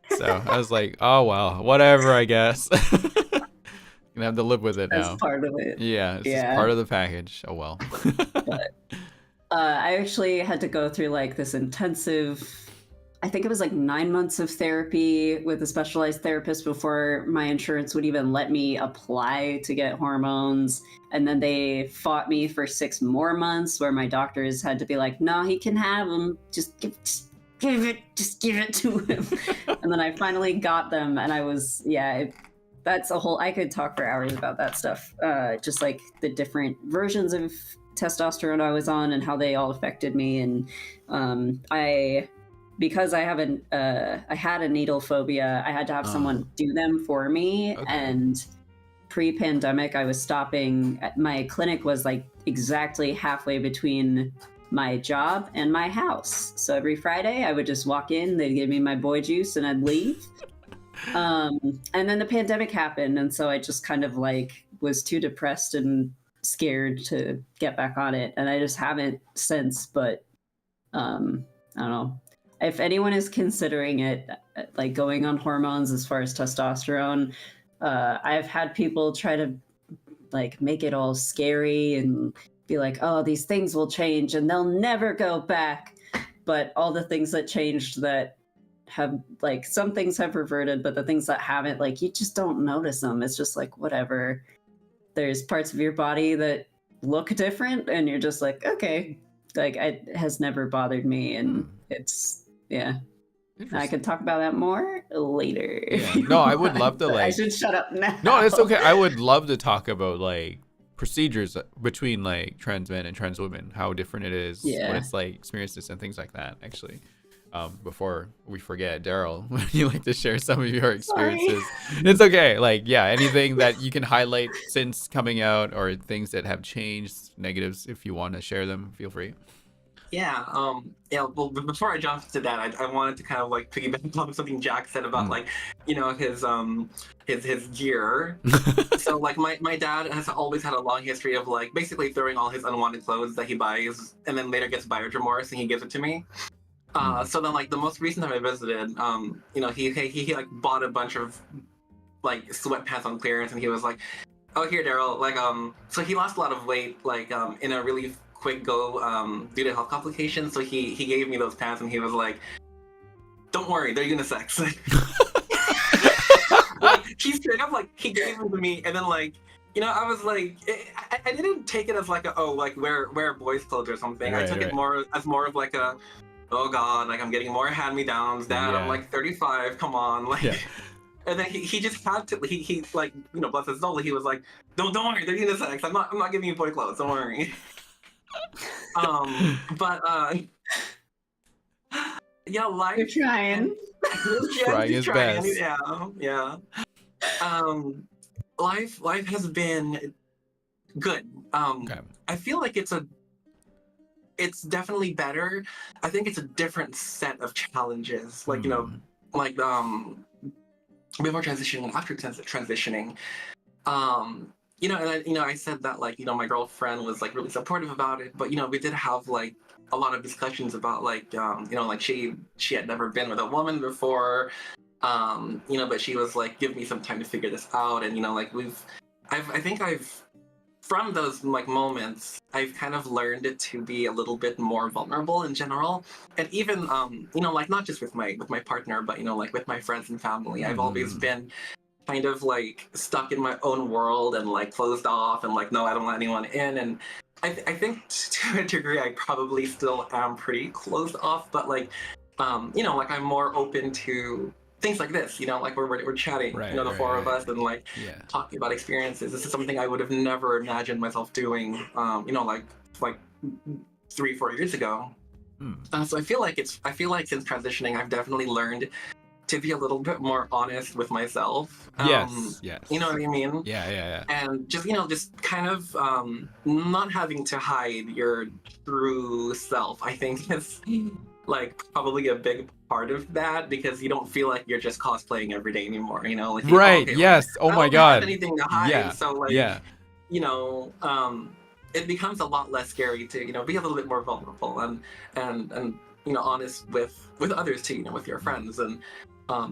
So I was like, oh well, whatever, I guess. Gonna have to live with it now. That's part of it. Yeah, it's just part of the package. Oh well. But I actually had to go through like this intensive, I think it was like 9 months of therapy with a specialized therapist before my insurance would even let me apply to get hormones. And then they fought me for 6 more months where my doctors had to be like, no, he can have them. Just give it to him. And then I finally got them and I was, that's a whole, I could talk for hours about that stuff. Just like the different versions of testosterone I was on and how they all affected me. And because I had a needle phobia, I had to have someone do them for me. Okay. And pre-pandemic, I was stopping, my clinic was like exactly halfway between my job and my house. So every Friday I would just walk in, they'd give me my boy juice and I'd leave. And then the pandemic happened, and so I just kind of like was too depressed and scared to get back on it, and I just haven't since. But I don't know if anyone is considering it, like going on hormones as far as testosterone. I've had people try to like make it all scary and be like, oh, these things will change and they'll never go back. But all the things that changed that have like some things have reverted, but the things that haven't, like you just don't notice them. It's just like whatever. There's parts of your body that look different and you're just like, okay, like it has never bothered me. And it's I could talk about that more later. No, I would love to like I should shut up now. No, it's okay. I would love to talk about like procedures between like trans men and trans women, how different it is, what it's like, experiences and things like that actually. Before we forget, Daryl, would you like to share some of your experiences? Sorry. It's okay. Like, anything that you can highlight since coming out or things that have changed, negatives, if you want to share them, feel free. Well, before I jump into that, I wanted to kind of like piggyback on something Jack said about like, his gear. So like my dad has always had a long history of like basically throwing all his unwanted clothes that he buys and then later gets buyer's remorse and he gives it to me. So then like the most recent time I visited, he like bought a bunch of like sweatpants on clearance and he was like, oh here Daryl, like so he lost a lot of weight like in a really quick go due to health complications, so he gave me those pants and he was like, don't worry, they're unisex. Like he straight up like he gave them to me and then like I was like, I didn't take it as like wear boys clothes or something. I took it more of like a, oh god, like I'm getting more hand-me-downs, dad, I'm like 35, come on, like and then he just had to he like bless his soul, he was like, don't worry, they're unisex, I'm not giving you boy clothes, don't worry. But life, you're trying. Trying his best. Life has been good. I feel like it's it's definitely better. I think it's a different set of challenges. Like, like before transitioning and after transitioning. And I said that, like, my girlfriend was like really supportive about it, but we did have like a lot of discussions about like like she had never been with a woman before, but she was like, give me some time to figure this out. And like I think from those like moments, I've kind of learned to be a little bit more vulnerable in general. And even like not just with my partner, but like with my friends and family. I've always been kind of like stuck in my own world and like closed off and like, no, I don't let anyone in. And I think to a degree I probably still am pretty closed off, but like like I'm more open to things like this, like we're chatting, the four of us, and like talking about experiences. This is something I would have never imagined myself doing, like 3-4 years ago. So I feel like since transitioning, I've definitely learned to be a little bit more honest with myself. Yes. You know what I mean? Yeah. And just, just kind of not having to hide your true self, I think is like probably a big part of that, because you don't feel like you're just cosplaying every day anymore, like right. okay, Yes. like, oh my I don't god have anything to hide. So like it becomes a lot less scary to be a little bit more vulnerable and honest with others too, with your friends. And I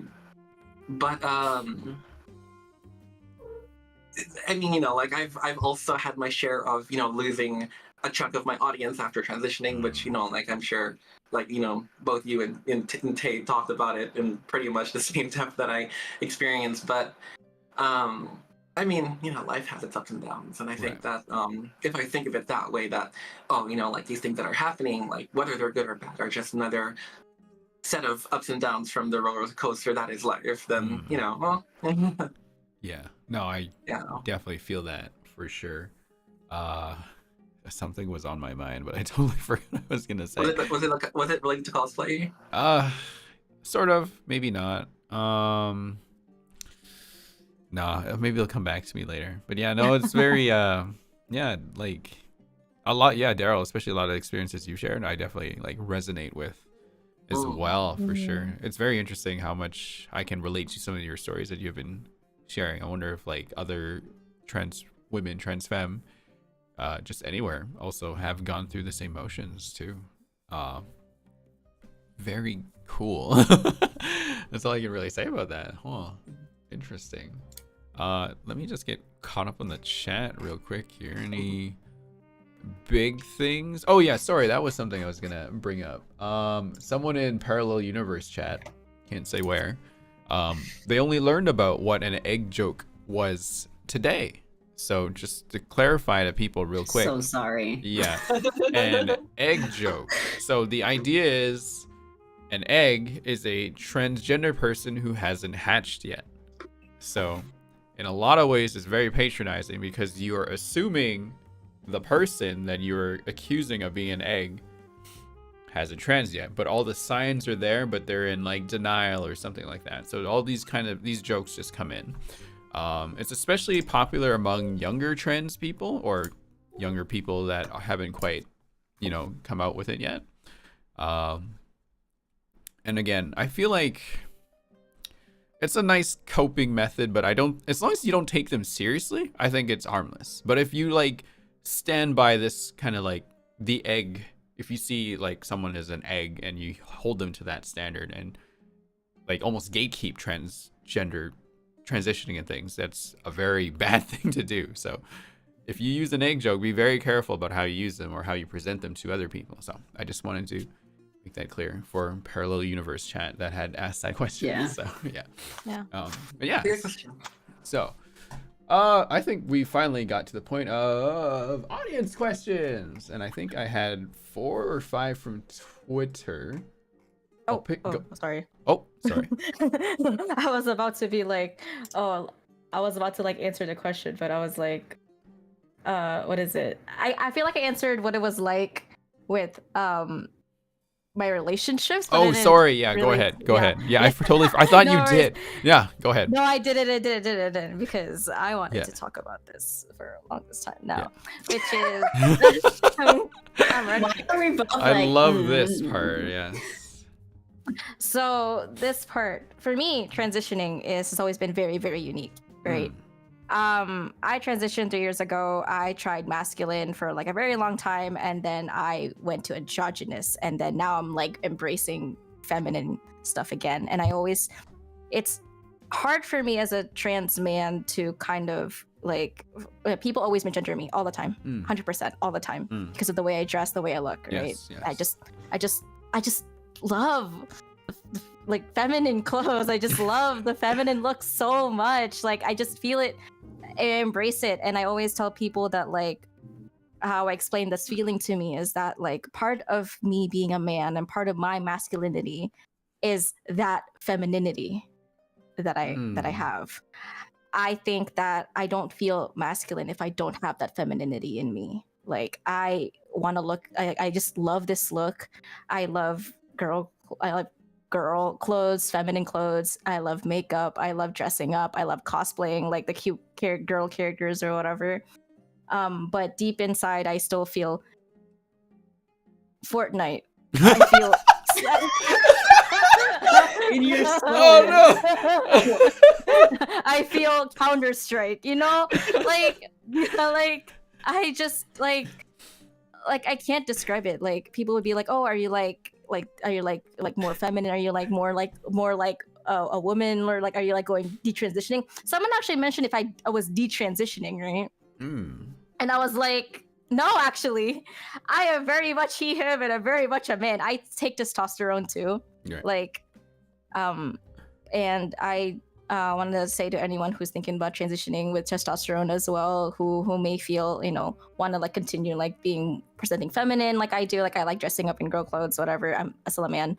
mean, like I've also had my share of losing a chunk of my audience after transitioning, which like I'm sure like both you and Tate talked about it in pretty much the same depth that I experienced. But I mean, life has its ups and downs, and I think that if I think of it that way, that like these things that are happening, like whether they're good or bad, are just another set of ups and downs from the roller coaster that is life, then well. Yeah, no, I definitely feel that for sure. Something was on my mind, but I totally forgot what I was gonna say. Was it related to cosplay? Sort of, maybe not. No, maybe it'll come back to me later. But yeah, no, it's very like a lot. Yeah, Daryl, especially a lot of experiences you shared, I definitely like resonate with as well, for sure. It's very interesting how much I can relate to some of your stories that you've been sharing. I wonder if like other trans women, trans femme, just anywhere, also have gone through the same motions too. Very cool. That's all I can really say about that. Huh. Interesting. Let me just get caught up on the chat real quick here. Any big things? Oh yeah, sorry, that was something I was gonna bring up. Someone in Parallel Universe chat, can't say where, they only learned about what an egg joke was today. So just to clarify to people real quick. So sorry. Yeah, an egg joke. So the idea is an egg is a transgender person who hasn't hatched yet. So in a lot of ways, it's very patronizing because you are assuming the person that you're accusing of being an egg hasn't trans yet, but all the signs are there, but they're in like denial or something like that. So all these jokes just come in. It's especially popular among younger trans people or younger people that haven't quite, come out with it yet. And again, I feel like it's a nice coping method, but as long as you don't take them seriously, I think it's harmless. But if you like stand by this kind of like the egg, if you see like someone as an egg and you hold them to that standard and like almost gatekeep transgender transitioning and things, that's a very bad thing to do. So if you use an egg joke, be very careful about how you use them or how you present them to other people. So I just wanted to make that clear for Parallel Universe chat that had asked that question. Yeah. So yeah. But yeah. So I think we finally got to the point of audience questions, and I think I had 4 or 5 from Twitter. Sorry. Oh, sorry. I was about to be like, I was about to like answer the question, but I was like, what is it? I feel like I answered what it was like with my relationships. Oh, sorry. Yeah, really, go ahead. Yeah, I thought no you worries. Did. Yeah, go ahead. No, I didn't because I wanted to talk about this for a longest time now, which is camera. Why are we both I like, love this part. Yes. So this part, for me, transitioning has always been very, very unique, right? I transitioned 3 years ago. I tried masculine for like a very long time, and then I went to androgynous, and then now I'm like embracing feminine stuff again. And it's hard for me as a trans man to kind of like, people always misgender me all the time, 100% all the time, because of the way I dress, the way I look, right? Yes. I just love like feminine clothes. I just love the feminine look so much. Like I just feel it, I embrace it. And I always tell people that like how I explain this feeling to me is that like part of me being a man and part of my masculinity is that femininity that I have. I think that I don't feel masculine if I don't have that femininity in me. Like I want to look, I just love this look. I love girl clothes, feminine clothes. I love makeup. I love dressing up. I love cosplaying like the cute girl characters or whatever. But deep inside, I still feel Fortnite. I feel in your soul. Oh I feel Counter-Strike, you know? Like I just like I can't describe it. Like people would be like, "Oh, are you like more feminine? Are you like more like a woman, or like are you like going detransitioning?" Someone actually mentioned if I was detransitioning, right? And I was like, no, actually, I am very much he, him, and I'm very much a man. I take testosterone too. Right. Like, and I wanted to say to anyone who's thinking about transitioning with testosterone as well, who may feel, want to like continue like presenting feminine like I do, like I like dressing up in girl clothes, whatever. I'm still a man.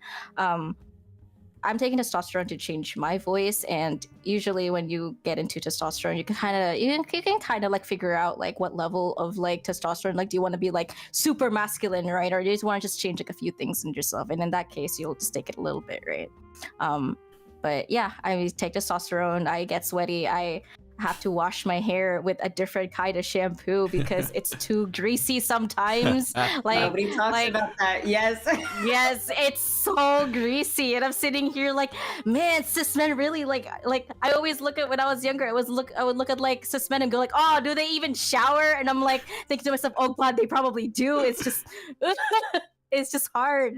I'm taking testosterone to change my voice, and usually when you get into testosterone, you can kind of like figure out like what level of like testosterone, like do you want to be like super masculine, right, or do you just want to just change like a few things in yourself, and in that case you'll just take it a little bit, right? But yeah, I take testosterone, I get sweaty, I have to wash my hair with a different kind of shampoo because it's too greasy sometimes. Like nobody talks about that. Yes. Yes, it's so greasy, and I'm sitting here like, man, cis men really like I always look at, when I was younger, I would look at like cis men and go like, oh, do they even shower? And I'm like thinking to myself, oh god, they probably do. It's just it's just hard.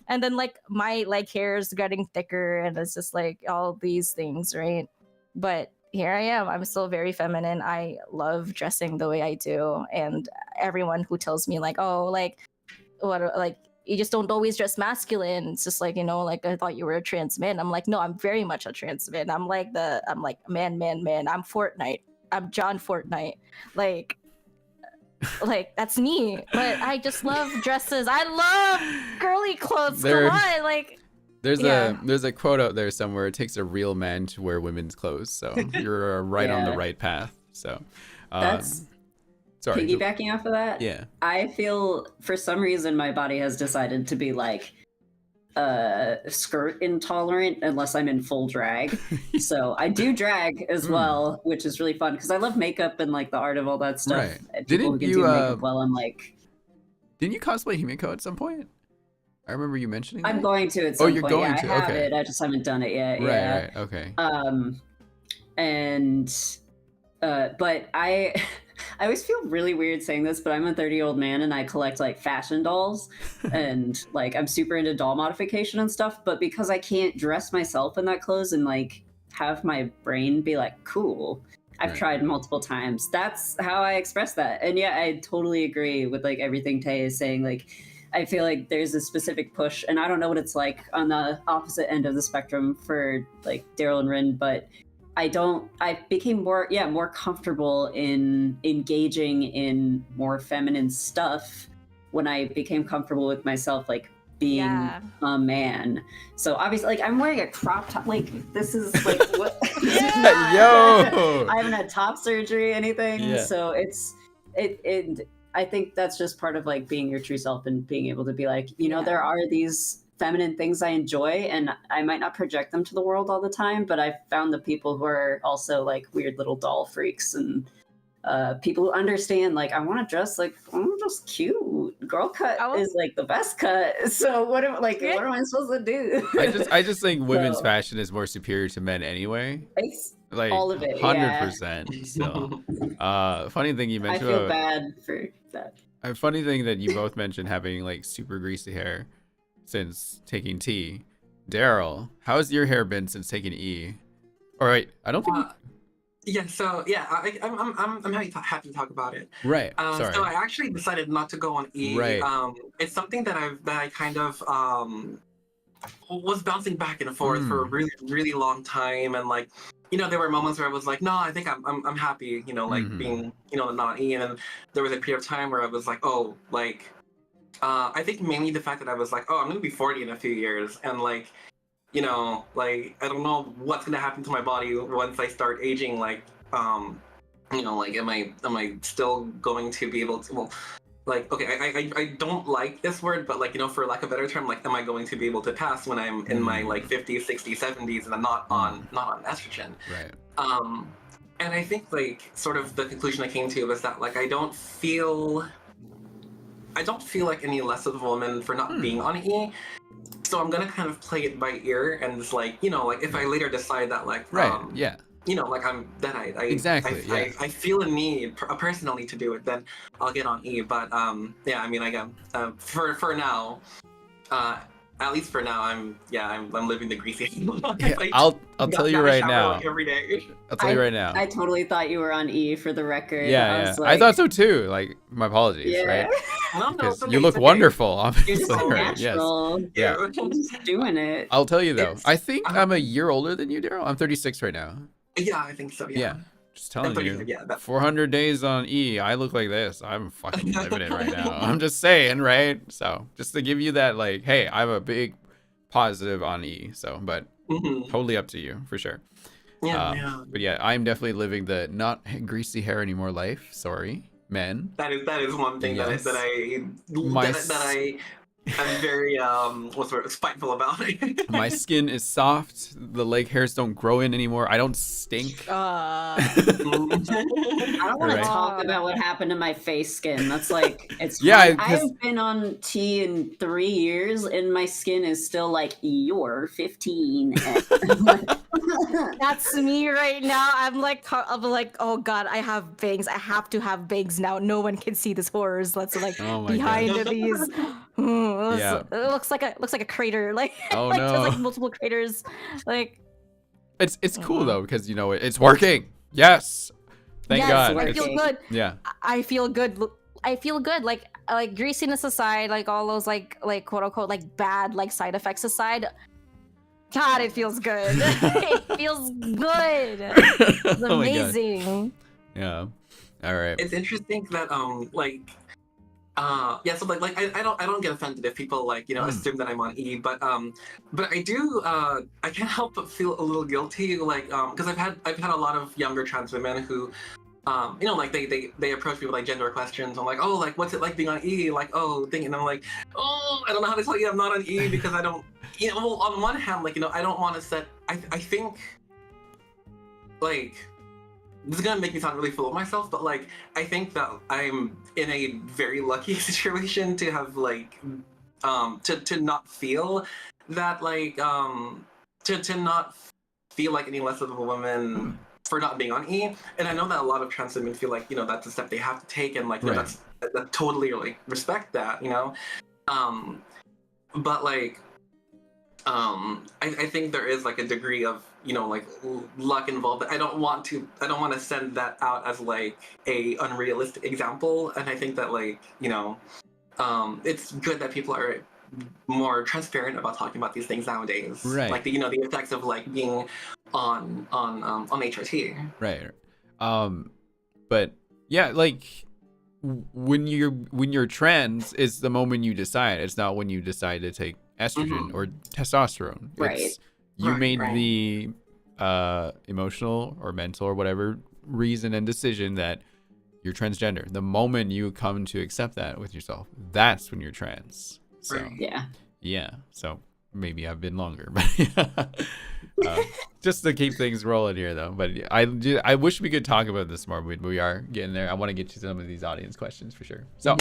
And then like my leg hair is getting thicker, and it's just like all these things, right? But here I am. I'm still very feminine. I love dressing the way I do. And everyone who tells me like, oh, like what, like you just don't always dress masculine. It's just like, like I thought you were a trans man. I'm like, no, I'm very much a trans man. I'm like man. I'm Fortnite. I'm John Fortnite. Like that's me. But I just love dresses. I love girly clothes. Come on, like. There's a quote out there somewhere. It takes a real man to wear women's clothes. So you're right on the right path. So that's sorry. Piggybacking off of that. Yeah. I feel for some reason my body has decided to be like skirt intolerant unless I'm in full drag. So I do drag as well, which is really fun because I love makeup and like the art of all that stuff. Right. People who can do makeup well, I'm like. Didn't you cosplay Himiko at some point? I remember you mentioning that. I'm going to at some you're point. going to. I have it. I just haven't done it yet. Right, okay. But I always feel really weird saying this, but I'm a 30-year-old man and I collect like fashion dolls and like I'm super into doll modification and stuff, but because I can't dress myself in that clothes and like have my brain be like, cool, I've tried multiple times. That's how I express that. And yeah, I totally agree with like everything Tay is saying. Like, I feel like there's a specific push, and I don't know what it's like on the opposite end of the spectrum for like Daryl and Rin, but I became more comfortable in engaging in more feminine stuff when I became comfortable with myself, like being a man. So obviously, like I'm wearing a crop top, like this is like what Yo, I haven't had top surgery, anything. So it I think that's just part of like being your true self and being able to be like, there are these feminine things I enjoy, and I might not project them to the world all the time, but I've found the people who are also like weird little doll freaks and people who understand, like, I want to dress like, I'm just cute. Girl cut is like the best cut. So what am I supposed to do? I just think women's So, fashion is more superior to men anyway. it's Like all of it, 100%. So, funny thing you I mentioned. feel bad for that. A funny thing that you both mentioned having like super greasy hair since taking T. Daryl, how's your hair been since taking E? All right, I don't think. Yeah, so yeah, I'm happy to talk about it. Right. Sorry. So I actually decided not to go on E. Right. It's something that I kind of was bouncing back and forth for a really, really long time, and like, you know, there were moments where I was like, no, I think I'm happy, you know, like being, you know, not E, and then there was a period of time where I was like, oh, like, I think mainly the fact that I was like, oh, I'm gonna be 40 in a few years, and like, you know, like, I don't know what's gonna happen to my body once I start aging. Like, you know, like, am I still going to be able to? Well, like, okay, I don't like this word, but like, you know, for lack of a better term, like, am I going to be able to pass when I'm in my like 50s, 60s, 70s, and I'm not on estrogen? Right. And I think like sort of the conclusion I came to was that like I don't feel like any less of a woman for not being on E. So I'm gonna kind of play it by ear, and it's like, you know, like if I later decide that like you know, like I feel a need, a personal need to do it, then I'll get on E. But yeah, I mean, like for now, at least for now, I'm living the greasy. Yeah, I'll tell you right now. Like every day. I'll tell you right now. I totally thought you were on E, for the record. Yeah, I thought so too. Like, my apologies, right? No, you look wonderful, obviously. You're so Right? natural. Yes. Yeah. You're just doing it. I'll tell you though. I think I'm a year older than you, Daryl. I'm 36 right now. Yeah, I think so. Yeah. Just telling you. Yeah, 400 days on E. I look like this. I'm fucking living it right now. I'm just saying, right? So just to give you that, like, hey, I'm a big positive on E. So, but totally up to you for sure. Yeah. But yeah, I'm definitely living the not greasy hair anymore life. Sorry, men. That is one thing that I'm very spiteful about. My skin is soft. The leg hairs don't grow in anymore. I don't stink. I don't want to talk about what happened to my face skin. That's like, it's I haven't been on T in 3 years, and my skin is still like, you're 15. That's me right now. I'm like, oh god, I have bangs. I have to have bangs now. No one can see this horrors. Let's like behind these. It looks like a crater. Like, oh like, no, there's like multiple craters. Like, it's cool though, because you know it's working. Yes, thank God. I feel good. Yeah, I feel good. I feel good. Like greasiness aside, like all those like quote unquote like bad like side effects aside. God, it feels good. It feels good. It's amazing. Yeah. All right. It's interesting that so like I don't get offended if people like, you know, assume that I'm on E, but I do I can't help but feel a little guilty, like because I've had a lot of younger trans women who you know, like they approach me with like gender questions. I'm like, oh, like what's it like being on E? Like, oh, and I'm like, oh, I don't know how to tell you I'm not on E because I don't, you know, well, on one hand, like, you know, I don't want to set, I think, like, this is gonna make me sound really full of myself, but like, I think that I'm in a very lucky situation to have like, to not feel that like, to not feel like any less of a woman for not being on E. And I know that a lot of trans women feel like, you know, that's a step they have to take, and like, you know, that's totally like respect that, you know. But like, I think there is like a degree of, you know, like luck involved. I don't want to send that out as like a unrealistic example. And I think that like, you know, it's good that people are more transparent about talking about these things nowadays. Right. Like the, you know, the effects of like being on HRT. Right. But yeah, like when you're trans, it's the moment you decide. It's not when you decide to take estrogen or testosterone. Right. It's, you made the emotional or mental or whatever reason and decision that you're transgender. The moment you come to accept that with yourself, that's when you're trans. So yeah. So maybe I've been longer, but just to keep things rolling here though. But I wish we could talk about this more, but we are getting there. I want to get to some of these audience questions for sure. So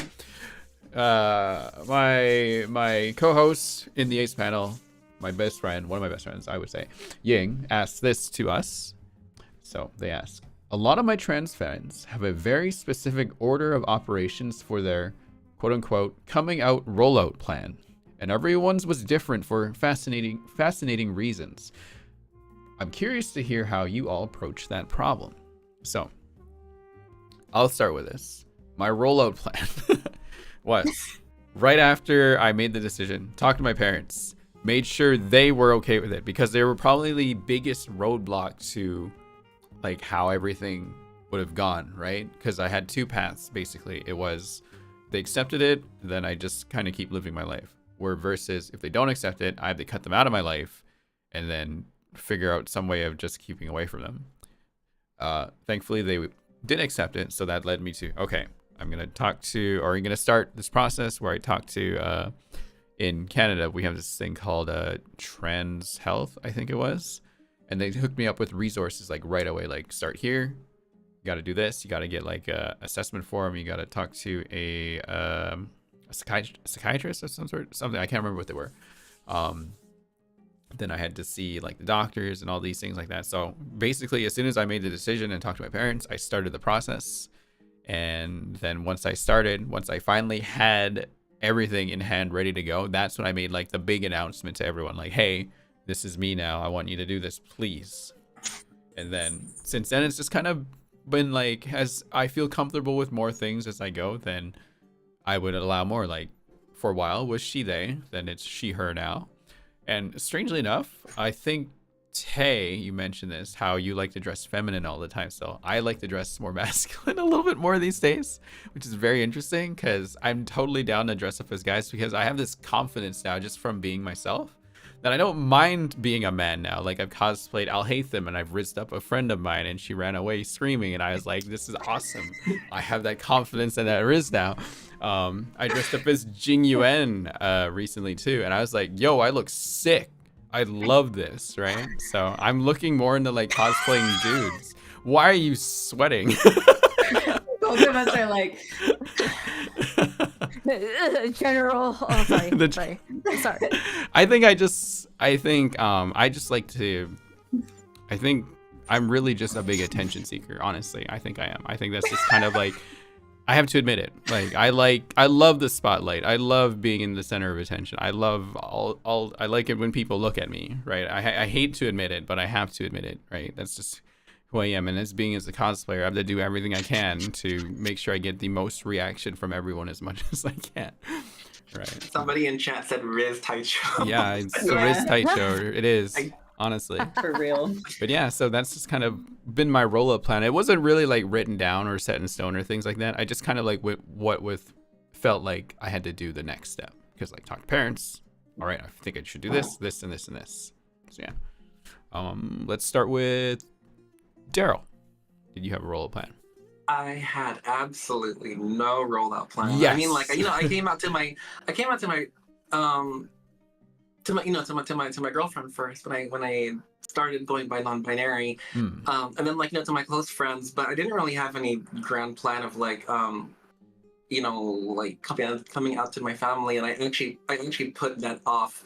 my co-host in the Ace panel, my best friend, one of my best friends, I would say, Ying, asked this to us. So they ask, a lot of my trans friends have a very specific order of operations for their quote unquote coming out rollout plan. And everyone's was different for fascinating reasons. I'm curious to hear how you all approach that problem. So, I'll start with this. My rollout plan was right after I made the decision, talked to my parents, made sure they were okay with it, because they were probably the biggest roadblock to like how everything would have gone, right? Because I had two paths basically. It was they accepted it, then I just kind of keep living my life. Where versus if they don't accept it, I have to cut them out of my life and then figure out some way of just keeping away from them. Thankfully, they did accept it. So that led me to, okay, I'm going to start this process where I talk to, in Canada, we have this thing called Trans Health, I think it was. And they hooked me up with resources like right away, like start here. You got to do this. You got to get like a assessment form. You got to talk to a psychiatrist of something. I can't remember what they were. Then I had to see like the doctors and all these things like that. So basically, as soon as I made the decision and talked to my parents, I started the process. And then once I finally had everything in hand ready to go, that's when I made like the big announcement to everyone, like, hey, this is me now. I want you to do this, please. And then since then, it's just kind of been like, as I feel comfortable with more things as I go, then I would allow more. Like for a while was she, they, then it's she, her now. And strangely enough, I think Tay, you mentioned this, how you like to dress feminine all the time. So I like to dress more masculine a little bit more these days, which is very interesting because I'm totally down to dress up as guys because I have this confidence now just from being myself that I don't mind being a man now. Like I've cosplayed I'll Hate Them and I've rizzed up a friend of mine and she ran away screaming and I was like, this is awesome. I have that confidence and that riz now. I dressed up as Jing Yuan recently too and I was like, yo, I look sick. I love this, right? So I'm looking more into like cosplaying dudes. Why are you sweating? Both of us are like general. Oh, sorry. Sorry. I think I'm really just a big attention seeker, honestly. I think I am. I think that's just kind of like, I have to admit it. Like I love the spotlight. I love being in the center of attention. I love I like it when people look at me, right? I hate to admit it, but I have to admit it, right? That's just who I am. And as a cosplayer, I have to do everything I can to make sure I get the most reaction from everyone as much as I can. Right. Somebody in chat said Riz Taichou. Yeah, it's the Riz Taichou. It is. Honestly. For real. But yeah, so that's just kind of been my roll-up plan. It wasn't really like written down or set in stone or things like that. I just kind of like felt like I had to do the next step because like talk to parents. All right, I think I should do this, this, and this, and this. So yeah. Let's start with Daryl. Did you have a roll-up plan? I had absolutely no rollout plan. Yes. I mean, like, I came out to my girlfriend first when I started going by non-binary, and then like to my close friends. But I didn't really have any grand plan of like like coming out to my family, and I actually put that off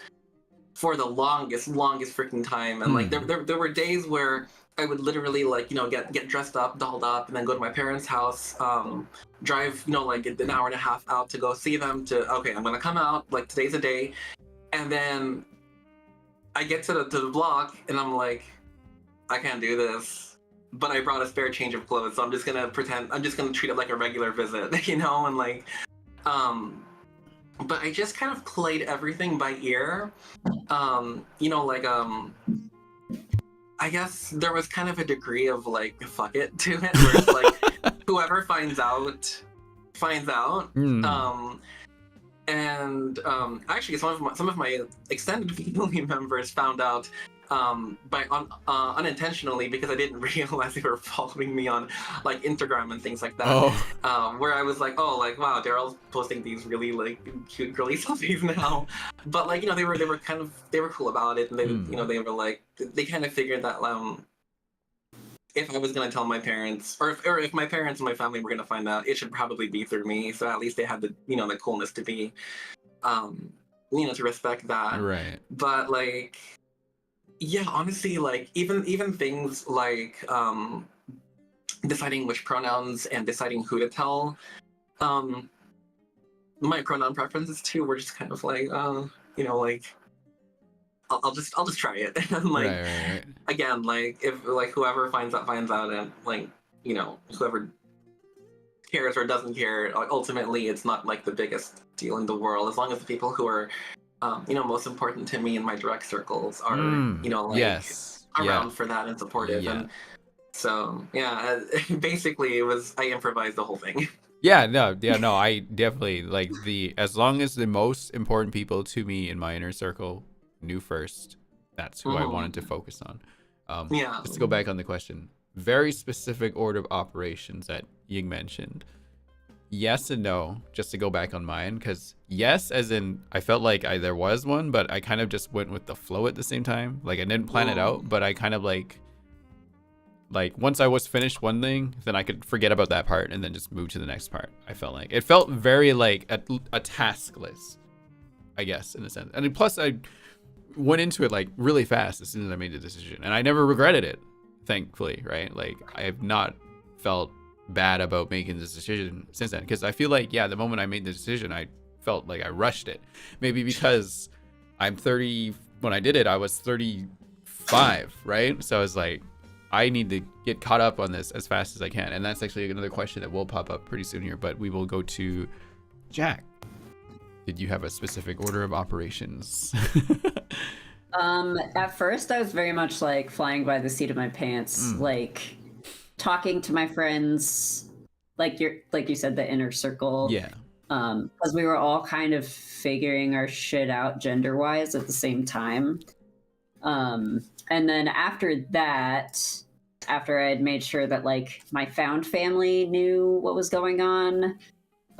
for the longest freaking time. And like there were days where I would literally like get dressed up, dolled up, and then go to my parents' house, drive like an hour and a half out to go see them. Okay, I'm gonna come out, like today's a day. And then I get to the block and I'm like, I can't do this. But I brought a spare change of clothes, so I'm just gonna treat it like a regular visit, and like, but I just kind of played everything by ear. I guess there was kind of a degree of like fuck it to it, where it's like whoever finds out. And actually, some of my extended family members found out but unintentionally, because I didn't realize they were following me on like Instagram and things like that. Where I was like, oh, like wow, Daryl's posting these really like cute girly selfies now. But like, you know, they were cool about it, and they you know, they were like, they kind of figured that if I was gonna tell my parents, or if my parents and my family were gonna find out, it should probably be through me. So at least they had the, you know, the coolness to be, you know, to respect that. Right. But like, yeah, honestly, like even things like deciding which pronouns and deciding who to tell, my pronoun preferences too were just kind of like, you know, like I'll just try it. And like, right. again, like if like whoever finds out, and like, you know, whoever cares or doesn't care, like, ultimately it's not like the biggest deal in the world, as long as the people who are you know, most important to me in my direct circles are you know, like around for that and supportive. And so yeah, basically it was, I improvised the whole thing. No, I definitely like as long as the most important people to me in my inner circle knew first, that's who I wanted to focus on. Just to go back on the question, very specific order of operations that Ying mentioned. Yes and no, just to go back on mine, because yes, as in I felt like there was one, but I kind of just went with the flow at the same time. Like I didn't plan it out, but I kind of like once I was finished one thing, then I could forget about that part and then just move to the next part. I felt like it felt very like a task list, I guess, in a sense. And plus I went into it like really fast as soon as I made the decision, and I never regretted it, thankfully, right? Like I have not felt bad about making this decision since then, because I feel like, yeah, the moment I made the decision, I felt like I rushed it. Maybe because I'm 30, when I did it I was 35, right? So I was like, I need to get caught up on this as fast as I can. And that's actually another question that will pop up pretty soon here, but we will go to Jack. Did you have a specific order of operations? At first I was very much like flying by the seat of my pants, like talking to my friends, like you said, the inner circle. Yeah. Because we were all kind of figuring our shit out gender wise at the same time. And then after that, after I had made sure that like my found family knew what was going on,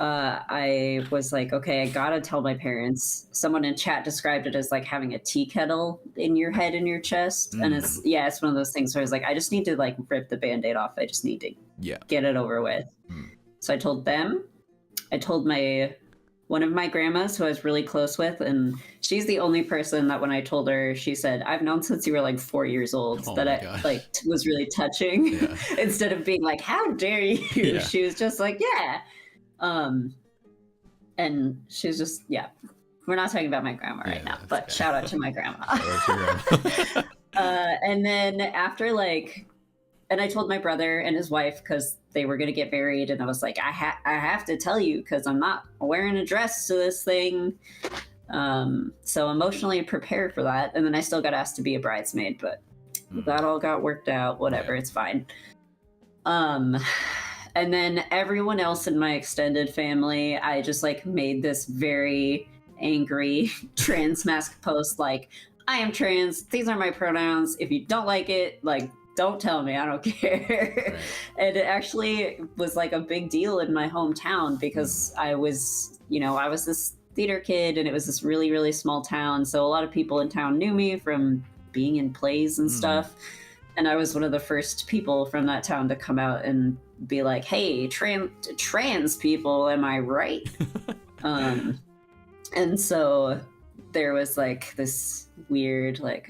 I was like, okay, I gotta tell my parents. Someone in chat described it as like having a tea kettle in your head and your chest. And it's one of those things where I was like, I just need to like rip the Band-Aid off. I just need to get it over with. So I told them. I told one of my grandmas who I was really close with, and she's the only person that when I told her, she said, I've known since you were like 4 years old. That I like was really touching. Instead of being like, how dare you? She was just like, yeah. And she was just, we're not talking about my grandma right now, but shout out to my grandma. And then after like, and I told my brother and his wife, because they were going to get married, and I was like, I have to tell you because I'm not wearing a dress to this thing. So emotionally prepared for that. And then I still got asked to be a bridesmaid, but that all got worked out. Whatever, it's fine. And then everyone else in my extended family, I just like made this very angry trans mask post like, I am trans, these are my pronouns. If you don't like it, like, don't tell me, I don't care. And it actually was like a big deal in my hometown because I was this theater kid, and it was this really, really small town. So a lot of people in town knew me from being in plays and stuff. And I was one of the first people from that town to come out and be like, hey, trans people, am I right? And so there was like this weird like,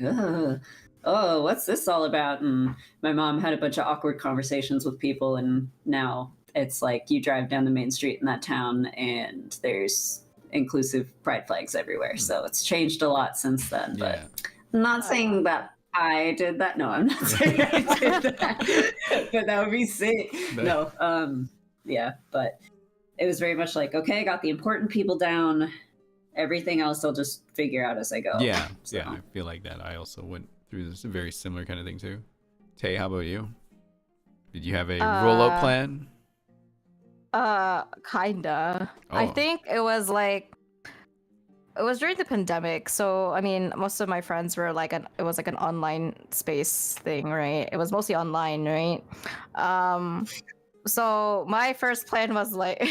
oh, what's this all about? And my mom had a bunch of awkward conversations with people, and now it's like you drive down the main street in that town and there's inclusive pride flags everywhere. So it's changed a lot since then, but I'm not saying that I did that. No, I'm not saying I did that, but that would be sick. No, but it was very much like, okay, I got the important people down. Everything else I'll just figure out as I go. Yeah, I feel like that. I also went through this very similar kind of thing too. Tay, how about you? Did you have a rollout plan? Kinda. I think it was like It was during the pandemic, so I mean, most of my friends were like it was like an online space thing, right? It was mostly online, right? So my first plan was like,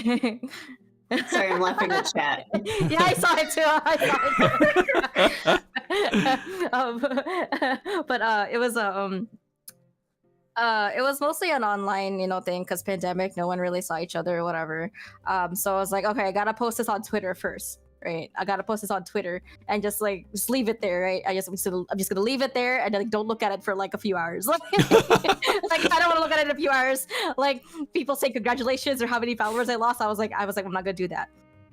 Sorry, I'm laughing at chat. yeah, I saw it too. But it was mostly an online, thing because pandemic, no one really saw each other or whatever. So I was like, okay, I gotta post this on Twitter first, right? I gotta post this on Twitter and just leave it there, right? I'm just gonna leave it there and don't look at it for like a few hours. Like I don't want to look at it in a few hours. Like people say congratulations or how many followers I lost. I was like, I'm not gonna do that.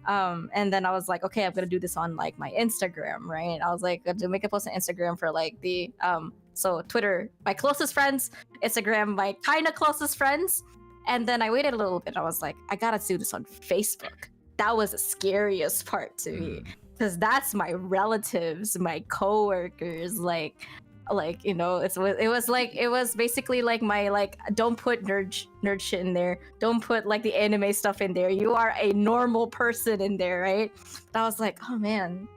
And then I was like, okay, I'm gonna do this on like my Instagram, right? I was like, to make a post on Instagram for like the so Twitter, my closest friends, Instagram, my kind of closest friends. And then I waited a little bit. I was like, I gotta do this on Facebook. That was the scariest part to me because that's my relatives, my coworkers, it was basically like my don't put nerd shit in there, don't put like the anime stuff in there, you are a normal person in there, right? But I was like, oh man,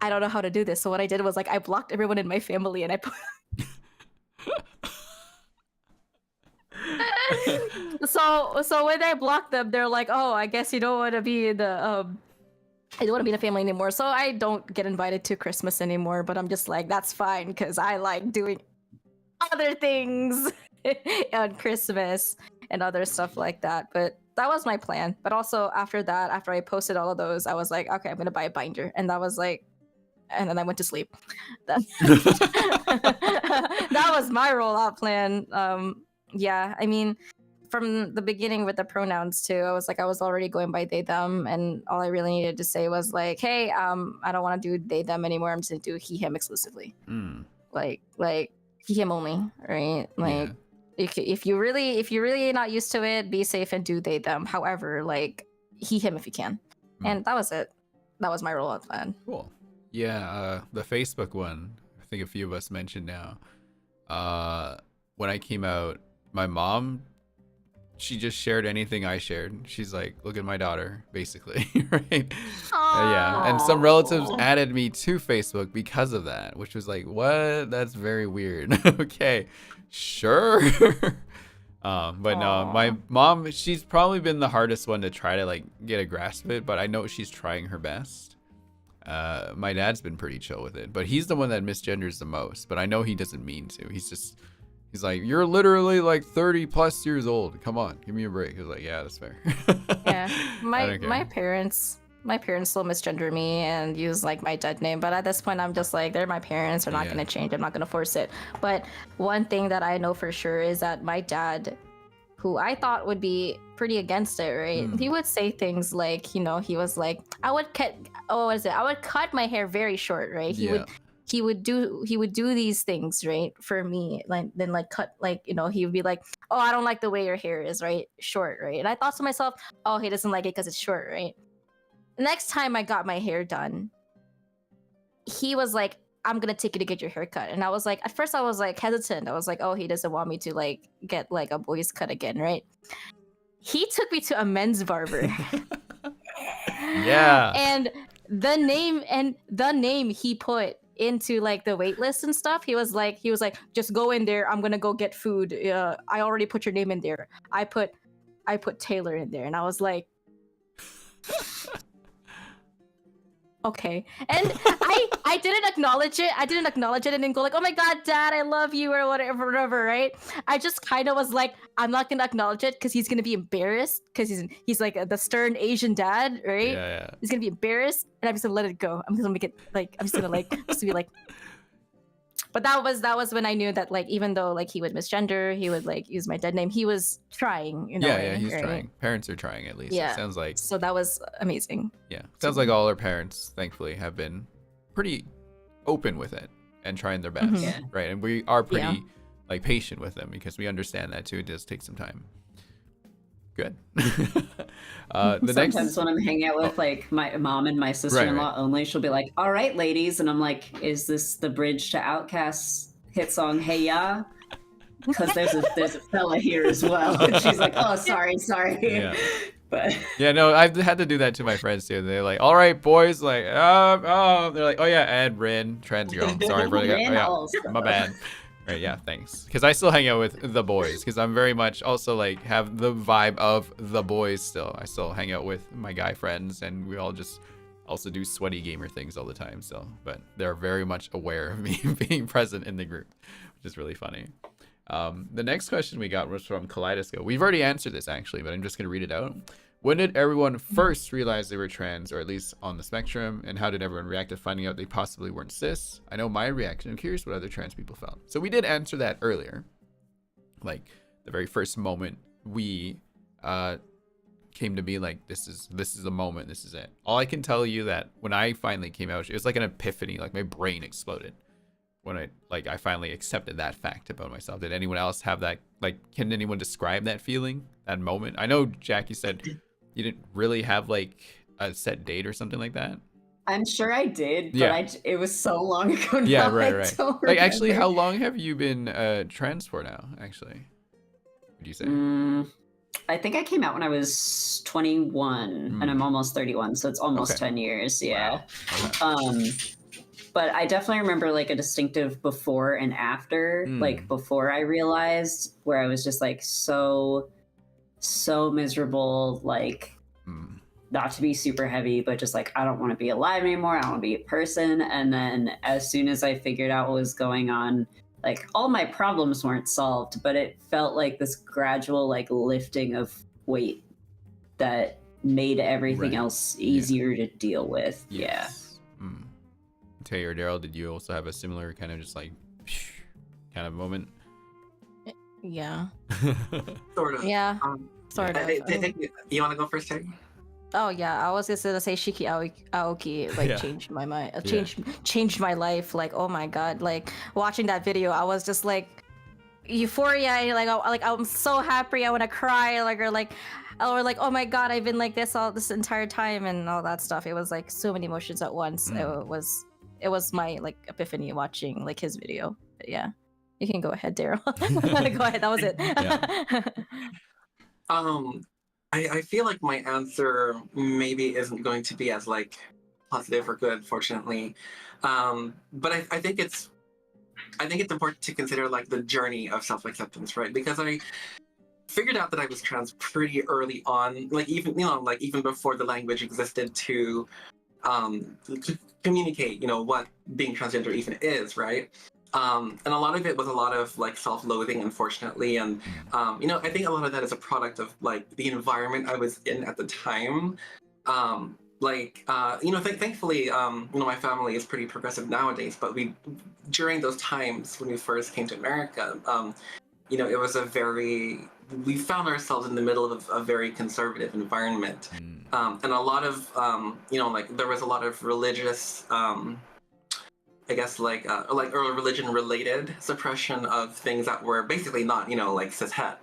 I don't know how to do this. So what I did was like I blocked everyone in my family and I put so when I blocked them, they're like, oh, I guess you don't want to be in the I don't want to be in a family anymore, so I don't get invited to Christmas anymore. But I'm just like, that's fine because I like doing other things on Christmas and other stuff like that. But that was my plan. But also after that, after I posted all of those, I was like, okay, I'm gonna buy a binder, and that was like, and then I went to sleep. That was my rollout plan. Yeah, I mean, from the beginning with the pronouns too, I was already going by they them, and all I really needed to say was like, hey, I don't want to do they them anymore. I'm just gonna do he him exclusively. Like he him only, right? Like if you really not used to it, be safe and do they them. However, like he him if you can. And that was it. That was my rollout plan. Cool. Yeah, the Facebook one, I think a few of us mentioned now. When I came out, my mom, she just shared anything I shared. She's like, look at my daughter, basically, right? Yeah, and some relatives added me to Facebook because of that, which was like, what? That's very weird. Okay, sure. But no, my mom, she's probably been the hardest one to try to like get a grasp of it, but I know she's trying her best. My dad's been pretty chill with it, but he's the one that misgenders the most, but I know he doesn't mean to. He's like, you're literally like 30 plus years old. Come on, give me a break. I was like, yeah, that's fair. Yeah, my parents still misgender me and use like my dead name, but at this point I'm just like, they're my parents, they're not gonna change, I'm not gonna force it. But one thing that I know for sure is that my dad, who I thought would be pretty against it, right? He would say things like, he was like, I would cut my hair very short, right? He would do these things, right, for me, like then like cut, like, he would be like, oh, I don't like the way your hair is, right, short, right? And I thought to myself, oh, he doesn't like it because it's short, right? Next time I got my hair done, he was like, I'm gonna take you to get your hair cut. And I was like, at first I was like hesitant. I was like, oh, he doesn't want me to like get like a boy's cut again, right? He took me to a men's barber. Yeah. And the name he put into like the wait list and stuff, he was like, just go in there, I'm gonna go get food. I already put your name in there. I put Taylor in there. And I was like, okay. And I didn't acknowledge it. I didn't go like, oh my god, Dad, I love you, or whatever, right? I just kind of was like, I'm not gonna acknowledge it because he's gonna be embarrassed, because he's like the stern Asian dad, right? Yeah. He's gonna be embarrassed, and I'm just gonna let it go. I'm just gonna make it like, I'm just gonna like just to be like. But that was when I knew that, like, even though like he would misgender, he would like use my dead name, he was trying, Yeah, he's right? trying. Parents are trying, at least. Yeah. It sounds like. So that was amazing. Yeah. Sounds like all our parents, thankfully, have been pretty open with it and trying their best, right? And we are pretty like patient with them because we understand that too. It does take some time. Good. Sometimes when I'm hanging out with like my mom and my sister-in-law only, she'll be like, all right, ladies. And I'm like, is this the bridge to Outkast's hit song, Hey Ya? Because there's a fella here as well. And she's like, oh, sorry. Yeah. But yeah, no, I've had to do that to my friends too. They're like, "All right, boys," like, oh, they're like, "Oh yeah, and Rin, trans girl. Sorry for that. Oh, Rin yeah, also. my bad." Right, yeah, thanks. Because I still hang out with the boys. Because I'm very much also like have the vibe of the boys still. I still hang out with my guy friends, and we all just also do sweaty gamer things all the time. So, but they're very much aware of me being present in the group, which is really funny. The next question we got was from Kaleidosode. We've already answered this actually, but I'm just gonna read it out. When did everyone first realize they were trans, or at least on the spectrum, and how did everyone react to finding out they possibly weren't cis? I know my reaction. I'm curious what other trans people felt. So we did answer that earlier. Like the very first moment we came to be like, this is the moment, this is it. All I can tell you that when I finally came out, it was like an epiphany, like my brain exploded. When I finally accepted that fact about myself. Did anyone else have that? Like, can anyone describe that feeling, that moment? I know, Jack, you said you didn't really have like a set date or something like that. I'm sure I did, but Yeah. it was so long ago now. Yeah, right. I don't Like, actually, remember. how long have you been trans for now, actually? Would you say? I think I came out when I was 21, and I'm almost 31, so it's almost 10 years. Yeah. Wow. Okay. But I definitely remember like a distinctive before and after, like before I realized, where I was just like so miserable, like not to be super heavy, but just like, I don't want to be alive anymore. I don't want to be a person. And then as soon as I figured out what was going on, like all my problems weren't solved, but it felt like this gradual like lifting of weight that made everything else easier to deal with. Yes. Yeah. Tay or Daryl, did you also have a similar kind of just like kind of moment? Yeah. Sort of. Yeah. Sort of. You want to go first, Tay? Oh yeah, I was just gonna say Shiki Aoki like changed my mind, changed my life. Like, oh my god, like watching that video, I was just like euphoria, and like I'm so happy, I want to cry, or like oh my god, I've been like this all this entire time and all that stuff. It was like so many emotions at once. It was my like epiphany watching like his video. But yeah, you can go ahead, Daryl. Go ahead. That was it. I feel like my answer maybe isn't going to be as like positive or good, fortunately. But I think it's important to consider like the journey of self-acceptance, right? Because I figured out that I was trans pretty early on, like even before the language existed to communicate, what being transgender even is, right? And a lot of it was a lot of like self-loathing, unfortunately, and I think a lot of that is a product of like the environment I was in at the time. Thankfully, my family is pretty progressive nowadays, but during those times when we first came to America, it was we found ourselves in the middle of a very conservative environment, and a lot of there was a lot of religious I guess or religion-related suppression of things that were basically not, like cishet.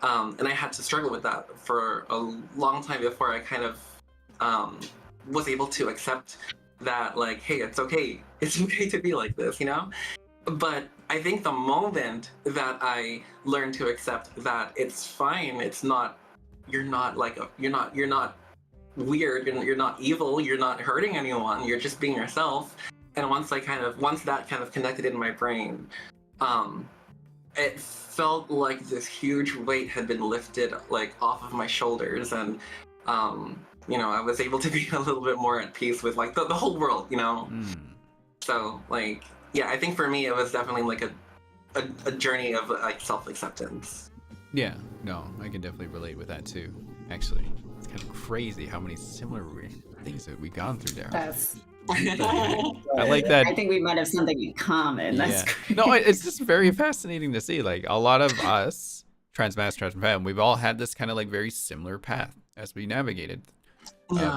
And I had to struggle with that for a long time before I kind of was able to accept that, like, hey, it's okay to be like this, But I think the moment that I learned to accept that it's fine, you're not weird, you're not evil, you're not hurting anyone, you're just being yourself. And once that kind of connected in my brain, it felt like this huge weight had been lifted like off of my shoulders, and I was able to be a little bit more at peace with like the whole world, So like, yeah, I think for me it was definitely like a journey of like self-acceptance. Yeah, no, I can definitely relate with that too. Actually, it's kind of crazy how many similar things that we've gone through there. I like that. I think we might have something in common. That's no, it's just very fascinating to see. Like a lot of us, trans femme, we've all had this kind of like very similar path as we navigated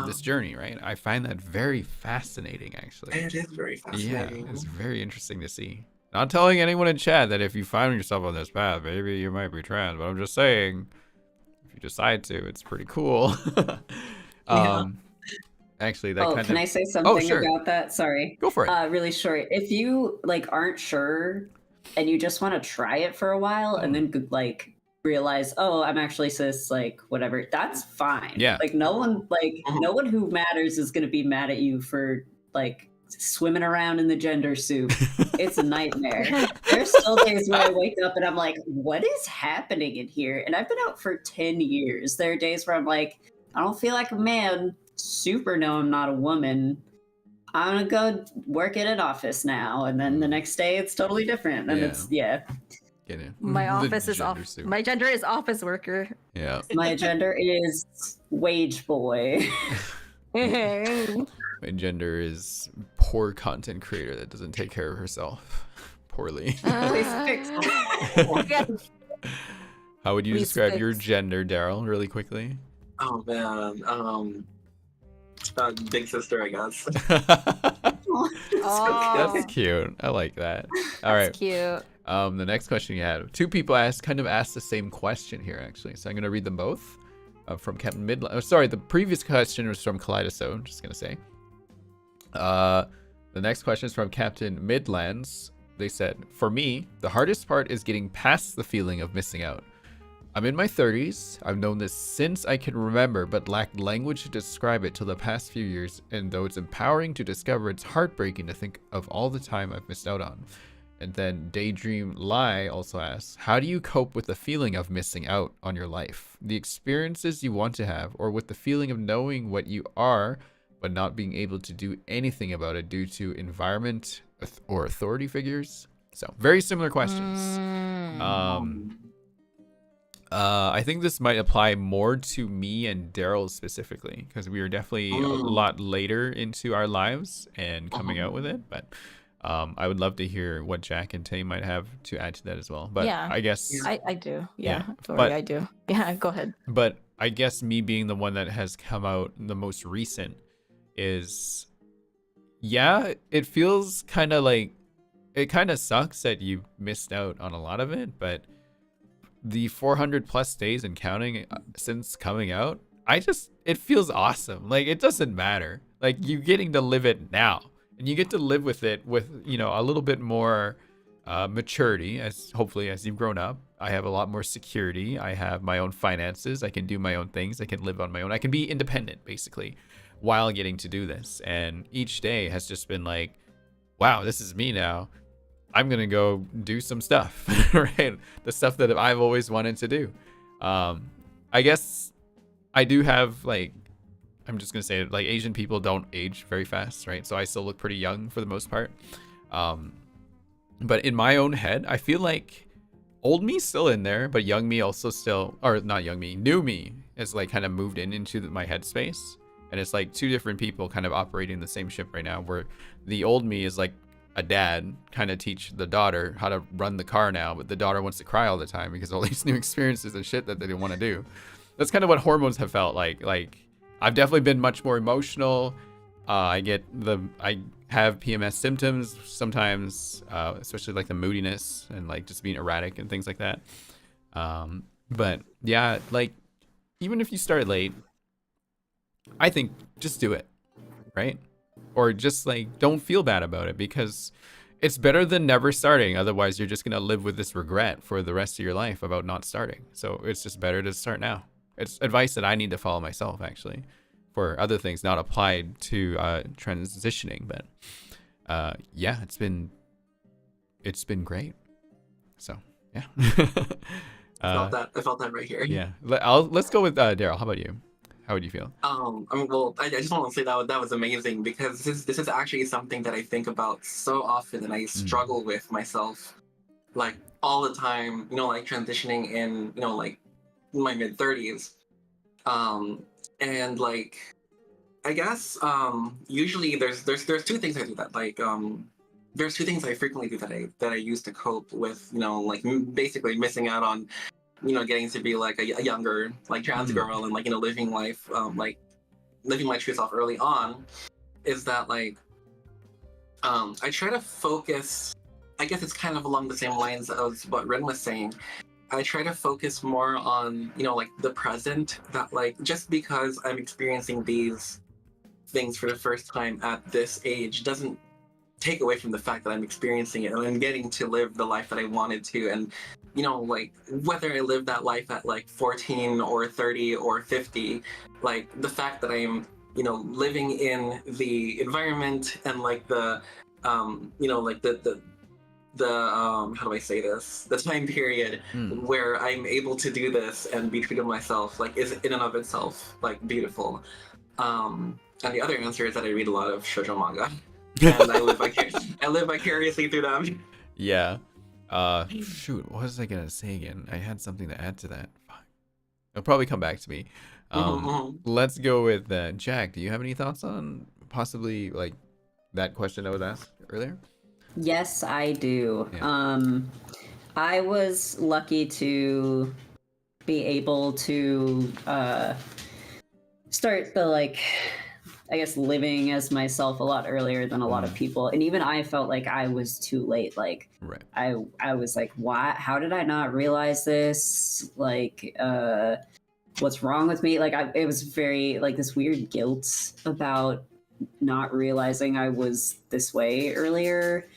this journey, right? I find that very fascinating, actually. It is very fascinating. Yeah, it's very interesting to see. Not telling anyone in chat that if you find yourself on this path, maybe you might be trans, but I'm just saying, if you decide to, it's pretty cool. Actually, that kind of... Can I say something about that? Sorry. Go for it. Really short. If you like aren't sure and you just want to try it for a while and then like realize, oh, I'm actually cis, like whatever, that's fine. Yeah. Like no one who matters is gonna be mad at you for like swimming around in the gender soup. It's a nightmare. There's still days where I wake up and I'm like, what is happening in here? And I've been out for 10 years. There are days where I'm like, I don't feel like a man. Super no, I'm not a woman. I'm gonna go work in an office now. And then the next day it's totally different. And it's Get it. My The office is gender off. suit. My gender is office worker. Yeah. my gender is wage boy. My gender is poor content creator that doesn't take care of herself poorly. Please fix it. How would you Please describe your fix. gender, Daryl, really quickly? Oh man, big sister, I guess. Oh, That's cute. I like that. All right. that's cute. The next question you had. Two people asked the same question here, actually. So I'm gonna read them both. From CptMidLands. Oh, sorry, the previous question was from Kaleidosode. Just gonna say. The next question is from CptMidLands. They said, "For me, the hardest part is getting past the feeling of missing out. I'm in my 30s. I've known this since I can remember, but lacked language to describe it till the past few years. And though it's empowering to discover, it's heartbreaking to think of all the time I've missed out on." And then daydreamlai also asks, how do you cope with the feeling of missing out on your life, the experiences you want to have, or with the feeling of knowing what you are, but not being able to do anything about it due to environment or authority figures? So very similar questions. I think this might apply more to me and Daryl specifically, because we are definitely a lot later into our lives and coming out with it, but I would love to hear what Jack and Tay might have to add to that as well. But Yeah. I guess I do. Yeah. Sorry, but- I do. Yeah, go ahead. but I guess me being the one that has come out the most recent is, yeah, it feels kind of like, it kind of sucks that you missed out on a lot of it, but the 400 plus days and counting since coming out, it feels awesome. Like, it doesn't matter. Like, you getting to live it now. And you get to live with it with, a little bit more maturity, as hopefully as you've grown up. I have a lot more security. I have my own finances. I can do my own things. I can live on my own. I can be independent, basically, while getting to do this. And each day has just been like, wow, this is me now. I'm going to go do some stuff, right? The stuff that I've always wanted to do. I guess I do have, like, I'm just gonna say it, like, Asian people don't age very fast, right? So I still look pretty young for the most part. But in my own head, I feel like old me's still in there, but young me also still, or not young me, new me is like kind of moved into my headspace. And it's like two different people kind of operating the same ship right now, where the old me is like a dad kind of teach the daughter how to run the car now, but the daughter wants to cry all the time because all these new experiences and shit that they didn't want to do. That's kind of what hormones have felt like. Like, I've definitely been much more emotional. I have PMS symptoms sometimes, especially like the moodiness and like just being erratic and things like that. But yeah, like, even if you start late, I think just do it, right? Or just like, don't feel bad about it, because it's better than never starting. Otherwise, you're just going to live with this regret for the rest of your life about not starting. So it's just better to start now. It's advice that I need to follow myself, actually, for other things not applied to transitioning. But yeah, it's been great. So yeah. I felt that right here. Yeah. Let's go with Daryl. How about you? How would you feel? I mean, well, I just want to say that was amazing, because this is actually something that I think about so often, and I struggle with myself, like, all the time. Like, transitioning in, like, my mid-30s, and like, I guess usually there's two things I do that, like, there's two things I frequently do that I use to cope with, like, basically missing out on, getting to be like a younger, like, trans girl, and like, living life, like living my true self early on, is that, like, I try to focus. I guess it's kind of along the same lines as what Rin was saying. I try to focus more on, like, the present, that, like, just because I'm experiencing these things for the first time at this age doesn't take away from the fact that I'm experiencing it and I'm getting to live the life that I wanted to. And, you know, like whether I live that life at like 14 or 30 or 50, like the fact that I'm, you know, living in the environment and like the, you know, like the how do I say this? The time period where I'm able to do this and be true to myself, like, is in and of itself like beautiful. And the other answer is that I read a lot of shoujo manga, and I live vicariously through them. Yeah. Shoot, what was I gonna say again? I had something to add to that. Fuck. It'll probably come back to me. Let's go with Jack. Do you have any thoughts on possibly like that question I was asked earlier? Yes, I do. Yeah. I was lucky to be able to start the, like, I guess, living as myself a lot earlier than a lot of people. And even I felt like I was too late. Like, right. I was like, why? How did I not realize this? Like, what's wrong with me? Like, it was very, like, this weird guilt about not realizing I was this way earlier.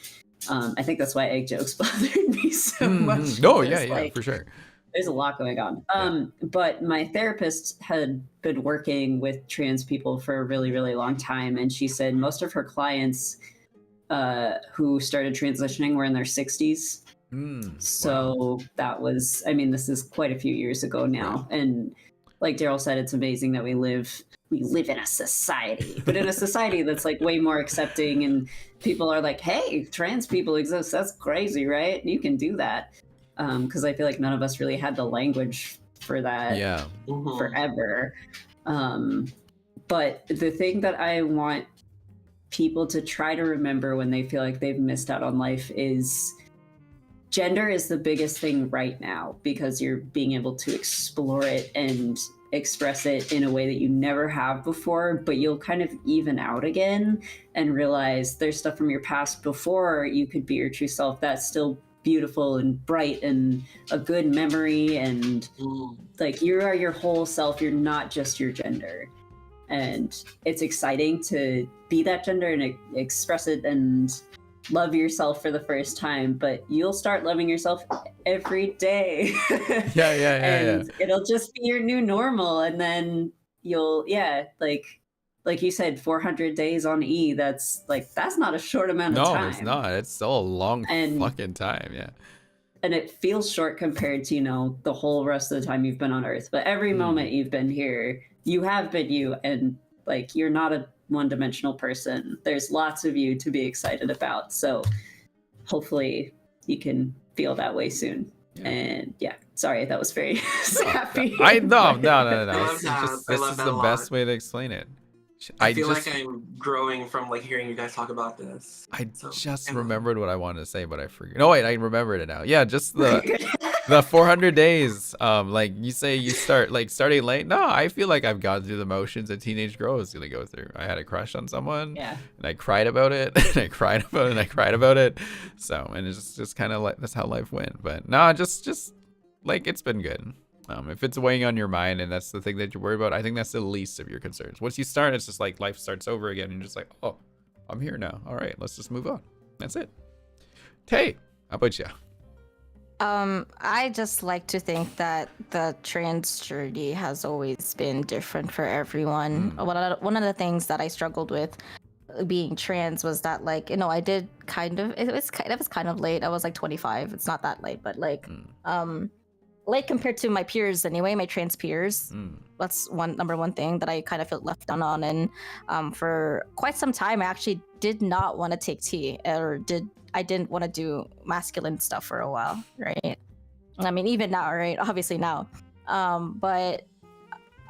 I think that's why egg jokes bothered me so much. Oh, yeah, like, for sure. There's a lot going on. But my therapist had been working with trans people for a really, really long time. And she said most of her clients who started transitioning were in their 60s. So that was, I mean, this is quite a few years ago now. Right. And like Daryl said, it's amazing that we live in a society, but in a society that's like way more accepting, and people are like, hey, trans people exist. That's crazy, right? You can do that. Because I feel like none of us really had the language for that forever. But the thing that I want people to try to remember when they feel like they've missed out on life is gender is the biggest thing right now, because you're being able to explore it and express it in a way that you never have before, but you'll kind of even out again and realize there's stuff from your past before you could be your true self that's still beautiful and bright and a good memory, and like you are your whole self. You're not just your gender, and it's exciting to be that gender and express it and love yourself for the first time. But you'll start loving yourself every day. And it'll just be your new normal, and then you'll like you said, 400 days on E, that's not a short amount of time. No, it's not. It's still a long fucking time, yeah. And it feels short compared to, you know, the whole rest of the time you've been on Earth. But every moment you've been here, you have been you, and like you're not a one-dimensional person. There's lots of you to be excited about. So hopefully you can feel that way soon. Yeah. And yeah, sorry, that was very sappy. No. This is the best way to explain it. I feel like I'm growing from like hearing you guys talk about this. I just remembered what I wanted to say, but I forget. No, wait, I remembered it now. Yeah, just the 400 days. Like you say, you start like starting late. No, I feel like I've gone through the motions a teenage girl is gonna go through. I had a crush on someone, and I cried about it, and I cried about it, and I cried about it. So, and it's just kind of like that's how life went. But no, just like it's been good. If it's weighing on your mind and that's the thing that you're worried about, I think that's the least of your concerns. Once you start, it's just like life starts over again, and you're just like, oh, I'm here now. All right, let's just move on. That's it. Tay, how about you? I just like to think that the trans journey has always been different for everyone. One of the things that I struggled with being trans was that, like, you know, I did it was kind of late. I was like 25. It's not that late, but like late compared to my peers anyway, my trans peers. That's number one thing that I kind of felt left out on. And for quite some time, I actually did not want to take tea, I didn't want to do masculine stuff for a while, right? I mean, even now, right? Obviously now. But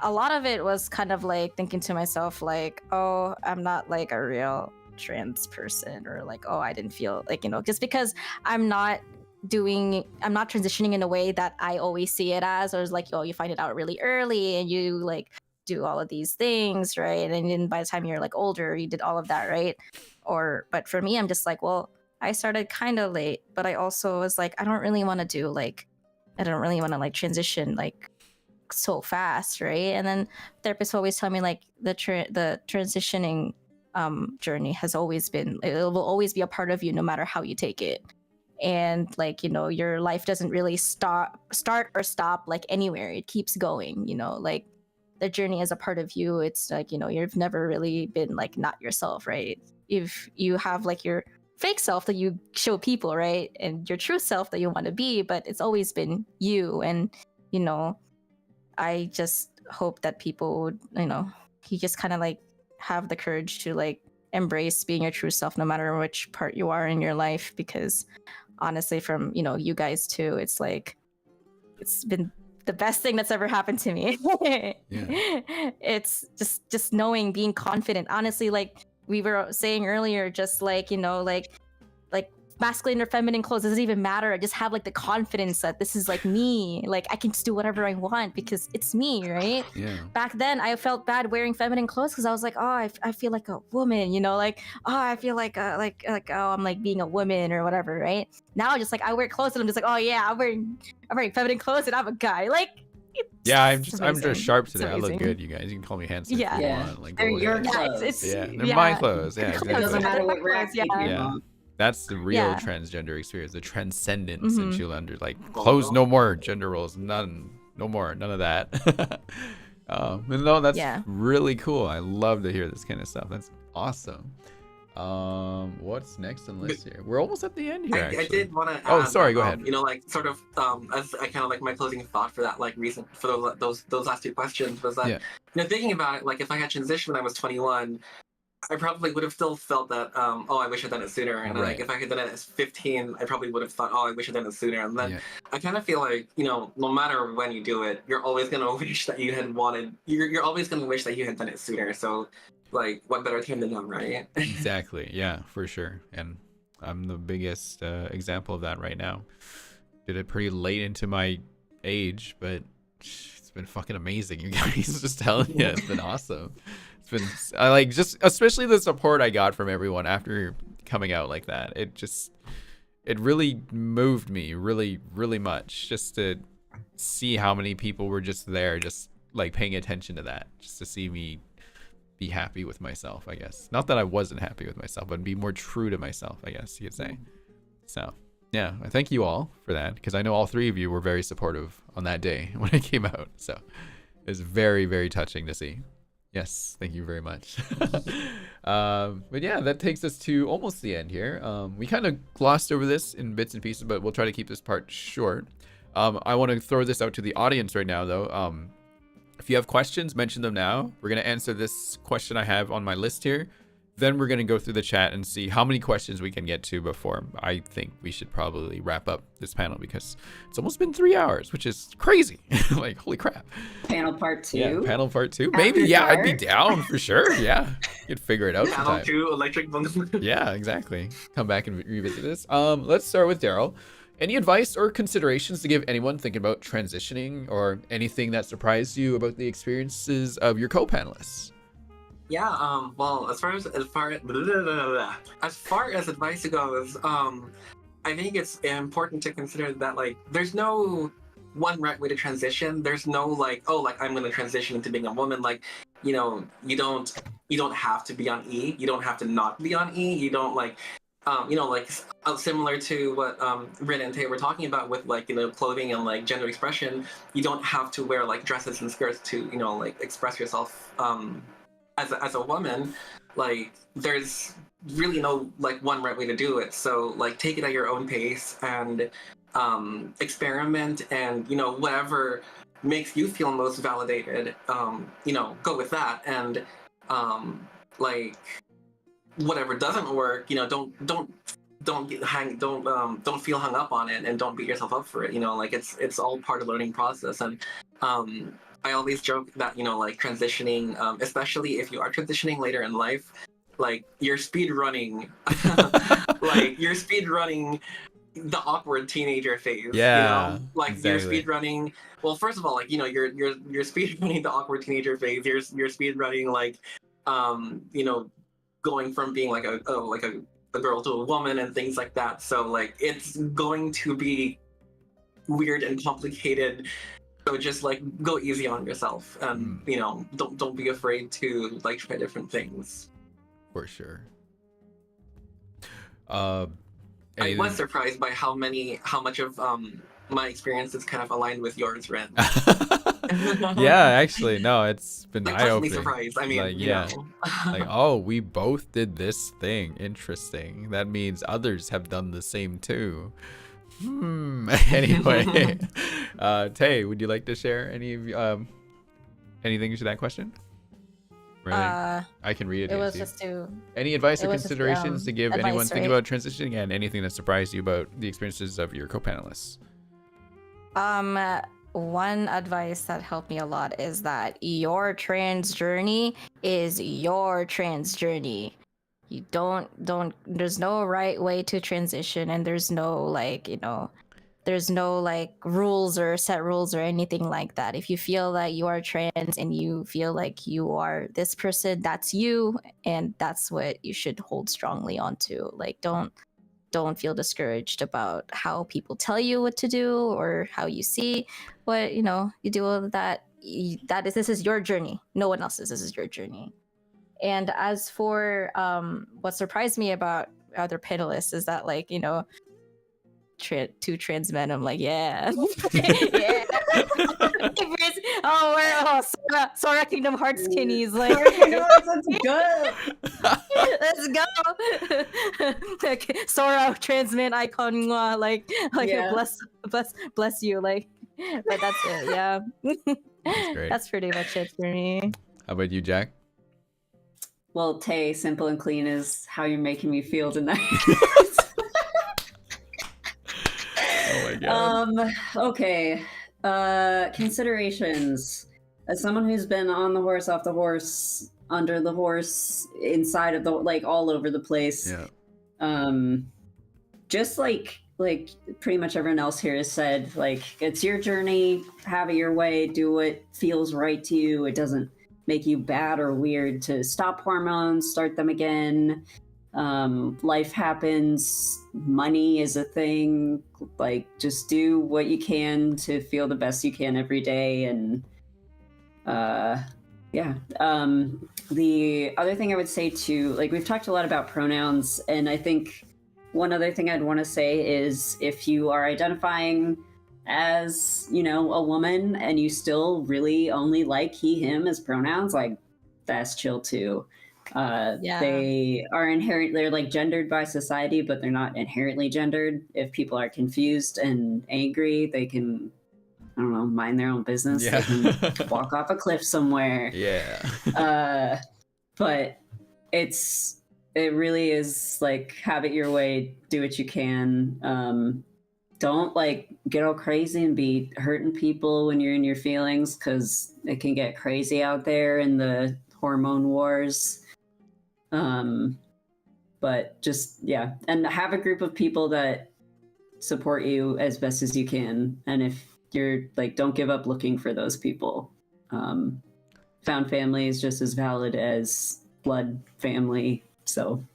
a lot of it was kind of like thinking to myself, like, oh, I'm not like a real trans person, or like, oh, I didn't feel like, you know, just because I'm not transitioning in a way that I always see it as, or it's like, oh, you find it out really early and you like do all of these things, right? And then by the time you're like older, you did all of that, right? But for me, I'm just like, well, I started kind of late, but I also was like, I don't really want to like transition like so fast, right? And then therapists always tell me like the transitioning journey has always been, it will always be a part of you no matter how you take it. And like, you know, your life doesn't really start or stop like anywhere. It keeps going, you know, like the journey is a part of you. It's like, you know, you've never really been like not yourself, right? If you have like your fake self that you show people, right, and your true self that you want to be, but it's always been you. And you know, I just hope that people would, you know, you just kind of like have the courage to like embrace being your true self no matter which part you are in your life, because honestly, from, you know, you guys too, it's like it's been the best thing that's ever happened to me. Yeah. It's just knowing, being confident, honestly, like we were saying earlier, just like, you know, like masculine or feminine clothes, doesn't even matter. I just have like the confidence that this is like me, like I can just do whatever I want because it's me, right? Yeah. Back then I felt bad wearing feminine clothes because I was like, oh, I feel like a woman, you know, like, oh, I feel like oh, I'm like being a woman or whatever, right? Now just like I wear clothes and I'm just like, oh yeah, I'm wearing feminine clothes and I'm a guy, like. Yeah, I'm just sharp It's today. I look amazing. good, you guys. You can call me handsome Yeah. if you Yeah. want. Like, They're go your ahead. clothes. Yeah, they're my clothes. Yeah, It doesn't exactly. matter what rack you Yeah. keep Yeah. on. That's the real Yeah. transgender experience, the transcendence, and Mhm. she'll under like clothes no more, gender roles none, no more, none of that. And no, that's Yeah. really cool. I love to hear this kind of stuff. That's awesome. What's next on the list here? We're almost at the end here. I did want to. Oh, sorry, go ahead. You know, like sort of, as I kind of like my closing thought for that, like reason for those last two questions was that, Yeah. you know, thinking about it, like if I had transitioned when I was 21, I probably would have still felt that, oh, I wish I'd done it sooner. And Right. like if I had done it at 15, I probably would have thought, oh, I wish I'd done it sooner. And then Yeah. I kind of feel like, you know, no matter when you do it, you're always gonna wish that you had wanted. You're always gonna wish that you had done it sooner. So, like, what better time than now, right? Exactly. Yeah, for sure. And I'm the biggest example of that right now. Did it pretty late into my age, but it's been fucking amazing, you guys. Just telling you, it's been awesome. It's been, I like, just especially the support I got from everyone after coming out like that. It really moved me really, really much, just to see how many people were just there, just like paying attention to that, just to see me be happy with myself, I guess. Not that I wasn't happy with myself, but be more true to myself, I guess you could say. So yeah, I thank you all for that, because I know all three of you were very supportive on that day when it came out. So it's very, very touching to see. Yes, thank you very much. But yeah, that takes us to almost the end here. We kind of glossed over this in bits and pieces, but we'll try to keep this part short. I want to throw this out to the audience right now, though. If you have questions, mention them now. We're going to answer this question I have on my list here. Then we're going to go through the chat and see how many questions we can get to before I think we should probably wrap up this panel, because it's almost been 3 hours, which is crazy. Like, holy crap. Panel part 2. Yeah, panel part 2. After Maybe, yeah, I'd be dark. down for sure. Yeah, you'd figure it out Panel sometime. 2, electric boogaloo. Yeah, exactly. Come back and revisit this. Let's start with Daryl. Any advice or considerations to give anyone thinking about transitioning, or anything that surprised you about the experiences of your co-panelists? Yeah, well, as far as advice goes, I think it's important to consider that, like, there's no one right way to transition. There's no like, oh, like I'm gonna transition into being a woman. Like, you know, you don't have to be on E. You don't have to not be on E. You don't like, you know, like similar to what Rin and Tay were talking about with, like, you know, clothing and like gender expression. You don't have to wear like dresses and skirts to, you know, like express yourself as a woman. Like, there's really no like one right way to do it. So like take it at your own pace and experiment, and, you know, whatever makes you feel most validated, you know, go with that. And like whatever doesn't work, you know, don't feel hung up on it, and don't beat yourself up for it. You know, like it's all part of the learning process. And I always joke that, you know, like transitioning, especially if you are transitioning later in life, like you're speed running the awkward teenager phase. Yeah, you know, like exactly. you're speed running. Well, first of all, like, you know, you're speed running the awkward teenager phase. You're speed running, like, you know, going from being like a girl to a woman and things like that. So like it's going to be weird and complicated. So just like go easy on yourself, and you know, don't be afraid to like try different things. For sure. I was surprised by how much of my experiences kind of aligned with yours, Ren. Yeah, actually, no, it's been like, eye-opening. Surprised. I mean, like, yeah, like, oh, we both did this thing. Interesting. That means others have done the same too. Anyway, Tay, would you like to share anything to that question? I can read it. It was just to any advice or considerations to give advice, anyone thinking about transitioning, and anything that surprised you about the experiences of your co-panelists. One advice that helped me a lot is that your trans journey is your trans journey. You don't there's no right way to transition, and there's no like, there's no like rules or set rules or anything like that. If you feel that you are trans and you feel like you are this person, that's you, and that's what you should hold strongly onto. Like, don't feel discouraged about how people tell you what to do or how you see what you do. All of that. This is your journey. No one else's. This is your journey. And as for what surprised me about other panelists is that, like, two trans men, I'm like, yeah. Yeah. Sora Kingdom Hearts Kinnies, like, Let's go. Let's go. Like, Sora trans man icon, like yeah. bless you, like. But that's it, yeah. That's great. That's pretty much it for me. How about you, Jack? Well, Tay, simple and clean is how you're making me feel tonight. Oh my god. Okay. Considerations. As someone who's been on the horse, off the horse, under the horse, inside of the, like, all over the place. Yeah. Just like pretty much everyone else here has said, like, it's your journey, have it your way, do what feels right to you. It doesn't make you bad or weird to stop hormones, start them again. Life happens, money is a thing, like, just do what you can to feel the best you can every day. And yeah. The other thing I would say too, like, we've talked a lot about pronouns, and I think one other thing I'd want to say is, if you are identifying as, a woman and you still really only like he, him as pronouns, like, that's chill too. Yeah. They're like gendered by society, but they're not inherently gendered. If people are confused and angry, they can, I don't know, mind their own business. Yeah. They can walk off a cliff somewhere. Yeah. But it really is like, have it your way, do what you can. Don't like get all crazy and be hurting people when you're in your feelings, because it can get crazy out there in the hormone wars. But just, yeah, and have a group of people that support you as best as you can. And if you're like, don't give up looking for those people. Found family is just as valid as blood family. So,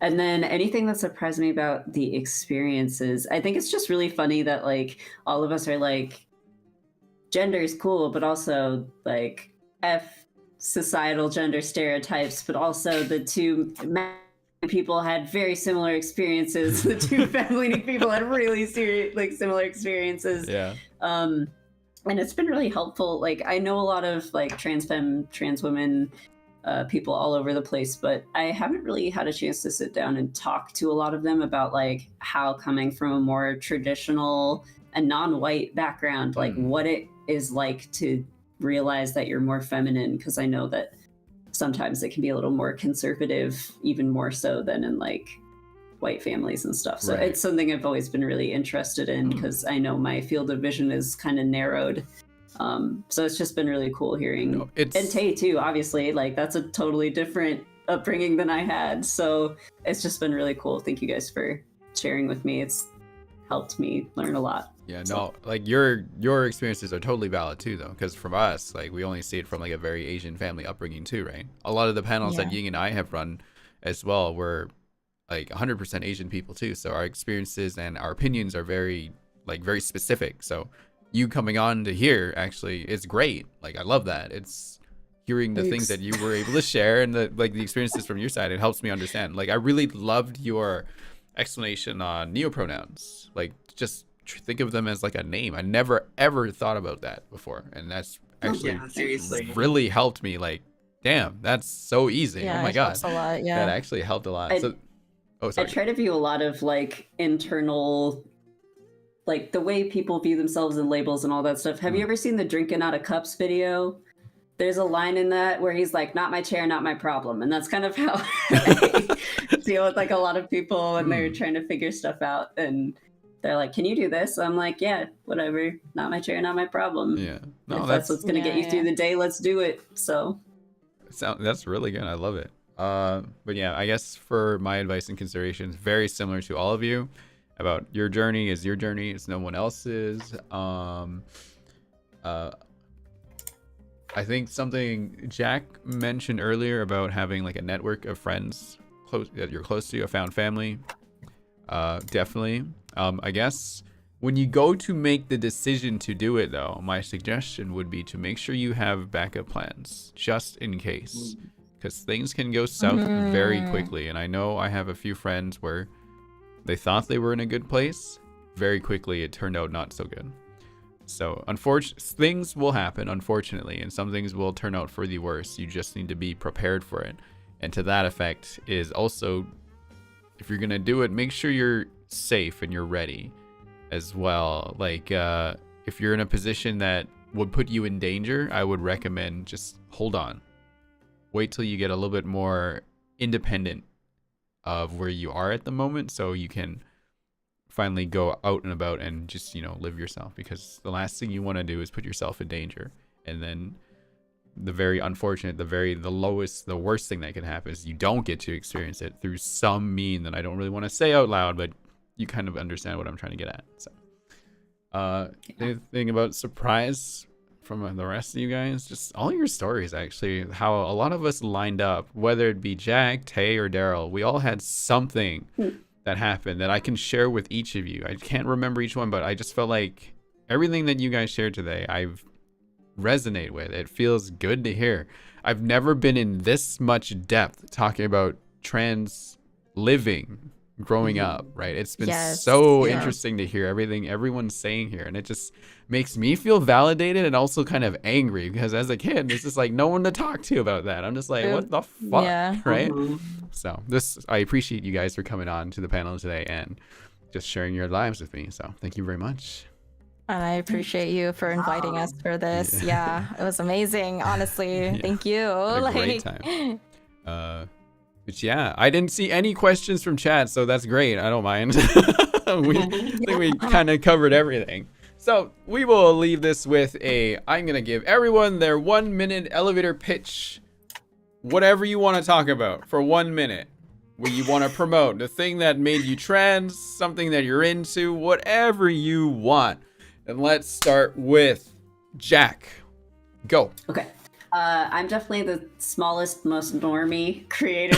and then anything that surprised me about the experiences, I think it's just really funny that, like, all of us are like, gender is cool, but also like F societal gender stereotypes, but also the two people had very similar experiences. The two family people had really serious, like, similar experiences. Yeah. And it's been really helpful. Like, I know a lot of like trans women, people all over the place, but I haven't really had a chance to sit down and talk to a lot of them about, like, how coming from a more traditional and non-white background, like, what it is like to realize that you're more feminine, because I know that sometimes it can be a little more conservative, even more so than in like white families and stuff. So Right. It's something I've always been really interested in, because I know my field of vision is kind of narrowed. So it's just been really cool hearing. And Tay too, obviously, like, that's a totally different upbringing than I had. So it's just been really cool. Thank you guys for sharing with me. It's helped me learn a lot. Yeah, no, like, your experiences are totally valid too, though, because from us, like, we only see it from like a very Asian family upbringing too, right? A lot of the panels that Ying and I have run as well were like 100% Asian people too, so our experiences and our opinions are very specific. So you coming on to here actually is great. Like, I love that. It's hearing the things that you were able to share and the experiences from your side. It helps me understand. Like, I really loved your explanation on neopronouns. Like, just think of them as like a name. I never ever thought about that before, and that's actually really helped me. Like, damn, that's so easy. Yeah, oh my god, helps a lot. Yeah, that actually helped a lot. I try to view a lot of like internal, like the way people view themselves in labels and all that stuff. Have you ever seen the drinking out of cups video? There's a line in that where he's like, "Not my chair, not my problem," and that's kind of how I deal with like a lot of people when they're trying to figure stuff out, and they're like, "Can you do this?" I'm like, "Yeah, whatever. Not my chair, not my problem." Yeah, no, if that's what's gonna get you through the day, let's do it. So that's really good. I love it. But yeah, I guess for my advice and considerations, very similar to all of you, about your journey is your journey. It's no one else's. I think something Jack mentioned earlier about having like a network of friends close that you're close to, a found family. Definitely. I guess when you go to make the decision to do it, though, my suggestion would be to make sure you have backup plans just in case, because things can go south very quickly. And I know I have a few friends where they thought they were in a good place. Very quickly, it turned out not so good. So things will happen, unfortunately, and some things will turn out for the worse. You just need to be prepared for it. And to that effect is also, if you're going to do it, make sure you're safe and you're ready as well. Like, if you're in a position that would put you in danger, I would recommend just hold on. Wait till you get a little bit more independent of where you are at the moment, so you can finally go out and about and just, live yourself, because the last thing you want to do is put yourself in danger. And then the very unfortunate, the worst thing that can happen is you don't get to experience it through some mean that I don't really want to say out loud, but you kind of understand what I'm trying to get at. So anything about surprise from the rest of you guys? Just all your stories, actually, how a lot of us lined up, whether it be Jack, Tay, or Daryl, we all had something that happened that I can share with each of you. I can't remember each one, but I just felt like everything that you guys shared today, I've resonate with. It feels good to hear. I've never been in this much depth talking about trans living growing up, right? It's been so interesting to hear everything everyone's saying here, and it just makes me feel validated and also kind of angry, because as a kid, there's just like no one to talk to about that. I'm just like, what the fuck, right? So I appreciate you guys for coming on to the panel today and just sharing your lives with me. So thank you very much. And I appreciate you for inviting us for this. Yeah, it was amazing, honestly. Thank you. A great time. But yeah, I didn't see any questions from chat, so that's great. I don't mind. I think we kind of covered everything. So we will leave this with I'm going to give everyone their 1 minute elevator pitch. Whatever you want to talk about for 1 minute. What you want to promote, the thing that made you trans, something that you're into, whatever you want. And let's start with Jack. Go. Okay. I'm definitely the smallest, most normie creator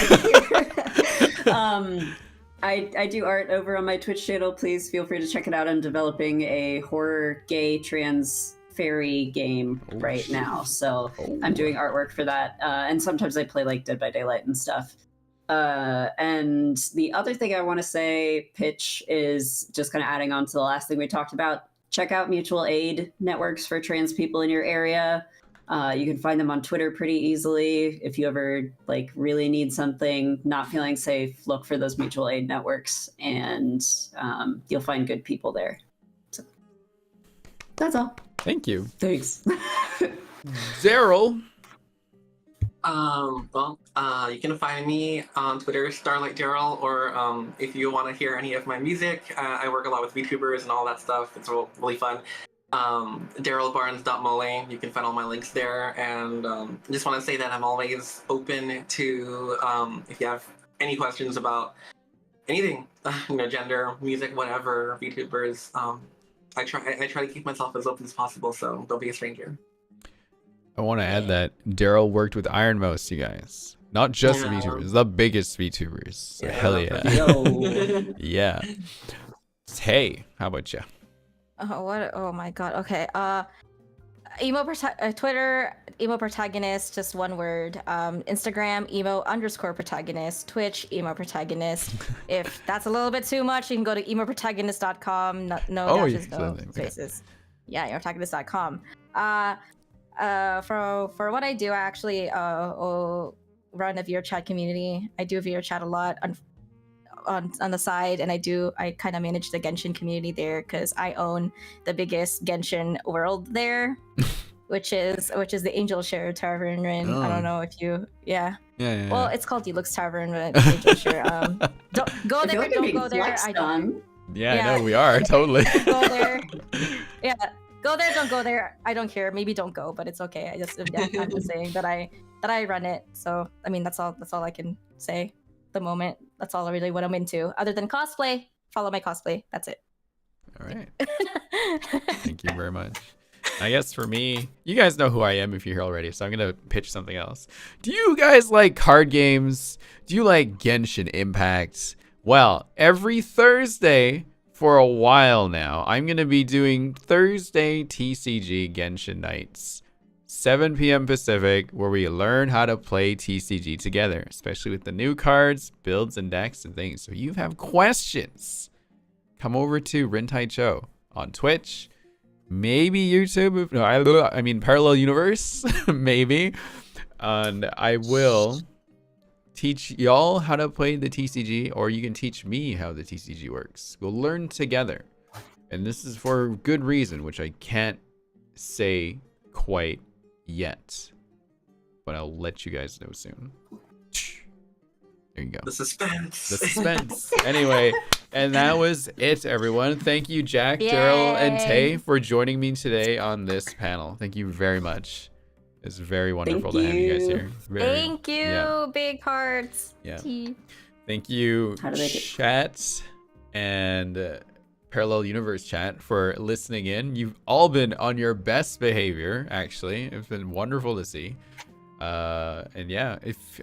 here. I do art over on my Twitch channel. Please feel free to check it out. I'm developing a horror, gay, trans fairy game right now. So I'm doing artwork for that. And sometimes I play like Dead by Daylight and stuff. And the other thing I want to say, pitch, is just kind of adding on to the last thing we talked about. Check out mutual aid networks for trans people in your area. You can find them on Twitter pretty easily. If you ever like really need something, not feeling safe, look for those mutual aid networks, and you'll find good people there. So, that's all. Thank you. Thanks. Daryl. You can find me on Twitter, Starlight Daryl, or if you want to hear any of my music, I work a lot with VTubers and all that stuff. It's really fun. DarylBarnes.mole. You can find all my links there, and just want to say that I'm always open to if you have any questions about anything, gender, music, whatever, VTubers. I try to keep myself as open as possible, so don't be a stranger. I want to add that Daryl worked with Ironmouse, you guys. Not just VTubers, the biggest VTubers. So hell yeah. Yeah. Hey, how about you? Oh, what? Oh my god. Okay. Twitter, emo protagonist, just one word. Instagram, emo_protagonist. Twitch, emo protagonist. If that's a little bit too much, you can go to emoprotagonist.com. No dashes, no spaces. Yeah, emoprotagonist.com. For what I do, I actually run a VR chat community. I do VR chat a lot on the side, and I kind of manage the Genshin community there because I own the biggest Genshin world there, which is the Angel Share Tavern. And I don't know if you, yeah. Well, it's called Deluxe Tavern, but it's Angel Share. Don't go there. Like don't go there. I don't. Yeah, I know we are totally. Go there. Yeah, go there. Don't go there. I don't care. Maybe don't go, but it's okay. I'm just saying that I run it. So I mean, that's all I can say. The moment, that's all really what I'm into, other than cosplay. Follow my cosplay, that's it. All right. Thank you very much. I guess for me, you guys know who I am if you're here already, so I'm gonna pitch something else. Do you guys like card games? Do you like Genshin Impact? Well, every Thursday for a while now, I'm gonna be doing Thursday TCG Genshin nights, 7 p.m. Pacific, where we learn how to play TCG together, especially with the new cards, builds, and decks and things. So if you have questions, come over to Rintaichou on Twitch, maybe YouTube. No, I mean Parallel Universe, maybe. And I will teach y'all how to play the TCG, or you can teach me how the TCG works. We'll learn together. And this is for good reason, which I can't say quite yet, but I'll let you guys know soon. There you go. The suspense. The suspense. Anyway, and that was it, everyone. Thank you, Jack, Daryl, and Tay, for joining me today on this panel. Thank you very much. It's very wonderful to have you guys here. Thank you, big hearts. Yeah. Thank you, chat and Parallel Universe chat, for listening in. You've all been on your best behavior, actually. It's been wonderful to see. And yeah,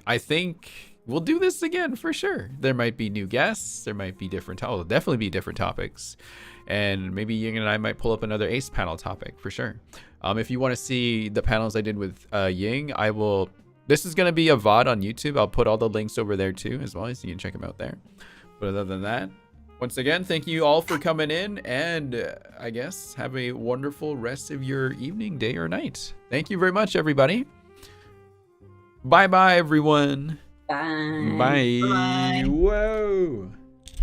I think we'll do this again for sure. There might be new guests, there might be different definitely be different topics. And maybe Ying and I might pull up another Ace panel topic for sure. If you want to see the panels I did with Ying, this is going to be a VOD on YouTube. I'll put all the links over there too, as well, so you can check them out there. But other than that, once again, thank you all for coming in, and I guess have a wonderful rest of your evening, day, or night. Thank you very much, everybody. Bye-bye, everyone. Bye. Bye. Bye. Whoa.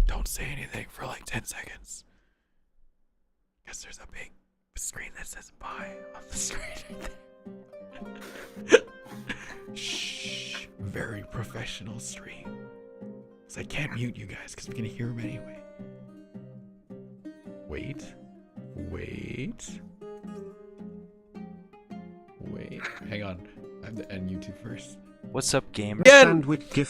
Don't say anything for like 10 seconds. Because there's a big screen that says bye on the screen. Shh. Very professional stream. Because I can't mute you guys because we can hear them anyway. Wait. Hang on. I have to end YouTube first. What's up, gamer? Again. Sandwich gift.